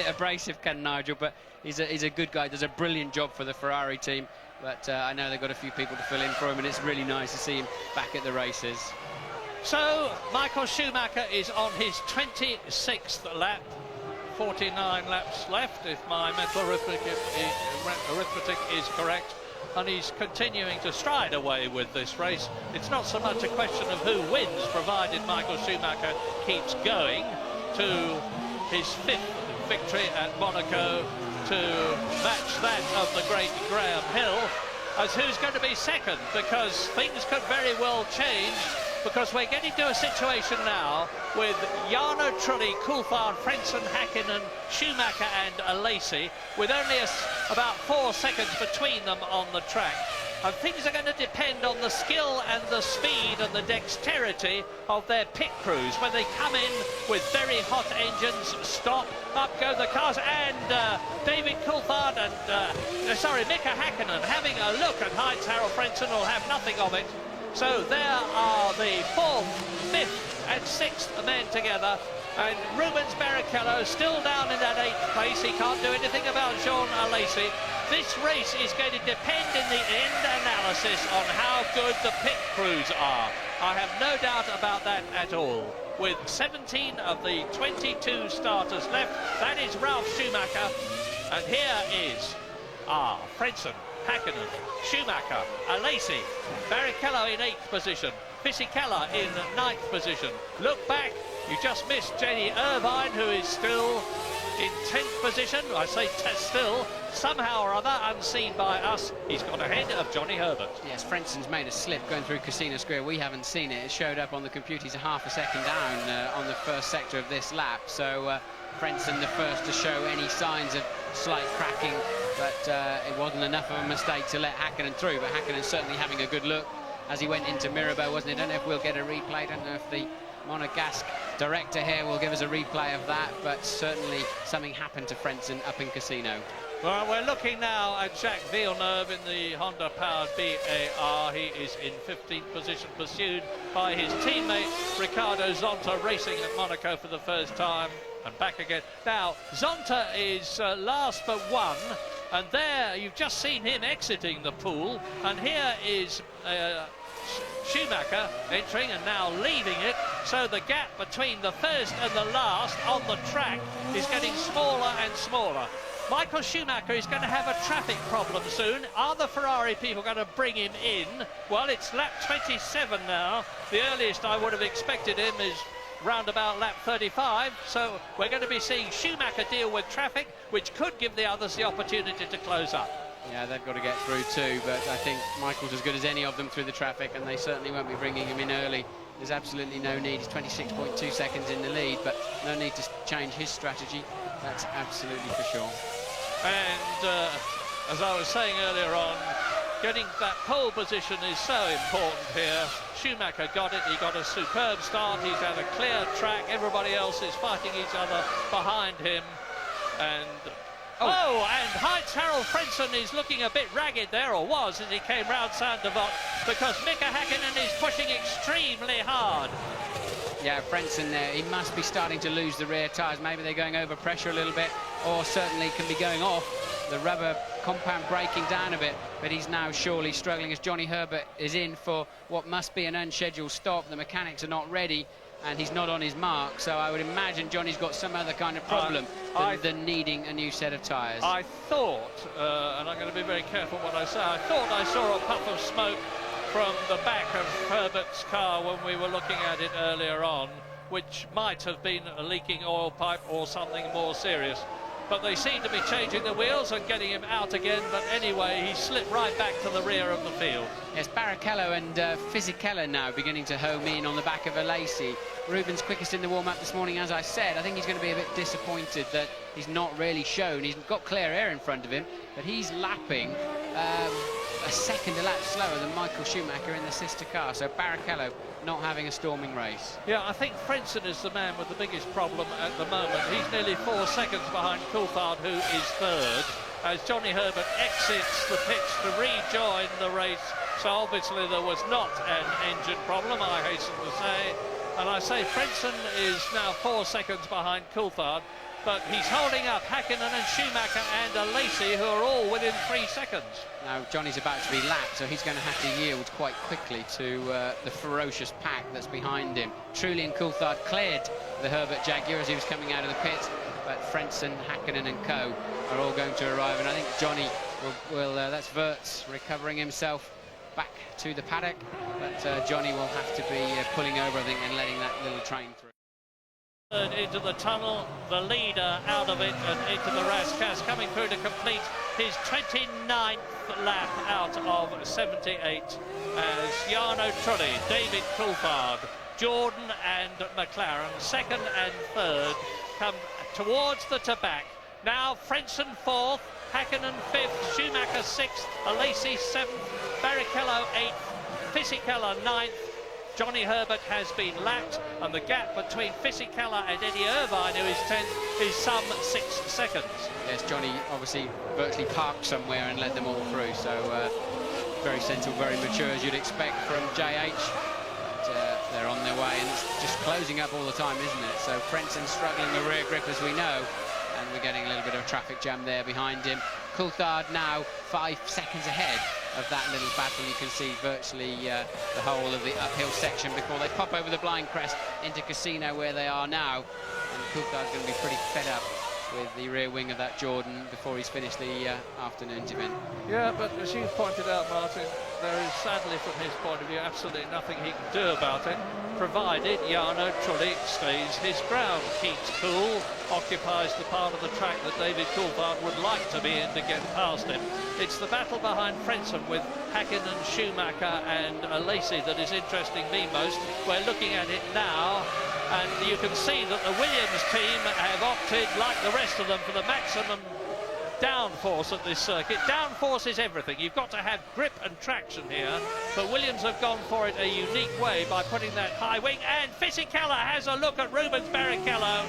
abrasive, can Nigel, but he's a good guy, does a brilliant job for the Ferrari team. But I know they've got a few people to fill in for him, and it's really nice to see him back at the races. So Michael Schumacher is on his 26th lap, 49 laps left if my mental arithmetic is correct, and he's continuing to stride away with this race. It's not so much a question of who wins, provided Michael Schumacher keeps going to his 5th victory at Monaco to match that of the great Graham Hill, as who's going to be second, because things could very well change, because we're getting to a situation now with Jarno Trulli, Coulthard, Frentzen, Häkkinen, Schumacher and Alesi, with only about 4 seconds between them on the track. And things are going to depend on the skill and the speed and the dexterity of their pit crews. When they come in with very hot engines, stop, up go the cars, and David Coulthard and, Mika Häkkinen having a look at Heinz Harald Frentzen will have nothing of it. So there are the 4th, 5th and 6th men together, and Rubens Barrichello still down in that 8th place. He can't do anything about Jean Alesi. This race is going to depend in the end analysis on how good the pit crews are. I have no doubt about that at all. With 17 of the 22 starters left, that is Ralf Schumacher, and here is Frentzen, Häkkinen, Schumacher, Alesi, Barrichello in 8th position, Fisichella in 9th position. Look back, you just missed Jenny Irvine, who is still in 10th position. I say still, somehow or other, unseen by us, he's got ahead of Johnny Herbert. Yes, Frentzen's made a slip going through Casino Square. We haven't seen it. It showed up on the computer. He's a half a second down on the first sector of this lap. So Frentzen the first to show any signs of slight cracking, but it wasn't enough of a mistake to let Häkkinen through. But Häkkinen certainly having a good look as he went into Mirabeau, wasn't it? I don't know if we'll get a replay. I don't know if the Monegasque director here will give us a replay of that, but certainly something happened to Frentzen up in Casino. Well, we're looking now at Jacques Villeneuve in the Honda-powered BAR. He is in 15th position, pursued by his teammate Ricardo Zonta, racing at Monaco for the first time, and back again. Now, Zonta is last but one, and there you've just seen him exiting the pool, and here is Schumacher entering and now leaving it, so the gap between the first and the last on the track is getting smaller and smaller. Michael Schumacher is going to have a traffic problem soon. Are the Ferrari people going to bring him in? Well, it's lap 27 now. The earliest I would have expected him is round about lap 35, so we're going to be seeing Schumacher deal with traffic, which could give the others the opportunity to close up. Yeah, they've got to get through too, but I think Michael's as good as any of them through the traffic, and they certainly won't be bringing him in early. There's absolutely no need. He's 26.2 seconds in the lead, but no need to change his strategy. That's absolutely for sure. And as I was saying earlier on, getting that pole position is so important here. Schumacher got it. He got a superb start. He's had a clear track. Everybody else is fighting each other behind him. And and Heinz Harald Frentzen is looking a bit ragged there, or was, as he came round Sainte-Devote, because Mika Häkkinen is pushing extremely hard. Yeah, Frentzen there, he must be starting to lose the rear tyres. Maybe they're going over pressure a little bit, or certainly can be going off. The rubber compound breaking down a bit, but he's now surely struggling as Johnny Herbert is in for what must be an unscheduled stop. The mechanics are not ready, and he's not on his mark, so I would imagine Johnny's got some other kind of problem than needing a new set of tyres. I thought, and I'm going to be very careful what I say, I thought I saw a puff of smoke from the back of Herbert's car when we were looking at it earlier on, which might have been a leaking oil pipe or something more serious. But they seem to be changing the wheels and getting him out again. But anyway, he slipped right back to the rear of the field. Yes, Barrichello and Fisichella now beginning to home in on the back of Alesi. Rubens quickest in the warm-up this morning, as I said. I think he's going to be a bit disappointed that he's not really shown. He's got clear air in front of him, but he's lapping a second elapsed slower than Michael Schumacher in the sister car. So Barrichello not having a storming race. Yeah, I think Frentzen is the man with the biggest problem at the moment. He's nearly 4 seconds behind Coulthard, who is third, as Johnny Herbert exits the pitch to rejoin the race. So obviously there was not an engine problem, I hasten to say. And I say Frentzen is now 4 seconds behind Coulthard, but he's holding up Hakkinen and Schumacher and Lacey, who are all within 3 seconds. Now Johnny's about to be lapped, so he's going to have to yield quite quickly to the ferocious pack that's behind him. Trulli and Coulthard cleared the Herbert Jaguar as he was coming out of the pit, but Frentzen, Hakkinen and co are all going to arrive, and I think Johnny will that's Wirtz recovering himself back to the paddock, but Johnny will have to be pulling over, I think, and letting that little train through. Into the tunnel, the leader out of it and into the Rascasse, coming through to complete his 29th lap out of 78 as Jarno Trulli, David Coulthard, Jordan and McLaren, second and third, come towards the Tabac. Now Frentzen fourth, Hakkinen fifth, Schumacher sixth, Lacey seventh, Barrichello eighth, Fisichella ninth. Johnny Herbert has been lapped, and the gap between Fisichella and Eddie Irvine, who is 10th, is some 6 seconds. Yes, Johnny obviously virtually parked somewhere and led them all through, so very sensible, very mature, as you'd expect from JH. But they're on their way, and it's just closing up all the time, isn't it? So Frentzen struggling the rear grip, as we know, and we're getting a little bit of a traffic jam there behind him. Coulthard now 5 seconds ahead of that little battle. You can see virtually the whole of the uphill section before they pop over the blind crest into Casino, where they are now. And Coulthard's going to be pretty fed up with the rear wing of that Jordan before he's finished the afternoon's event. Yeah, but as you pointed out, Martin, there is sadly from his point of view absolutely nothing he can do about it, provided Jarno Trulli stays his ground, keeps cool, occupies the part of the track that David Coulthard would like to be in to get past him. It's the battle behind Frentzen with Hakkinen, Schumacher and Lacey that is interesting me most. We're looking at it now, and you can see that the Williams team have opted, like the rest of them, for the maximum downforce at this circuit. Downforce is everything. You've got to have grip and traction here, but Williams have gone for it a unique way by putting that high wing, and Fisichella has a look at Rubens Barrichello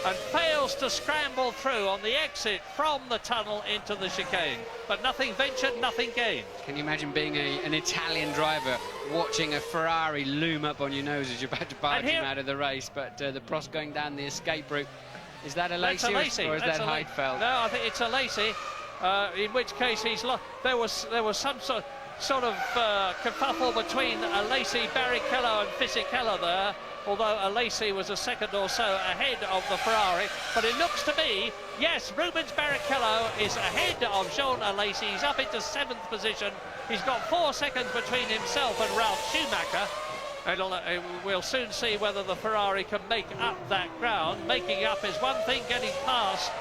and fails to scramble through on the exit from the tunnel into the chicane. But nothing ventured, nothing gained. Can you imagine being an Italian driver watching a Ferrari loom up on your nose as you're about to barge him out of the race? But the Prost going down the escape route. Is that a Lacey or is that Heidfeld? No, I think it's a Lacey. In which case he's lost. There was some sort of kerfuffle between Lacey, Barrichello and Fisichella there, although Lacey was a second or so ahead of the Ferrari. But it looks to me, yes, Rubens Barrichello is ahead of Jean Lacey. He's up into 7th position. He's got 4 seconds between himself and Ralf Schumacher. And we'll soon see whether the Ferrari can make up that ground. Making up is one thing, getting past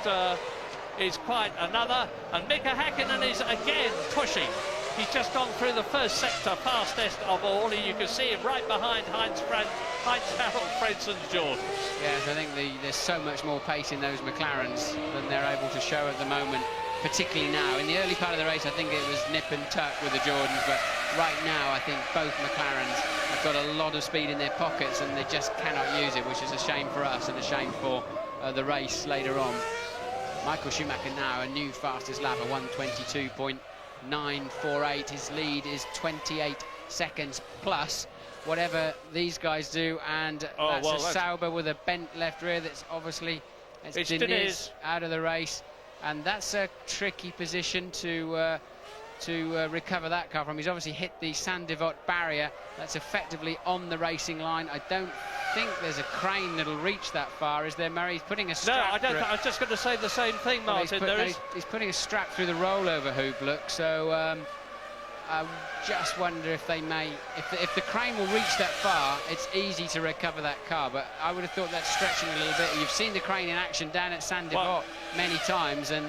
is quite another. And Mika Hakkinen is again pushing. He's just gone through the first sector, fastest of all. You can see him right behind Heinz Harald Frenzen's Jordan. Yes, I think there's so much more pace in those McLarens than they're able to show at the moment, particularly now. In the early part of the race, I think it was nip and tuck with the Jordans, but right now I think both McLarens have got a lot of speed in their pockets and they just cannot use it, which is a shame for us and a shame for the race later on. Michael Schumacher now a new fastest lap, a 1:22.948. His lead is 28 seconds plus whatever these guys do, and that's Sauber with a bent left rear. That's obviously Diniz out of the race, and that's a tricky position to recover that car from. He's obviously hit the Saint-Devote barrier. That's effectively on the racing line. I don't think there's a crane that'll reach that far, is there, Murray? He's putting a strap. No, I don't. I was just going to say the same thing, Martin. He's putting a strap through the rollover hoop, look. So I just wonder if they may, if the crane will reach that far, it's easy to recover that car. But I would have thought that's stretching a little bit. You've seen the crane in action down at Saint-Devote. many times, and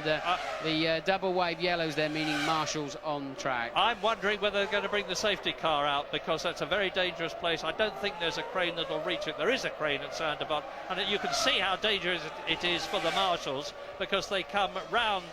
the double wave yellows there, meaning marshals on track. I'm wondering whether they're going to bring the safety car out, because that's a very dangerous place. I don't think there's a crane that will reach it. There is a crane at Saint-Devote, and you can see how dangerous it is for the marshals, because they come round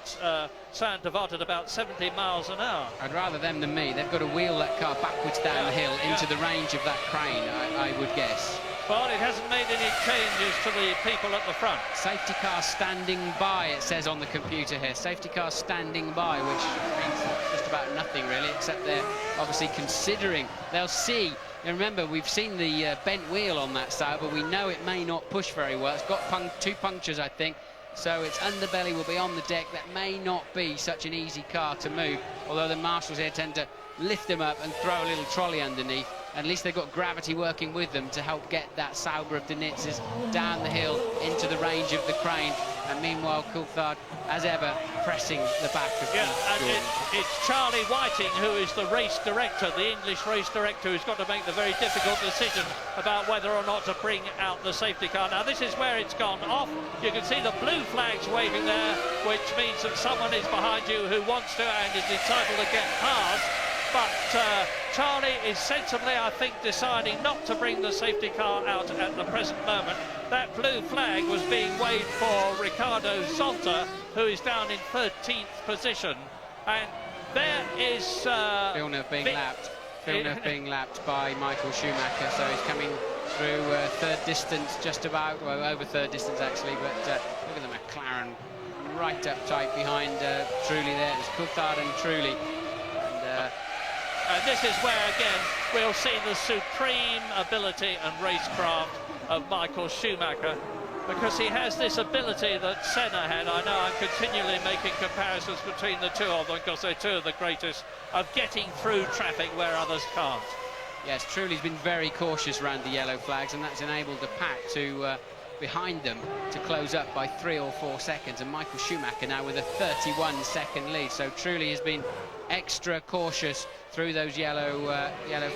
Saint-Devote at about 70 miles an hour. I'd rather them than me. They've got to wheel that car backwards down the hill into the range of that crane, I would guess. Well, it hasn't made any changes to the people at the front. Safety car standing by, it says on the computer here. Safety car standing by, which means just about nothing, really, except they're obviously considering. They'll see. And remember, we've seen the bent wheel on that side, but we know it may not push very well. It's got two punctures, I think, so its underbelly will be on the deck. That may not be such an easy car to move, although the marshals here tend to lift them up and throw a little trolley underneath. At least they've got gravity working with them to help get that Sauber of Denitz's down the hill into the range of the crane. And meanwhile, Coulthard, as ever, pressing the back of it's Charlie Whiting, who is the race director, the English race director, who's got to make the very difficult decision about whether or not to bring out the safety car. Now, this is where it's gone off. You can see the blue flags waving there, which means that someone is behind you who wants to and is entitled to get past. But Charlie is sensibly, I think, deciding not to bring the safety car out at the present moment. That blue flag was being waved for Ricardo Zonta, who is down in 13th position. And there is... Villeneuve being lapped. Villeneuve being lapped by Michael Schumacher, so he's coming through third distance, just about, well, over third distance actually, but look at the McLaren right up tight behind Trulli there. It's Coulthard and Trulli. And this is where, again, we'll see the supreme ability and racecraft of Michael Schumacher, because he has this ability that Senna had. I know I'm continually making comparisons between the two of them, because they're two of the greatest, of getting through traffic where others can't. Yes, Trulli's been very cautious around the yellow flags, and that's enabled the pack to behind them to close up by 3 or 4 seconds, and Michael Schumacher now with a 31-second lead. So Trulli has been extra cautious through those yellow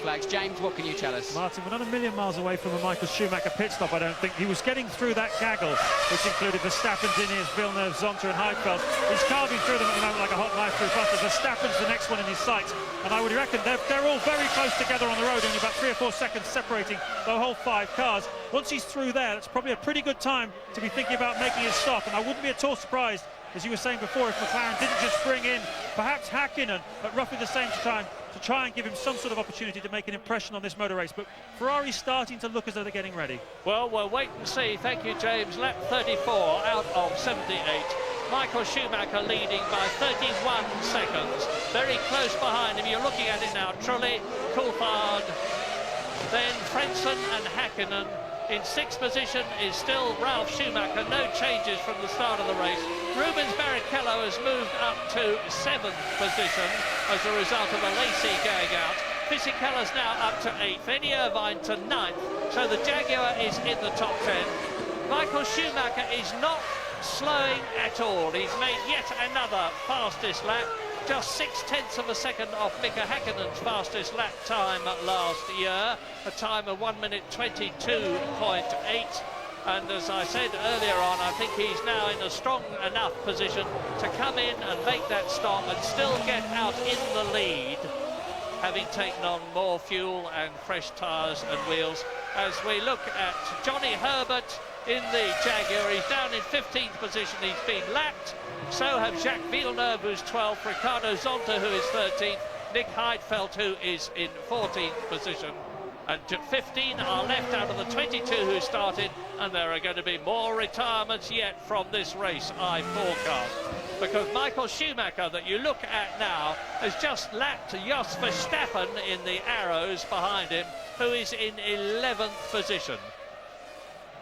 flags. James, what can you tell us? Martin, we're not a million miles away from a Michael Schumacher pit stop, I don't think. He was getting through that gaggle, which included Verstappen, Diniz, Villeneuve, Zonta and Heidfeld. He's carving through them at the moment like a hot knife through butter. Verstappen's the next one in his sights, and I would reckon they're all very close together on the road, only about 3 or 4 seconds separating the whole 5 cars. Once he's through there, that's probably a pretty good time to be thinking about making his stop, and I wouldn't be at all surprised, as you were saying before, if McLaren didn't just bring in perhaps Häkkinen at roughly the same time to try and give him some sort of opportunity to make an impression on this motor race. But Ferrari's starting to look as though they're getting ready. Well, we'll wait and see. Thank you, James. Lap 34 out of 78. Michael Schumacher leading by 31 seconds. Very close behind him. You're looking at it now. Trulli, Coulthard, then Frentzen and Häkkinen. In 6th position is still Ralf Schumacher. No changes from the start of the race. Rubens Barrichello has moved up to 7th position as a result of a Lacey going out. Fisichella's now up to 8th. Eddie Irvine to 9th. So the Jaguar is in the top 10. Michael Schumacher is not slowing at all. He's made yet another fastest lap. Just 0.6 of a second off Mika Häkkinen's fastest lap time last year, a time of 1 minute 22.8. And as I said earlier on, I think he's now in a strong enough position to come in and make that stop and still get out in the lead, having taken on more fuel and fresh tyres and wheels. As we look at Johnny Herbert in the Jaguar, he's down in 15th position. He's been lapped. So have Jacques Villeneuve, who's 12th, Ricardo Zonta, who is 13th, Nick Heidfeld, who is in 14th position. And 15 are left out of the 22 who started, and there are going to be more retirements yet from this race, I forecast. Because Michael Schumacher, that you look at now, has just lapped Jos Verstappen in the arrows behind him, who is in 11th position.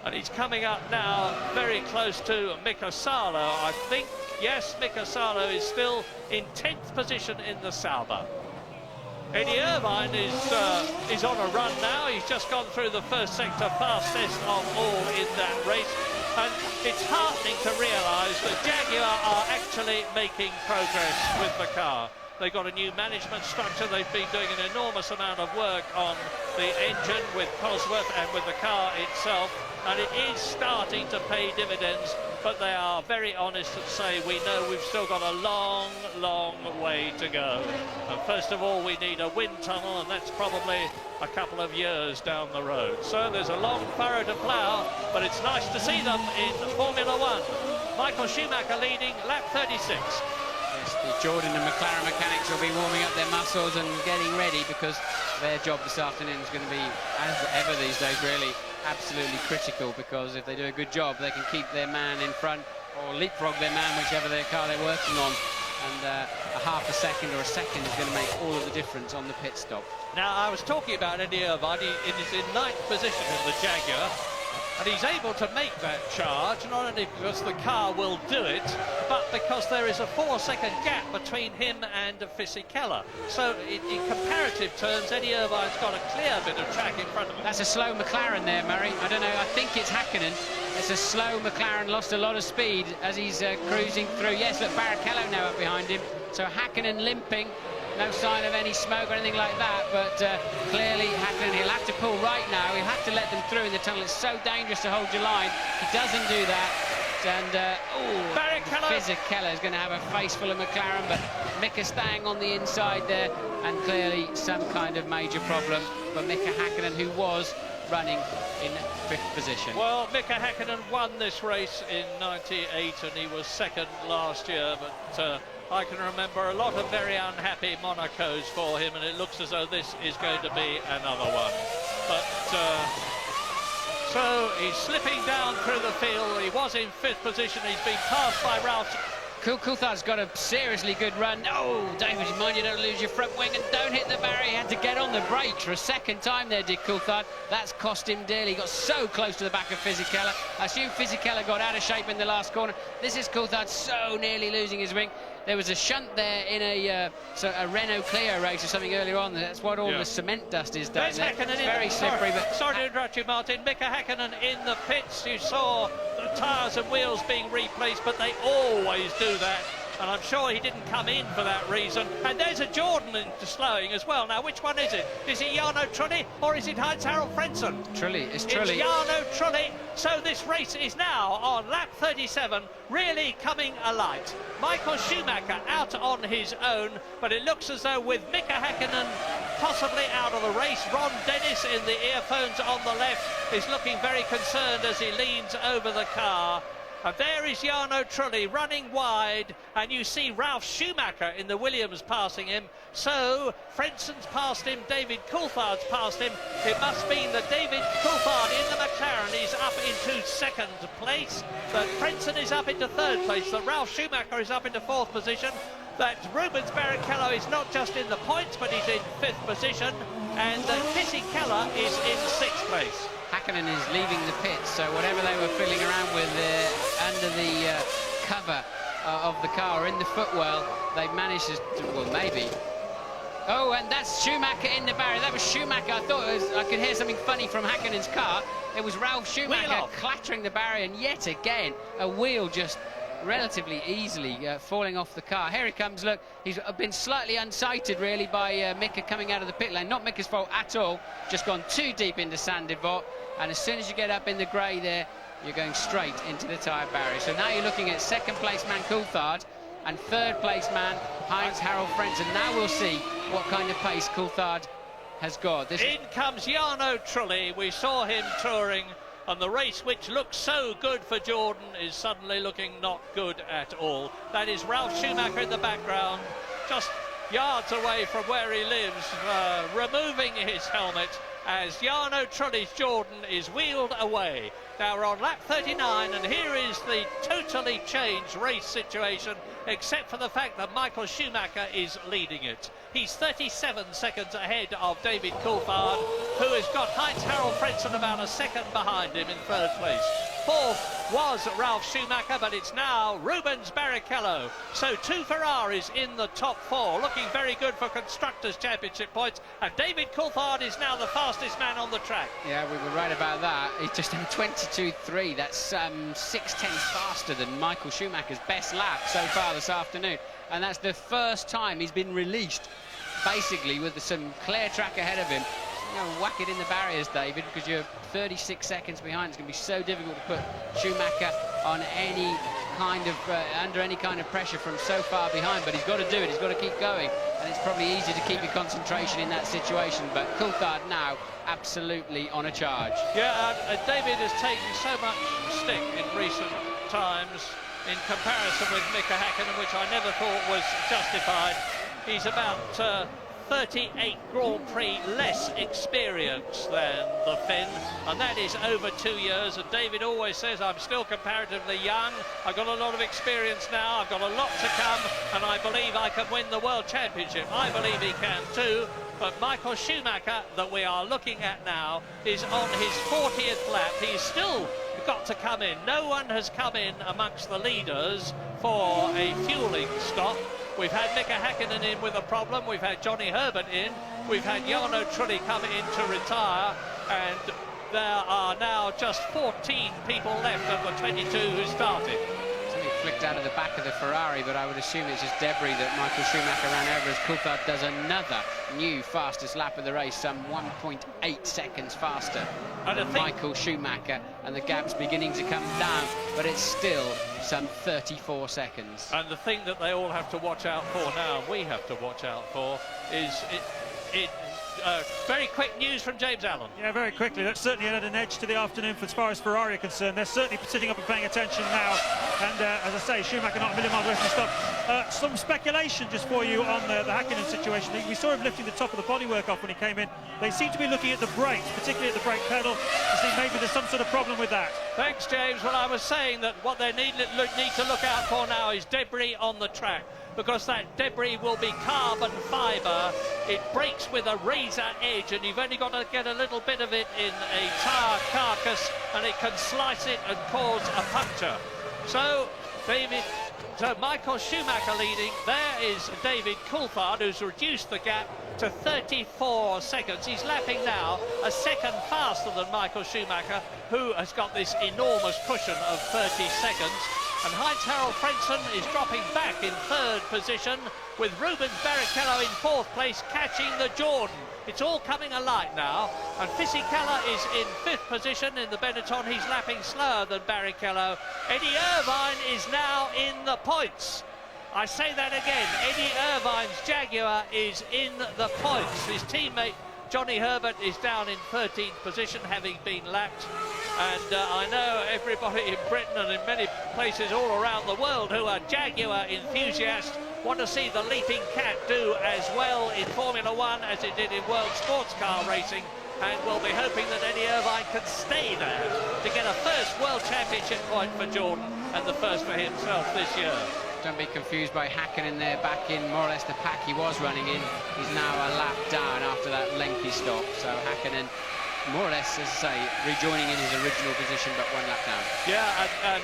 And he's coming up now very close to Mika Salo, I think. Yes, Mika Salo is still in 10th position in the Sauber. Eddie Irvine is on a run now. He's just gone through the first sector fastest of all in that race. And it's heartening to realise that Jaguar are actually making progress with the car. They've got a new management structure. They've been doing an enormous amount of work on the engine, with Cosworth and with the car itself, and it is starting to pay dividends, but they are very honest and say, we know we've still got a long, long way to go. And first of all, we need a wind tunnel, and that's probably a couple of years down the road. So there's a long furrow to plough, but it's nice to see them in Formula One. Michael Schumacher leading lap 36. Yes, the Jordan and McLaren mechanics will be warming up their muscles and getting ready, because their job this afternoon is going to be, as ever these days, really absolutely critical, because if they do a good job, they can keep their man in front or leapfrog their man, whichever their car they're working on. And a half a second or a second is going to make all of the difference on the pit stop. Now, I was talking about Eddie Irvine. He is in 9th position in the Jaguar, and he's able to make that charge, not only because the car will do it, but because there is a 4-second gap between him and Fisichella. So, in comparative terms, Eddie Irvine's got a clear bit of track in front of him. That's a slow McLaren there, Murray. I don't know, I think it's Hakkinen. It's a slow McLaren, lost a lot of speed as he's cruising through. Yes, look, Barrichello now up behind him. So Hakkinen limping. No sign of any smoke or anything like that, but clearly Hakkinen, he'll have to pull right now. He'll have to let them through in the tunnel. It's so dangerous to hold your line. He doesn't do that. And Fisichella is going to have a face full of McLaren, but Mika staying on the inside there, and clearly some kind of major problem for Mika Hakkinen, who was running in 5th position. Well, Mika Hakkinen won this race in '98, and he was 2nd last year, but I can remember a lot of very unhappy Monacos for him, and it looks as though this is going to be another one. But so he's slipping down through the field. He was in 5th position. He's been passed by Ralph. Coulthard's got a seriously good run. Oh, David, mind you don't lose your front wing and don't hit the barrier. He had to get on the brakes for a second time there, did Coulthard. That's cost him dearly. He got so close to the back of Fisichella. I assume Fisichella got out of shape in the last corner. This is Coulthard so nearly losing his wing. There was a shunt there in a Renault Clio race or something earlier on. That's what all the cement dust is down there. It's very slippery. Sorry to interrupt you, Martin. Mika Hakkinen in the pits. You saw the tyres and wheels being replaced, but they always do that. And I'm sure he didn't come in for that reason. And there's a Jordan into slowing as well. Now, which one is it? Is it Jarno Trulli or is it Heinz-Harald Frentzen? Trulli, it's Trulli. It's Jarno Trulli. So this race is now on lap 37, really coming alight. Michael Schumacher out on his own, but it looks as though with Mika Hakkinen possibly out of the race, Ron Dennis in the earphones on the left is looking very concerned as he leans over the car. And there is Jarno Trulli running wide, and you see Ralf Schumacher in the Williams passing him. So Frentzen's passed him, David Coulthard's passed him. It must mean that David Coulthard in the McLaren is up into 2nd place, that Frentzen is up into 3rd place, that Ralf Schumacher is up into 4th position, that Rubens Barrichello is not just in the points, but he's in 5th position, and that Fisichella is in 6th place. Hakkinen is leaving the pits, so whatever they were fiddling around with under the cover of the car, in the footwell, they've managed to, well, maybe. Oh, and that's Schumacher in the barrier. That was Schumacher. I thought I could hear something funny from Hakkinen's car. It was Ralf Schumacher clattering the barrier, and yet again, a wheel just relatively easily falling off the car. Here he comes, look, he's been slightly unsighted really by Mika coming out of the pit lane. Not Mika's fault at all, just gone too deep into Saint-Devote, and as soon as you get up in the grey there, you're going straight into the tyre barrier. So now you're looking at 2nd place man Coulthard and 3rd place man Heinz-Harald Frentzen. Now we'll see what kind of pace Coulthard has got. In comes Jarno Trulli. We saw him touring, and the race which looked so good for Jordan is suddenly looking not good at all. That is Ralf Schumacher in the background, just yards away from where he lives, removing his helmet as Jarno Trulli's Jordan is wheeled away. Now we're on lap 39, and here is the totally changed race situation, except for the fact that Michael Schumacher is leading it. He's 37 seconds ahead of David Coulthard, who has got Heinz-Harald Frentzen about a second behind him in 3rd place. 4th was Ralf Schumacher, but it's now Rubens Barrichello. So 2 Ferraris in the top 4, looking very good for Constructors' Championship points. And David Coulthard is now the fastest man on the track. Yeah, we were right about that. He's just done 22.3. That's 6 tenths faster than Michael Schumacher's best lap so far this afternoon. And that's the first time he's been released, basically, with some clear track ahead of him. You know, whack it in the barriers, David, because you're 36 seconds behind. It's going to be so difficult to put Schumacher on any kind of under any kind of pressure from so far behind. But he's got to do it. He's got to keep going, and it's probably easy to keep your concentration in that situation. But Coulthard now absolutely on a charge. Yeah, David has taken so much stick in recent times in comparison with Mika Häkkinen, which I never thought was justified. He's about 38 Grand Prix less experience than the Finn, and that is over 2 years. And David always says, I'm still comparatively young, I've got a lot of experience now, I've got a lot to come, and I believe I can win the World Championship. I believe he can too, but Michael Schumacher, that we are looking at now, is on his 40th lap. He's still got to come in. No one has come in amongst the leaders for a fueling stop. We've had Mika Häkkinen in with a problem, we've had Johnny Herbert in, we've had Jarno Trulli come in to retire, and there are now just 14 people left of the 22 who started. Something flicked out of the back of the Ferrari, but I would assume it's just debris that Michael Schumacher ran over as Coulthard does another new fastest lap of the race, some 1.8 seconds faster than Michael Schumacher, and the gap's beginning to come down, but it's still some 34 seconds. And the thing that they all have to watch out for now, we have to watch out for, is very quick news from James Allen. Yeah, very quickly. That's certainly added an edge to the afternoon as far as Ferrari are concerned. They're certainly sitting up and paying attention now. And as I say, Schumacher not a million miles away from the stop. Some speculation just for you on the Häkkinen situation. We saw him lifting the top of the bodywork off when he came in. They seem to be looking at the brakes, particularly at the brake pedal, to see maybe there's some sort of problem with that. Thanks, James. Well, I was saying that what they need to look out for now is debris on the track, because that debris will be carbon fibre. It breaks with a razor edge, and you've only got to get a little bit of it in a tyre carcass, and it can slice it and cause a puncture. So Michael Schumacher leading. There is David Coulthard, who's reduced the gap to 34 seconds. He's lapping now a second faster than Michael Schumacher, who has got this enormous cushion of 30 seconds. And Heinz-Harald Frentzen is dropping back in third position, with Rubens Barrichello in fourth place, catching the Jordan. It's all coming alight now, and Fisichella is in fifth position in the Benetton. He's lapping slower than Barrichello. Eddie Irvine is now in the points. I say that again, Eddie Irvine's Jaguar is in the points. His teammate Johnny Herbert is down in 13th position, having been lapped. And I know everybody in Britain and in many places all around the world who are Jaguar enthusiasts want to see the Leaping Cat do as well in Formula One as it did in World Sports Car Racing, and we'll be hoping that Eddie Irvine can stay there to get a first World Championship point for Jordan, and the first for himself this year. Don't be confused by Häkkinen there, back in more or less the pack he was running in. He's now a lap down after that lengthy stop. So Häkkinen, more or less, as I say, rejoining in his original position, but one lap down. Yeah, and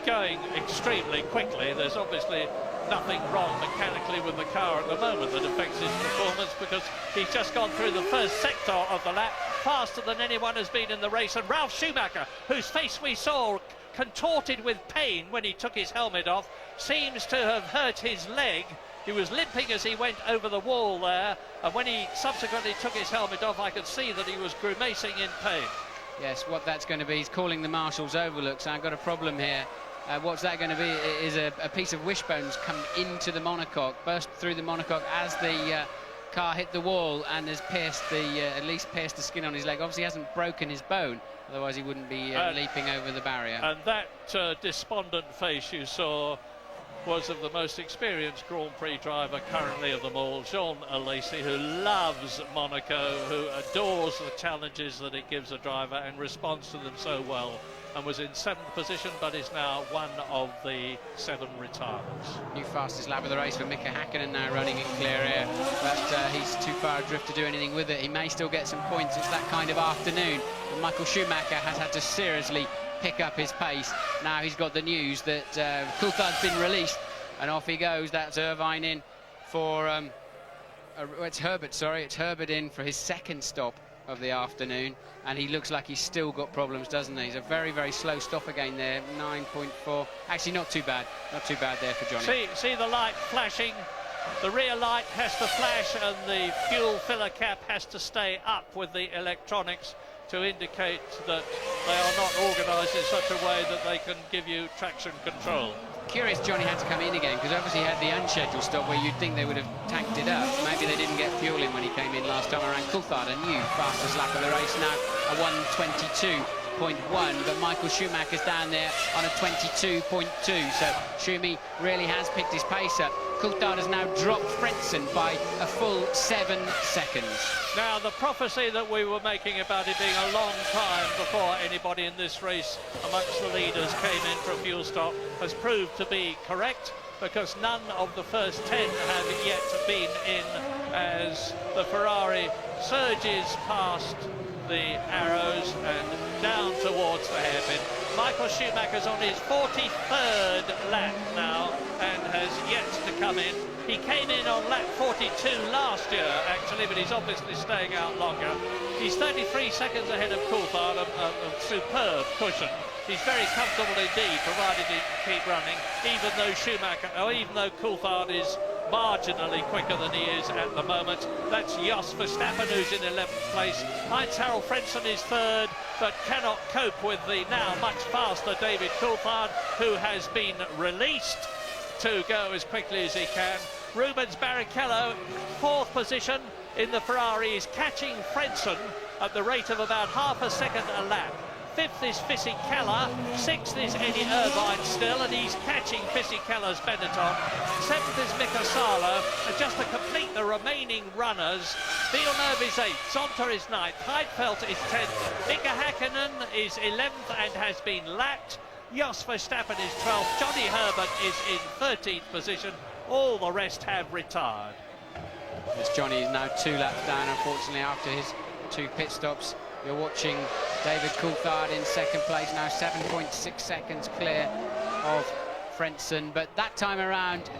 going extremely quickly. There's obviously nothing wrong mechanically with the car at the moment that affects his performance, because he's just gone through the first sector of the lap faster than anyone has been in the race. And Ralf Schumacher, whose face we saw contorted with pain when he took his helmet off, seems to have hurt his leg. He was limping as he went over the wall there, and when he subsequently took his helmet off, I could see that he was grimacing in pain. Yes, what that's going to be, he's calling the marshals over. Look, so I've got a problem here. What's that going to be is a piece of wishbone's come into the monocoque, burst through the monocoque as the car hit the wall, and has pierced at least pierced the skin on his leg. Obviously hasn't broken his bone, otherwise he wouldn't be leaping over the barrier. And that despondent face you saw was of the most experienced Grand Prix driver currently of them all, Jean Alesi, who loves Monaco, who adores the challenges that it gives a driver and responds to them so well, and was in 7th position, but is now one of the 7 retirements. New fastest lap of the race for Mika Häkkinen, now running in clear air, but he's too far adrift to do anything with it. He may still get some points. It's that kind of afternoon. And Michael Schumacher has had to seriously pick up his pace. Now he's got the news that Coulthard's been released, and off he goes. That's Irvine in for it's Herbert, sorry, it's Herbert in for his second stop of the afternoon, and he looks like he's still got problems, doesn't he? He's a very, very slow stop again there, 9.4. Actually, not too bad there for Johnny. See the light flashing The rear light has to flash and the fuel filler cap has to stay up with the electronics to indicate that they are not organised in such a way that they can give you traction control. Curious Johnny had to come in again, because obviously he had the unscheduled stop where you'd think they would have tanked it up. Maybe they didn't get fuel in when he came in last time around. Coulthard, a new fastest lap of the race now, a 1:22.1, but Michael Schumacher's down there on a 22.2, so Schumi really has picked his pace up. Coulthard has now dropped Frentzen by a full 7 seconds. Now, the prophecy that we were making about it being a long time before anybody in this race amongst the leaders came in for a fuel stop has proved to be correct, because none of the first 10 have yet been in as the Ferrari surges past the arrows and down towards the hairpin. Michael Schumacher's on his 43rd lap now and has yet to come in. He came in on lap 42 last year, actually, but he's obviously staying out longer. He's 33 seconds ahead of Coulthard, a superb cushion. He's very comfortable indeed, provided he can keep running, even though Coulthard is marginally quicker than he is at the moment. That's Jos Verstappen, who's in 11th place. Heinz-Harald Frentzen is 3rd, but cannot cope with the now much faster David Coulthard, who has been released to go as quickly as he can. Rubens Barrichello, 4th position in the Ferrari, is catching Frentzen at the rate of about half a second a lap. 5th is Fisichella, 6th is Eddie Irvine still, and he's catching Fisichella's Benetton. 7th is Mika Salo, and just to complete the remaining runners, Villeneuve is 8th, Zonta is 9th, Heidfeld is 10th, Mika Häkkinen is 11th and has been lapped, Jos Verstappen is 12th, Johnny Herbert is in 13th position, all the rest have retired. As Johnny is now 2 laps down, unfortunately, after his 2 pit stops. You're watching David Coulthard in 2nd place, now 7.6 seconds clear of Frentzen. But that time around,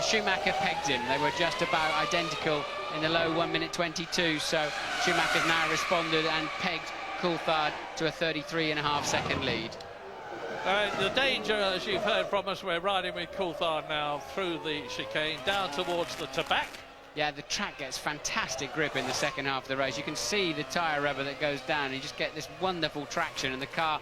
Schumacher pegged him. They were just about identical in the low 1:22. So Schumacher's now responded and pegged Coulthard to a 33.5 second lead. The danger, as you've heard from us, we're riding with Coulthard now through the chicane down towards the Tabac. Yeah, the track gets fantastic grip in the second half of the race. You can see the tyre rubber that goes down, and you just get this wonderful traction, and the car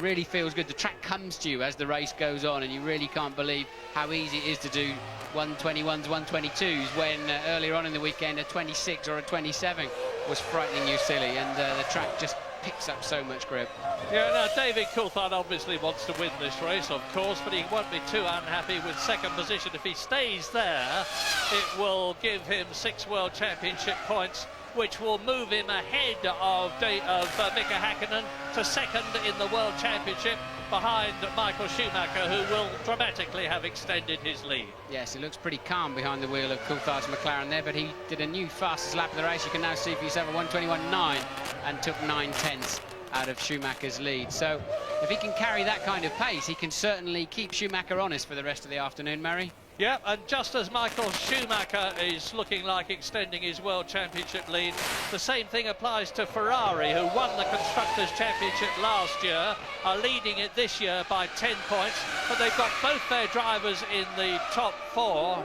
really feels good. The track comes to you as the race goes on, and you really can't believe how easy it is to do 121s, 122s, when earlier on in the weekend a 26 or a 27 was frightening you silly, and the track just picks up so much grip. Yeah, now David Coulthard obviously wants to win this race, of course, but he won't be too unhappy with 2nd position. If he stays there, it will give him 6 World Championship points, which will move him ahead of Mika Häkkinen to 2nd in the World Championship, behind Michael Schumacher, who will dramatically have extended his lead. Yes, it looks pretty calm behind the wheel of Coulthard's McLaren there, but he did a new fastest lap of the race. You can now see for yourself a 1:21.9 and took 9/10 out of Schumacher's lead. So if he can carry that kind of pace, he can certainly keep Schumacher honest for the rest of the afternoon, Murray. Yeah, and just as Michael Schumacher is looking like extending his World Championship lead, the same thing applies to Ferrari, who won the Constructors' Championship last year, are leading it this year by 10 points, but they've got both their drivers in the top 4.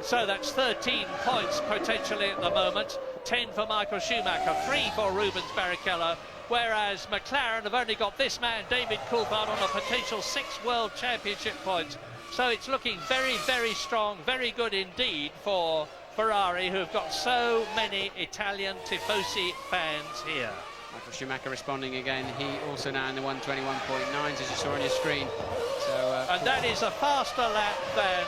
So that's 13 points potentially at the moment. 10 for Michael Schumacher, 3 for Rubens Barrichello, whereas McLaren have only got this man, David Coulthard, on a potential 6 World Championship points. So it's looking very, very strong, very good indeed for Ferrari, who have got so many Italian Tifosi fans here. Michael Schumacher responding again. He also now in the 1:21.9s, as you saw on your screen. So, and that is a faster lap than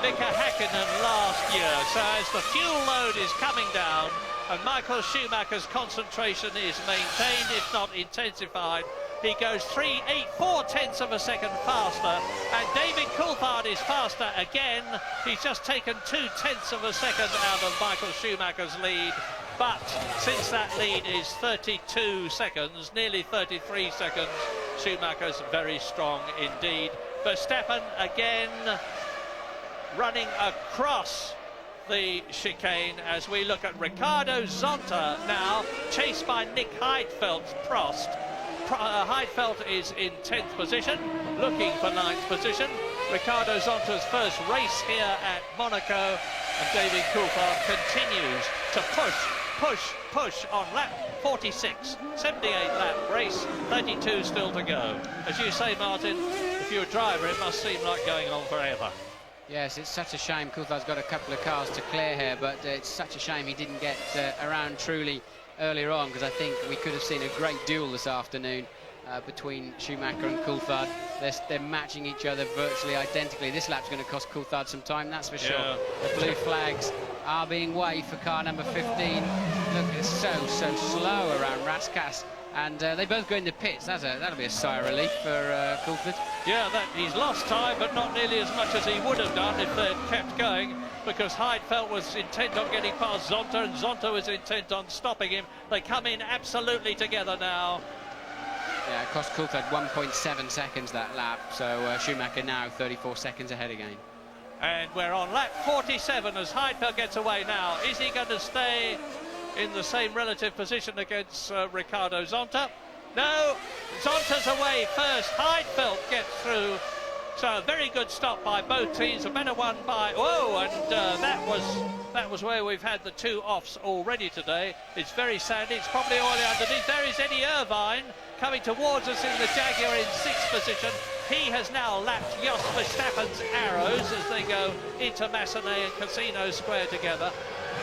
Mika Häkkinen last year. So as the fuel load is coming down and Michael Schumacher's concentration is maintained, if not intensified, he goes 4/10 of a second faster, and David Coulthard is faster again. He's just taken 2/10 of a second out of Michael Schumacher's lead, but since that lead is 32 seconds, nearly 33 seconds, Schumacher's very strong indeed. Verstappen again running across the chicane as we look at Ricardo Zonta now, chased by Nick Heidfeld's Prost. Heidfeld is in 10th position, looking for 9th position. Ricardo Zonta's first race here at Monaco, and David Coulthard continues to push on lap 46, 78 lap race, 32 still to go. As you say, Martin, if you're a driver, it must seem like going on forever. Yes, it's such a shame. Coulthard's got a couple of cars to clear here, but it's such a shame he didn't get around truly earlier on, because I think we could have seen a great duel this afternoon between Schumacher and Coulthard. They're matching each other virtually identically. This lap's going to cost Coulthard some time, that's for sure. Yeah. The blue flags are being waved for car number 15. Look, it's so slow around Raskas. And they both go into pits. That'll be a sigh of relief for Coulthard. Yeah, he's lost time, but not nearly as much as he would have done if they'd kept going, because Heidfeld was intent on getting past Zonta, and Zonta was intent on stopping him. They come in absolutely together now. Yeah, it cost Coulthard 1.7 seconds that lap, so Schumacher now 34 seconds ahead again. And we're on lap 47 as Heidfeld gets away now. Is he going to stay in the same relative position against Ricardo Zonta? No, Zonta's away first. Heidfeld gets through. So a very good stop by both teams. A better one by... Whoa, and that was where we've had the two offs already today. It's very sandy. It's probably oily underneath. There is Eddie Irvine coming towards us in the Jaguar in 6th position. He has now lapped Jos Verstappen's arrows as they go into Massenet and Casino Square together.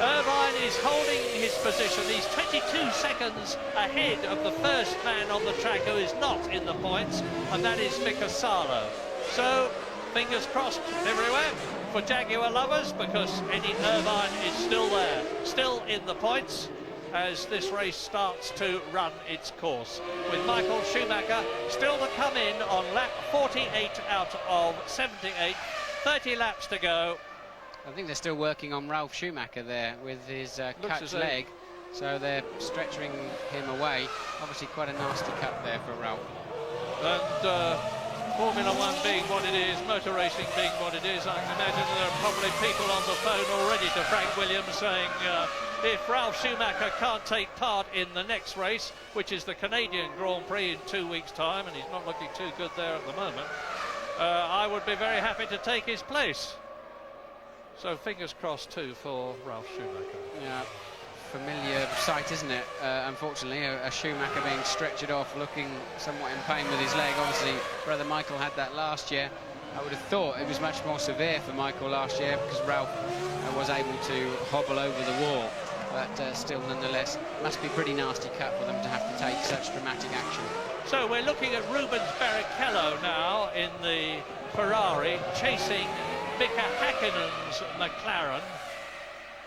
Irvine is holding his position. He's 22 seconds ahead of the first man on the track who is not in the points, and that is Mika Salo. So, fingers crossed everywhere for Jaguar lovers, because Eddie Irvine is still there, still in the points, as this race starts to run its course, with Michael Schumacher still to come in on lap 48 out of 78, 30 laps to go. I think they're still working on Ralf Schumacher there with his cut leg, so they're stretching him away. Obviously quite a nasty cut there for Ralf. And Formula One being what it is, motor racing being what it is, I can imagine there are probably people on the phone already to Frank Williams saying if Ralf Schumacher can't take part in the next race, which is the Canadian Grand Prix in 2 weeks' time, and he's not looking too good there at the moment, I would be very happy to take his place. So fingers crossed too for Ralf Schumacher. Yeah, familiar sight, isn't it? Unfortunately, a Schumacher being stretchered off, looking somewhat in pain with his leg. Obviously, brother Michael had that last year. I would have thought it was much more severe for Michael last year, because Ralf was able to hobble over the wall. But still, nonetheless, must be pretty nasty cut for them to have to take such dramatic action. So we're looking at Rubens Barrichello now in the Ferrari, chasing Mika Häkkinen's McLaren.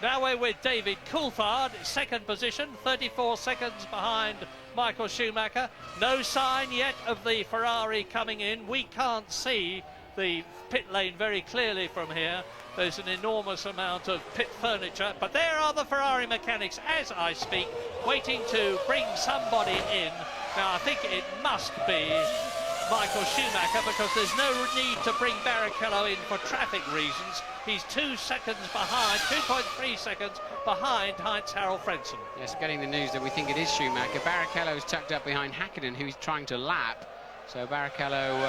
Now we're with David Coulthard, second position, 34 seconds behind Michael Schumacher. No sign yet of the Ferrari coming in. We can't see the pit lane very clearly from here. There's an enormous amount of pit furniture, but there are the Ferrari mechanics as I speak, waiting to bring somebody in. Now I think it must be Michael Schumacher, because there's no need to bring Barrichello in for traffic reasons. He's 2 seconds behind, 2.3 seconds behind Heinz-Harald Frentzen. Yes, getting the news that we think it is Schumacher. Barrichello's tucked up behind Häkkinen, who's trying to lap. So Barrichello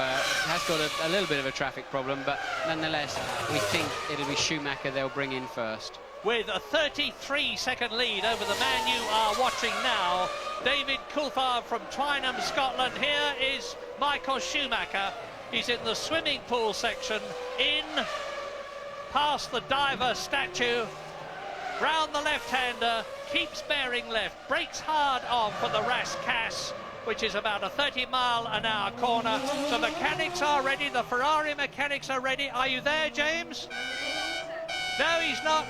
has got a little bit of a traffic problem, but nonetheless, we think it'll be Schumacher they'll bring in first. With a 33-second lead over the man you are watching now, David Coulthard from Twynham, Scotland. Here is Michael Schumacher. He's in the swimming pool section, in past the diver statue, round the left-hander, keeps bearing left, brakes hard on for the Raskas, which is about a 30-mile-an-hour corner. The mechanics are ready, the Ferrari mechanics are ready. Are you there, James? No, he's not.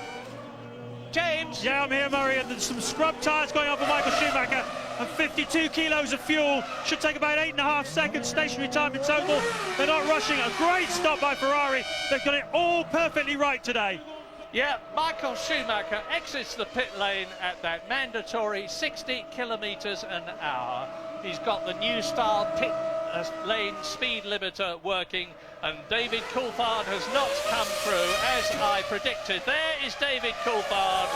James? Yeah, I'm here, Murray, and there's some scrub tyres going on for Michael Schumacher, and 52 kilos of fuel. Should take about 8.5 seconds stationary time in total. They're not rushing. A great stop by Ferrari. They've got it all perfectly right today. Yeah, Michael Schumacher exits the pit lane at that mandatory 60 kilometres an hour. He's got the new style pit lane speed limiter working, and David Coulthard has not come through as I predicted. There is David Coulthard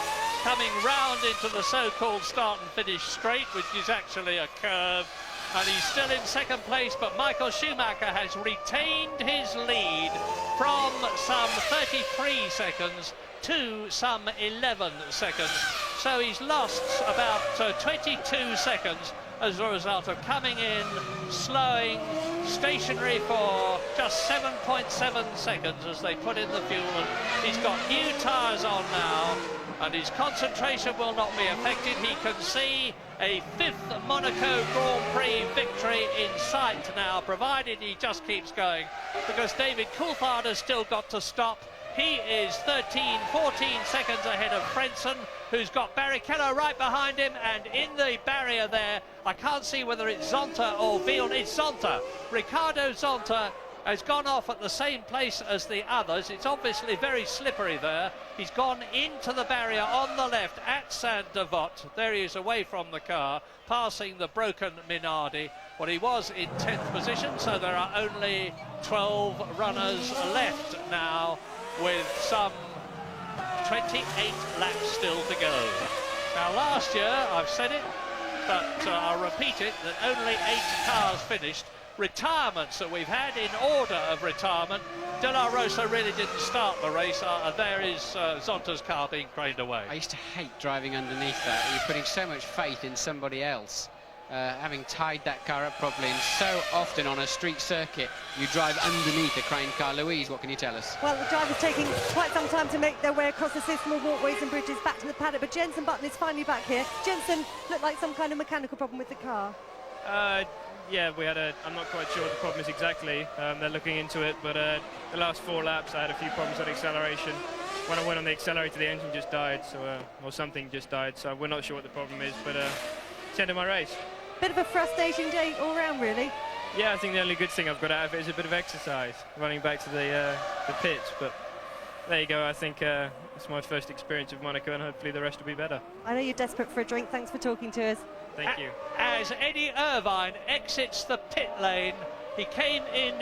coming round into the so-called start and finish straight, which is actually a curve. And he's still in second place, but Michael Schumacher has retained his lead from some 33 seconds to some 11 seconds. So he's lost about 22 seconds as a result of coming in, slowing, stationary for just 7.7 seconds as they put in the fuel. And he's got new tyres on now, and his concentration will not be affected. He can see a 5th Monaco Grand Prix victory in sight now, provided he just keeps going, because David Coulthard has still got to stop. He is 13, 14 seconds ahead of Frentzen, who's got Barrichello right behind him, and in the barrier there, I can't see whether it's Zonta or Villeneuve. It's Zonta. Ricardo Zonta has gone off at the same place as the others. It's obviously very slippery there. He's gone into the barrier on the left at Saint-Devote. There he is away from the car, passing the broken Minardi. Well, he was in 10th position, so there are only 12 runners left now, with some 28 laps still to go. Now, last year, I've said it, but I'll repeat it, that only 8 cars finished. Retirements that we've had in order of retirement. De La Rosa really didn't start the race. There is Zonta's car being craned away. I used to hate driving underneath that. You're putting so much faith in somebody else. Having tied that car up properly, and so often on a street circuit you drive underneath a craned car. Louise, what can you tell us? Well, the driver's taking quite some time to make their way across the system of walkways and bridges back to the paddock, but Jenson Button is finally back here. Jenson looked like some kind of mechanical problem with the car. Yeah, we had I'm not quite sure what the problem is exactly. They're looking into it, but the last 4 laps I had a few problems with acceleration. When I went on the accelerator, the engine just died, so or something just died, so we're not sure what the problem is, but it's the end of my race. Bit of a frustrating day all round, really. Yeah, I think the only good thing I've got out of it is a bit of exercise, running back to the pits, but there you go. I think it's my first experience of Monaco, and hopefully the rest will be better. I know you're desperate for a drink. Thanks for talking to us. Thank you. As Eddie Irvine exits the pit lane, he came in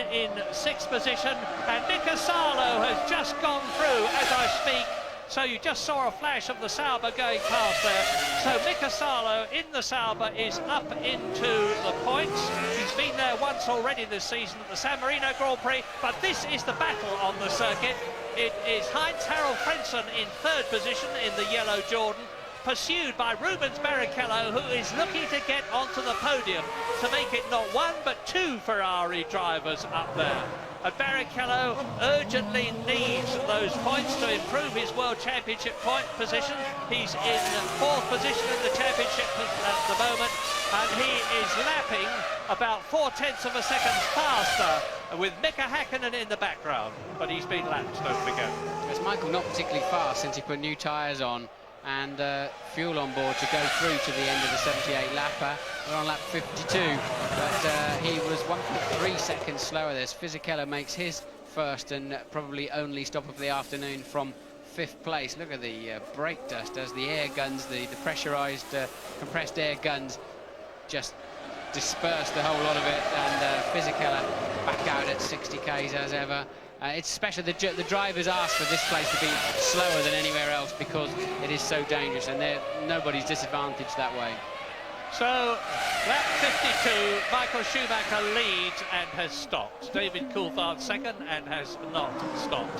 6th position, and Mika Salo has just gone through as I speak. So you just saw a flash of the Sauber going past there. So Mika Salo in the Sauber is up into the points. He's been there once already this season at the San Marino Grand Prix, but this is the battle on the circuit. It is Heinz-Harald Frentzen in 3rd position in the yellow Jordan, pursued by Rubens Barrichello, who is looking to get onto the podium to make it not 1 but 2 Ferrari drivers up there. And Barrichello urgently needs those points to improve his World Championship point position. He's in 4th position in the championship at the moment, and he is lapping about 0.4 of a second faster, with Mika Häkkinen in the background. But he's been lapped, don't forget. It's Michael not particularly fast since he put new tyres on and fuel on board to go through to the end of the 78 lapper. We're on lap 52, but he was 1.3 seconds slower. There's Fisichella makes his first and probably only stop of the afternoon from 5th place. Look at the brake dust as the air guns, the pressurized compressed air guns just disperse the whole lot of it, and Fisichella back out at 60 k's as ever. It's special. The drivers ask for this place to be slower than anywhere else because it is so dangerous, and nobody's disadvantaged that way. So, lap 52, Michael Schumacher leads and has stopped. David Coulthard 2nd and has not stopped.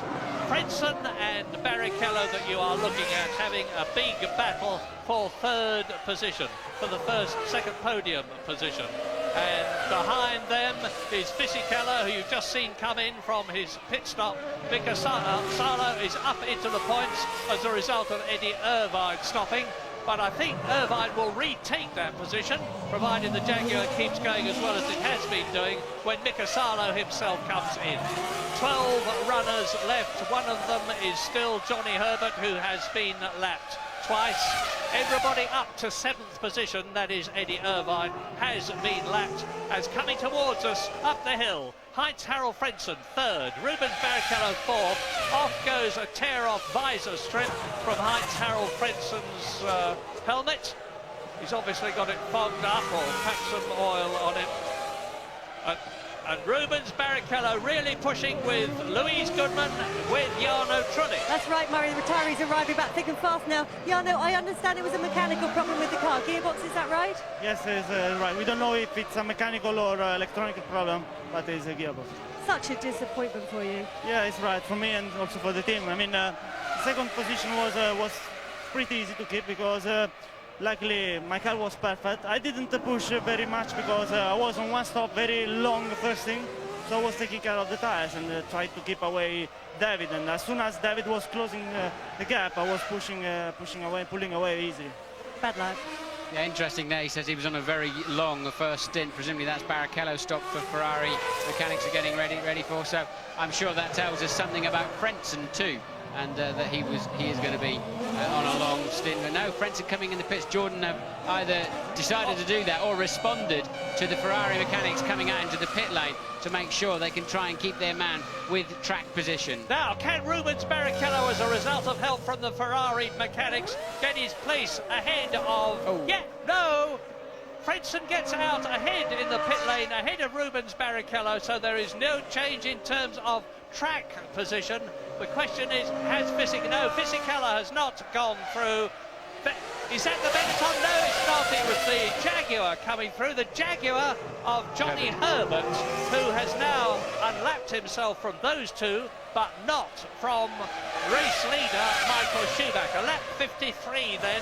Frentzen and Barrichello that you are looking at having a big battle for 3rd position, for the 2nd podium position. And behind them is Fisichella, who you've just seen come in from his pit stop. Mika Salo is up into the points as a result of Eddie Irvine stopping. But I think Irvine will retake that position, provided the Jaguar keeps going as well as it has been doing, when Mika Salo himself comes in. 12 runners left. One of them is still Johnny Herbert, who has been lapped twice. Everybody up to 7th position, that is Eddie Irvine, has been lapped, as coming towards us up the hill. Heinz-Harald Frentzen 3rd, Rubens Barrichello 4th. Off goes a tear-off visor strip from Heinz-Harald Frentzen's helmet. He's obviously got it fogged up or perhaps some oil on it. And Rubens Barrichello really pushing with Louise Goodman, with Jarno Trulli. That's right, Murray. The retirees arriving back thick and fast now. Jarno, I understand it was a mechanical problem with the car. Gearbox, is that right? Yes, it's right. We don't know if it's a mechanical or electronic problem, but it's a gearbox. Such a disappointment for you. Yeah, it's right for me and also for the team. I mean, the second position was pretty easy to keep because luckily my car was perfect. I didn't push very much because I was on one stop very long first thing, so I was taking care of the tires and tried to keep away David. And as soon as David was closing the gap, I was pushing away, pulling away easy. Bad luck. Yeah, interesting there. He says he was on a very long first stint. Presumably that's Barrichello's stop for Ferrari. Mechanics are getting ready for. So I'm sure that tells us something about Frentzen too, and that he is going to be on a long stint. But no, Frentzen coming in the pits. Jordan have either decided to do that or responded to the Ferrari mechanics coming out into the pit lane to make sure they can try and keep their man with track position. Now, can Rubens Barrichello, as a result of help from the Ferrari mechanics, get his place ahead of... Oh. Yeah, no! Frentzen gets out ahead in the pit lane, ahead of Rubens Barrichello, so there is no change in terms of track position. The question is, has No, Fisichella has not gone through. Is that the Benetton? No, it's not. It was the Jaguar coming through. The Jaguar of Johnny Herbert, who has now unlapped himself from those two, but not from race leader Michael Schumacher. Lap 53 then.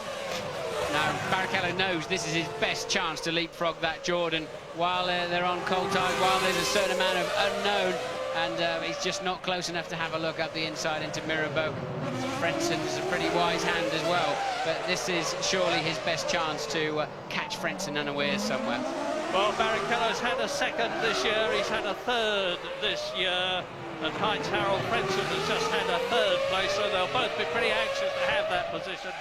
Now, Barrichello knows this is his best chance to leapfrog that Jordan while they're on cold tide, while there's a certain amount of unknown, and he's just not close enough to have a look up the inside into Mirabeau. Frentzen's a pretty wise hand as well, but this is surely his best chance to catch Frentzen unawares somewhere. Well, Barrichello's had a second this year, he's had a third this year, and Heinz-Harald Frentzen has just had a third place, so they'll both be pretty anxious to have that position.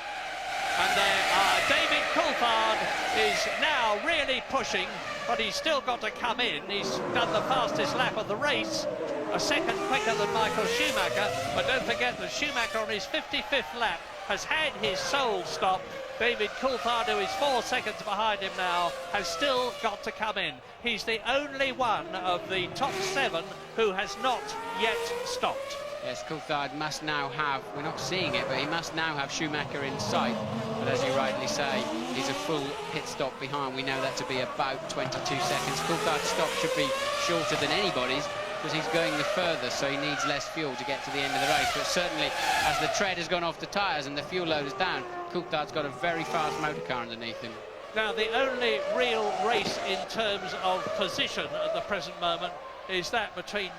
And David Coulthard is now really pushing, but he's still got to come in. He's done the fastest lap of the race, a second quicker than Michael Schumacher. But don't forget that Schumacher on his 55th lap has had his sole stop. David Coulthard, who is 4 seconds behind him now, has still got to come in. He's the only one of the top 7 who has not yet stopped. Yes, Coulthard must now have, we're not seeing it, but he must now have Schumacher in sight. But as you rightly say, he's a full pit stop behind. We know that to be about 22 seconds. Coulthard's stop should be shorter than anybody's because he's going the furthest, so he needs less fuel to get to the end of the race. But certainly, as the tread has gone off the tyres and the fuel load is down, Coulthard's got a very fast motor car underneath him. Now, the only real race in terms of position at the present moment is that between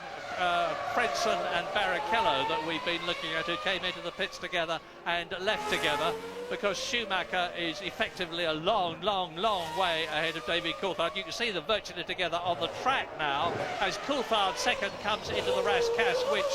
Frentzen and Barrichello that we've been looking at, who came into the pits together and left together, because Schumacher is effectively a long way ahead of David Coulthard. You can see them virtually together on the track now as Coulthard's second comes into the Rascasse, which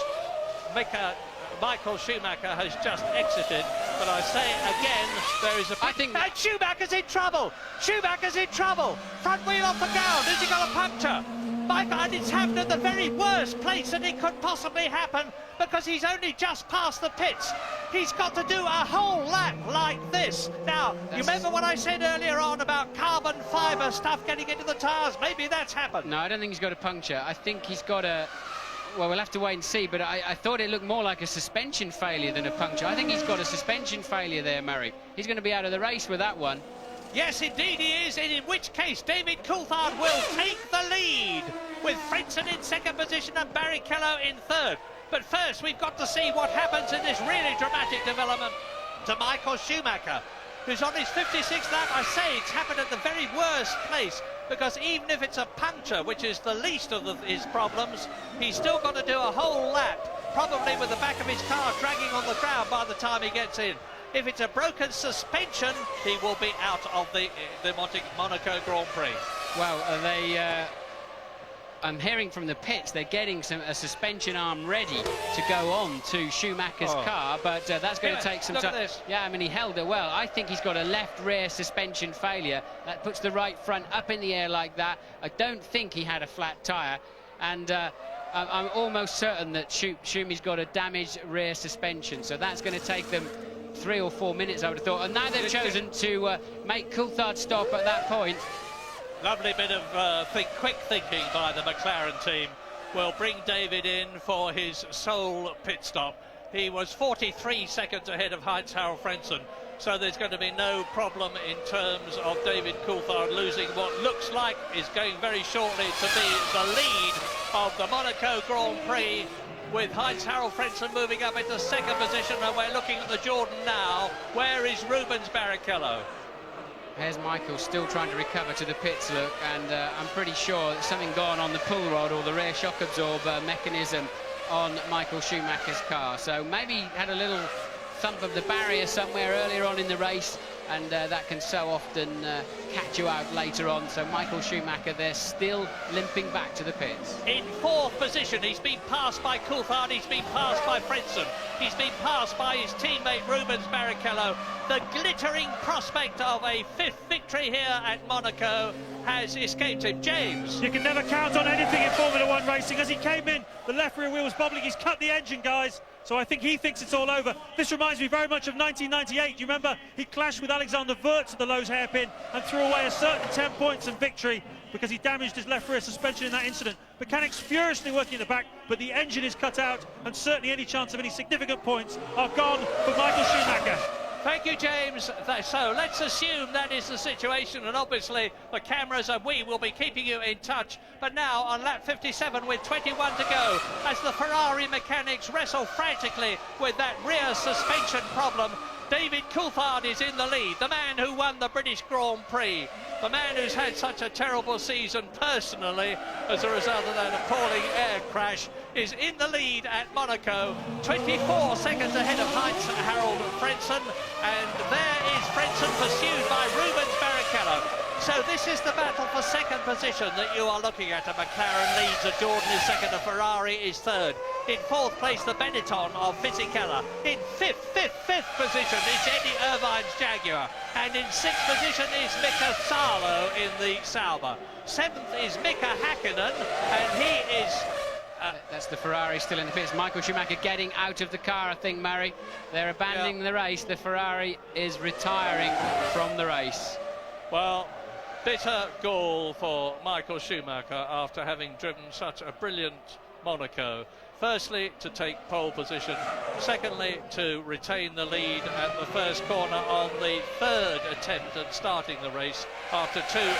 Michael Schumacher has just exited. But I say again, there is and Schumacher's in trouble! Schumacher's in trouble! Front wheel off the ground, has he got a puncture? Michael, and it's happened at the very worst place that it could possibly happen, because he's only just past the pits. He's got to do a whole lap like this. Now, you remember what I said earlier on about carbon fibre stuff getting into the tyres? Maybe that's happened. No, I don't think he's got a puncture. I think he's got a... Well, we'll have to wait and see, but I thought it looked more like a suspension failure than a puncture. I think he's got a suspension failure there, Murray. He's going to be out of the race with that one. Yes, indeed he is, and in which case David Coulthard will take the lead, with Frentzen in second position and Barrichello in third. But first, we've got to see what happens in this really dramatic development to Michael Schumacher, who's on his 56th lap. I say it's happened at the very worst place, because even if it's a puncture, which is the least of his problems, he's still got to do a whole lap, probably with the back of his car dragging on the ground by the time he gets in. If it's a broken suspension, he will be out of the Monaco Grand Prix. Well, I'm hearing from the pits they're getting a suspension arm ready to go on to Schumacher's car, but that's going to take some time. Yeah, I mean, he held it well. I think he's got a left rear suspension failure. That puts the right front up in the air like that. I don't think he had a flat tyre, and I'm almost certain that Schumi's got a damaged rear suspension, so that's going to take them 3 or 4 minutes, I would have thought. And now they've chosen to make Coulthard stop at that point. Lovely bit of quick thinking by the McLaren team. Will bring David in for his sole pit stop. He was 43 seconds ahead of Heinz-Harald Frentzen, so there's going to be no problem in terms of David Coulthard losing what looks like is going very shortly to be the lead of the Monaco Grand Prix, with Heinz-Harald Frentzen moving up into second position. And we're looking at the Jordan now. Where is Rubens Barrichello? Here's Michael still trying to recover to the pits, look, and I'm pretty sure there's something gone on the pull rod or the rear shock absorber mechanism on Michael Schumacher's car. So maybe he had a little thump of the barrier somewhere earlier on in the race, and that can so often catch you out later on. So Michael Schumacher, they're still limping back to the pits. In fourth position, he's been passed by Coulthard, he's been passed by Frentzen, he's been passed by his teammate Rubens Barrichello. The glittering prospect of a fifth victory here at Monaco has escaped him. James. You can never count on anything in Formula One racing. As he came in, the left rear wheel was bobbling. He's cut the engine, guys. So I think he thinks it's all over. This reminds me very much of 1998. You remember he clashed with Alexander Wurz at the Lowe's hairpin and threw away a certain 10 points and victory because he damaged his left rear suspension in that incident. Mechanics furiously working in the back, but the engine is cut out, and certainly any chance of any significant points are gone for Michael Schumacher. Thank you, James. So let's assume that is the situation, and obviously the cameras and we will be keeping you in touch. But now on lap 57 with 21 to go, as the Ferrari mechanics wrestle frantically with that rear suspension problem, David Coulthard is in the lead, the man who won the British Grand Prix, the man who's had such a terrible season personally as a result of that appalling air crash, is in the lead at Monaco, 24 seconds ahead of Heinz-Harald Frentzen, and there is Frentzen pursued by Rubens Barrichello. So this is the battle for second position that you are looking at. A McLaren leads, a Jordan is second, a Ferrari is third. In fourth place, the Benetton of Fisichella. In fifth position is Eddie Irvine's Jaguar. And in sixth position is Mika Salo in the Sauber. Seventh is Mika Hakkinen, and he is... That's the Ferrari still in the pits. Michael Schumacher getting out of the car, I think, Murray. They're abandoning the race. The Ferrari is retiring from the race. Well, bitter gall for Michael Schumacher after having driven such a brilliant Monaco. Firstly, to take pole position. Secondly, to retain the lead at the first corner on the third attempt at starting the race after two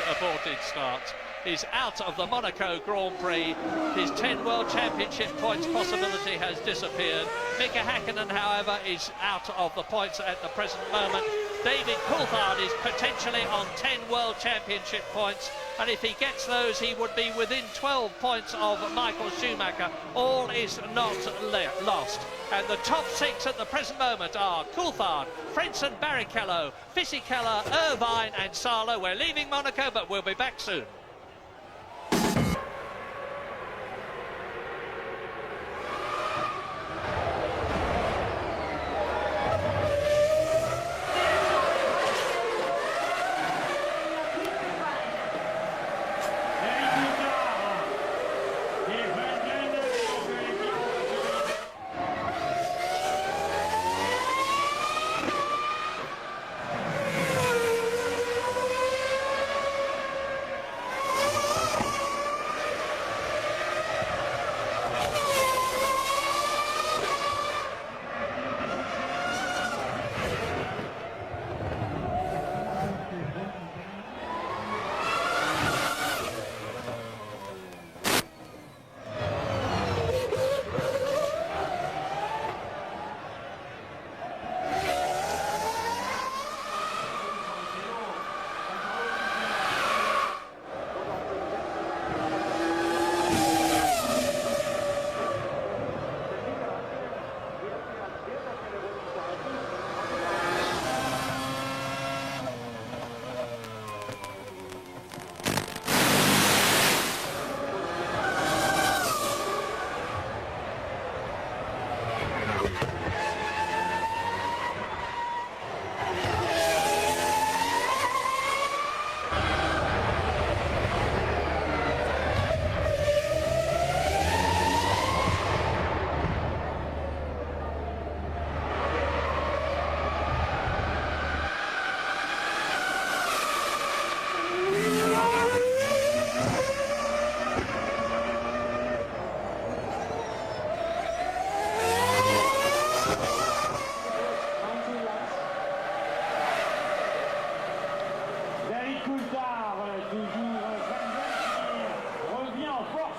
aborted starts. Is out of the Monaco Grand Prix. His 10 World Championship points possibility has disappeared. Mika Hakkinen, however, is out of the points at the present moment. David Coulthard is potentially on 10 World Championship points, and if he gets those, he would be within 12 points of Michael Schumacher. All is not lost. And the top six at the present moment are Coulthard, Frentzen, Barrichello, Fisichella, Irvine and Salo. We're leaving Monaco, but we'll be back soon.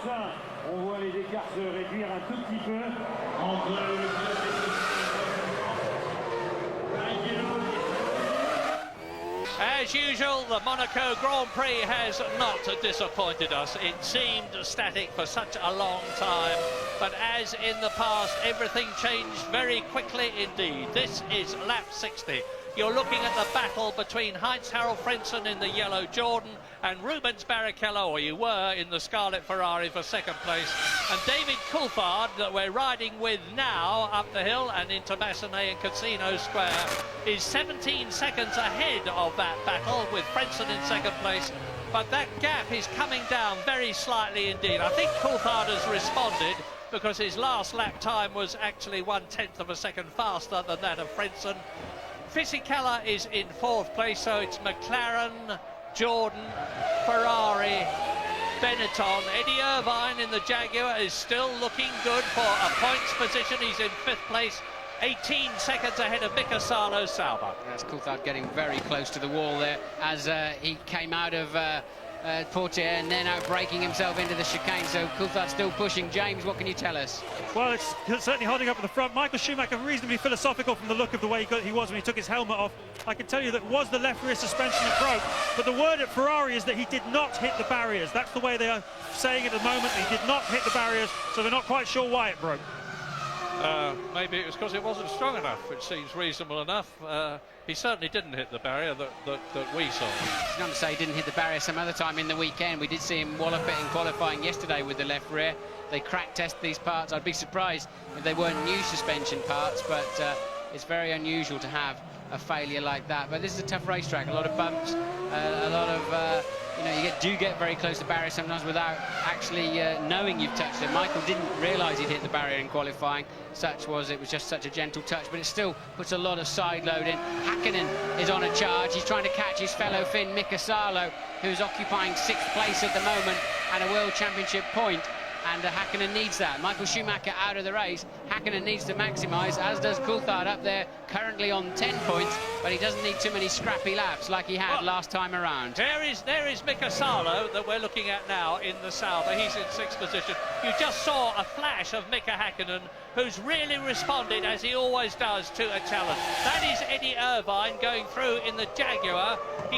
Enfin, on voit les écarts se réduire un tout petit peu entre le As usual, the Monaco Grand Prix has not disappointed us. It seemed static for such a long time, but as in the past, everything changed very quickly indeed. This is lap 60. You're looking at the battle between Heinz-Harald Frentzen in the yellow Jordan and Rubens Barrichello, or you were, in the scarlet Ferrari for second place. And David Coulthard, that we're riding with now up the hill and into Massenet and Casino Square, is 17 seconds ahead of that battle with Frentzen in second place. But that gap is coming down very slightly indeed. I think Coulthard has responded, because his last lap time was actually 1/10 of a second faster than that of Frentzen. Fisichella is in fourth place, so it's McLaren, Jordan, Ferrari, Benetton. Eddie Irvine in the Jaguar is still looking good for a points position. He's in fifth place, 18 seconds ahead of Mika Salo Sauber. That's Coulthard getting very close to the wall there as he came out of Portier and then out braking himself into the chicane. So Coulthard still pushing. James, what can you tell us? Well, it's certainly holding up at the front. Michael Schumacher reasonably philosophical from the look of the way he was when he took his helmet off. I can tell you that was the left rear suspension that broke, but the word at Ferrari is that he did not hit the barriers. That's the way they are saying it at the moment. He did not hit the barriers, so they're not quite sure why it broke. Maybe it was because it wasn't strong enough, which seems reasonable enough. He certainly didn't hit the barrier that we saw. It's not to say he didn't hit the barrier some other time in the weekend. We did see him wallop it in qualifying yesterday with the left rear. They crack test these parts. I'd be surprised if they weren't new suspension parts, but it's very unusual to have a failure like that. But this is a tough racetrack, a lot of bumps, a lot of you do get very close to the barrier sometimes without actually knowing you've touched it. Michael didn't realise he'd hit the barrier in qualifying. It was just such a gentle touch, but it still puts a lot of side load in. Hakkinen is on a charge. He's trying to catch his fellow Finn, Mika Salo, who's occupying sixth place at the moment and a World Championship point. And Hakkinen needs that. Michael Schumacher out of the race. Hakkinen needs to maximise, as does Coulthard up there, currently on 10 points, but he doesn't need too many scrappy laps like he had last time around. There is Mika Salo that we're looking at now in the Sauber. He's in sixth position. You just saw a flash of Mika Hakkinen, who's really responded, as he always does, to a challenge. That is Eddie Irvine going through in the Jaguar. He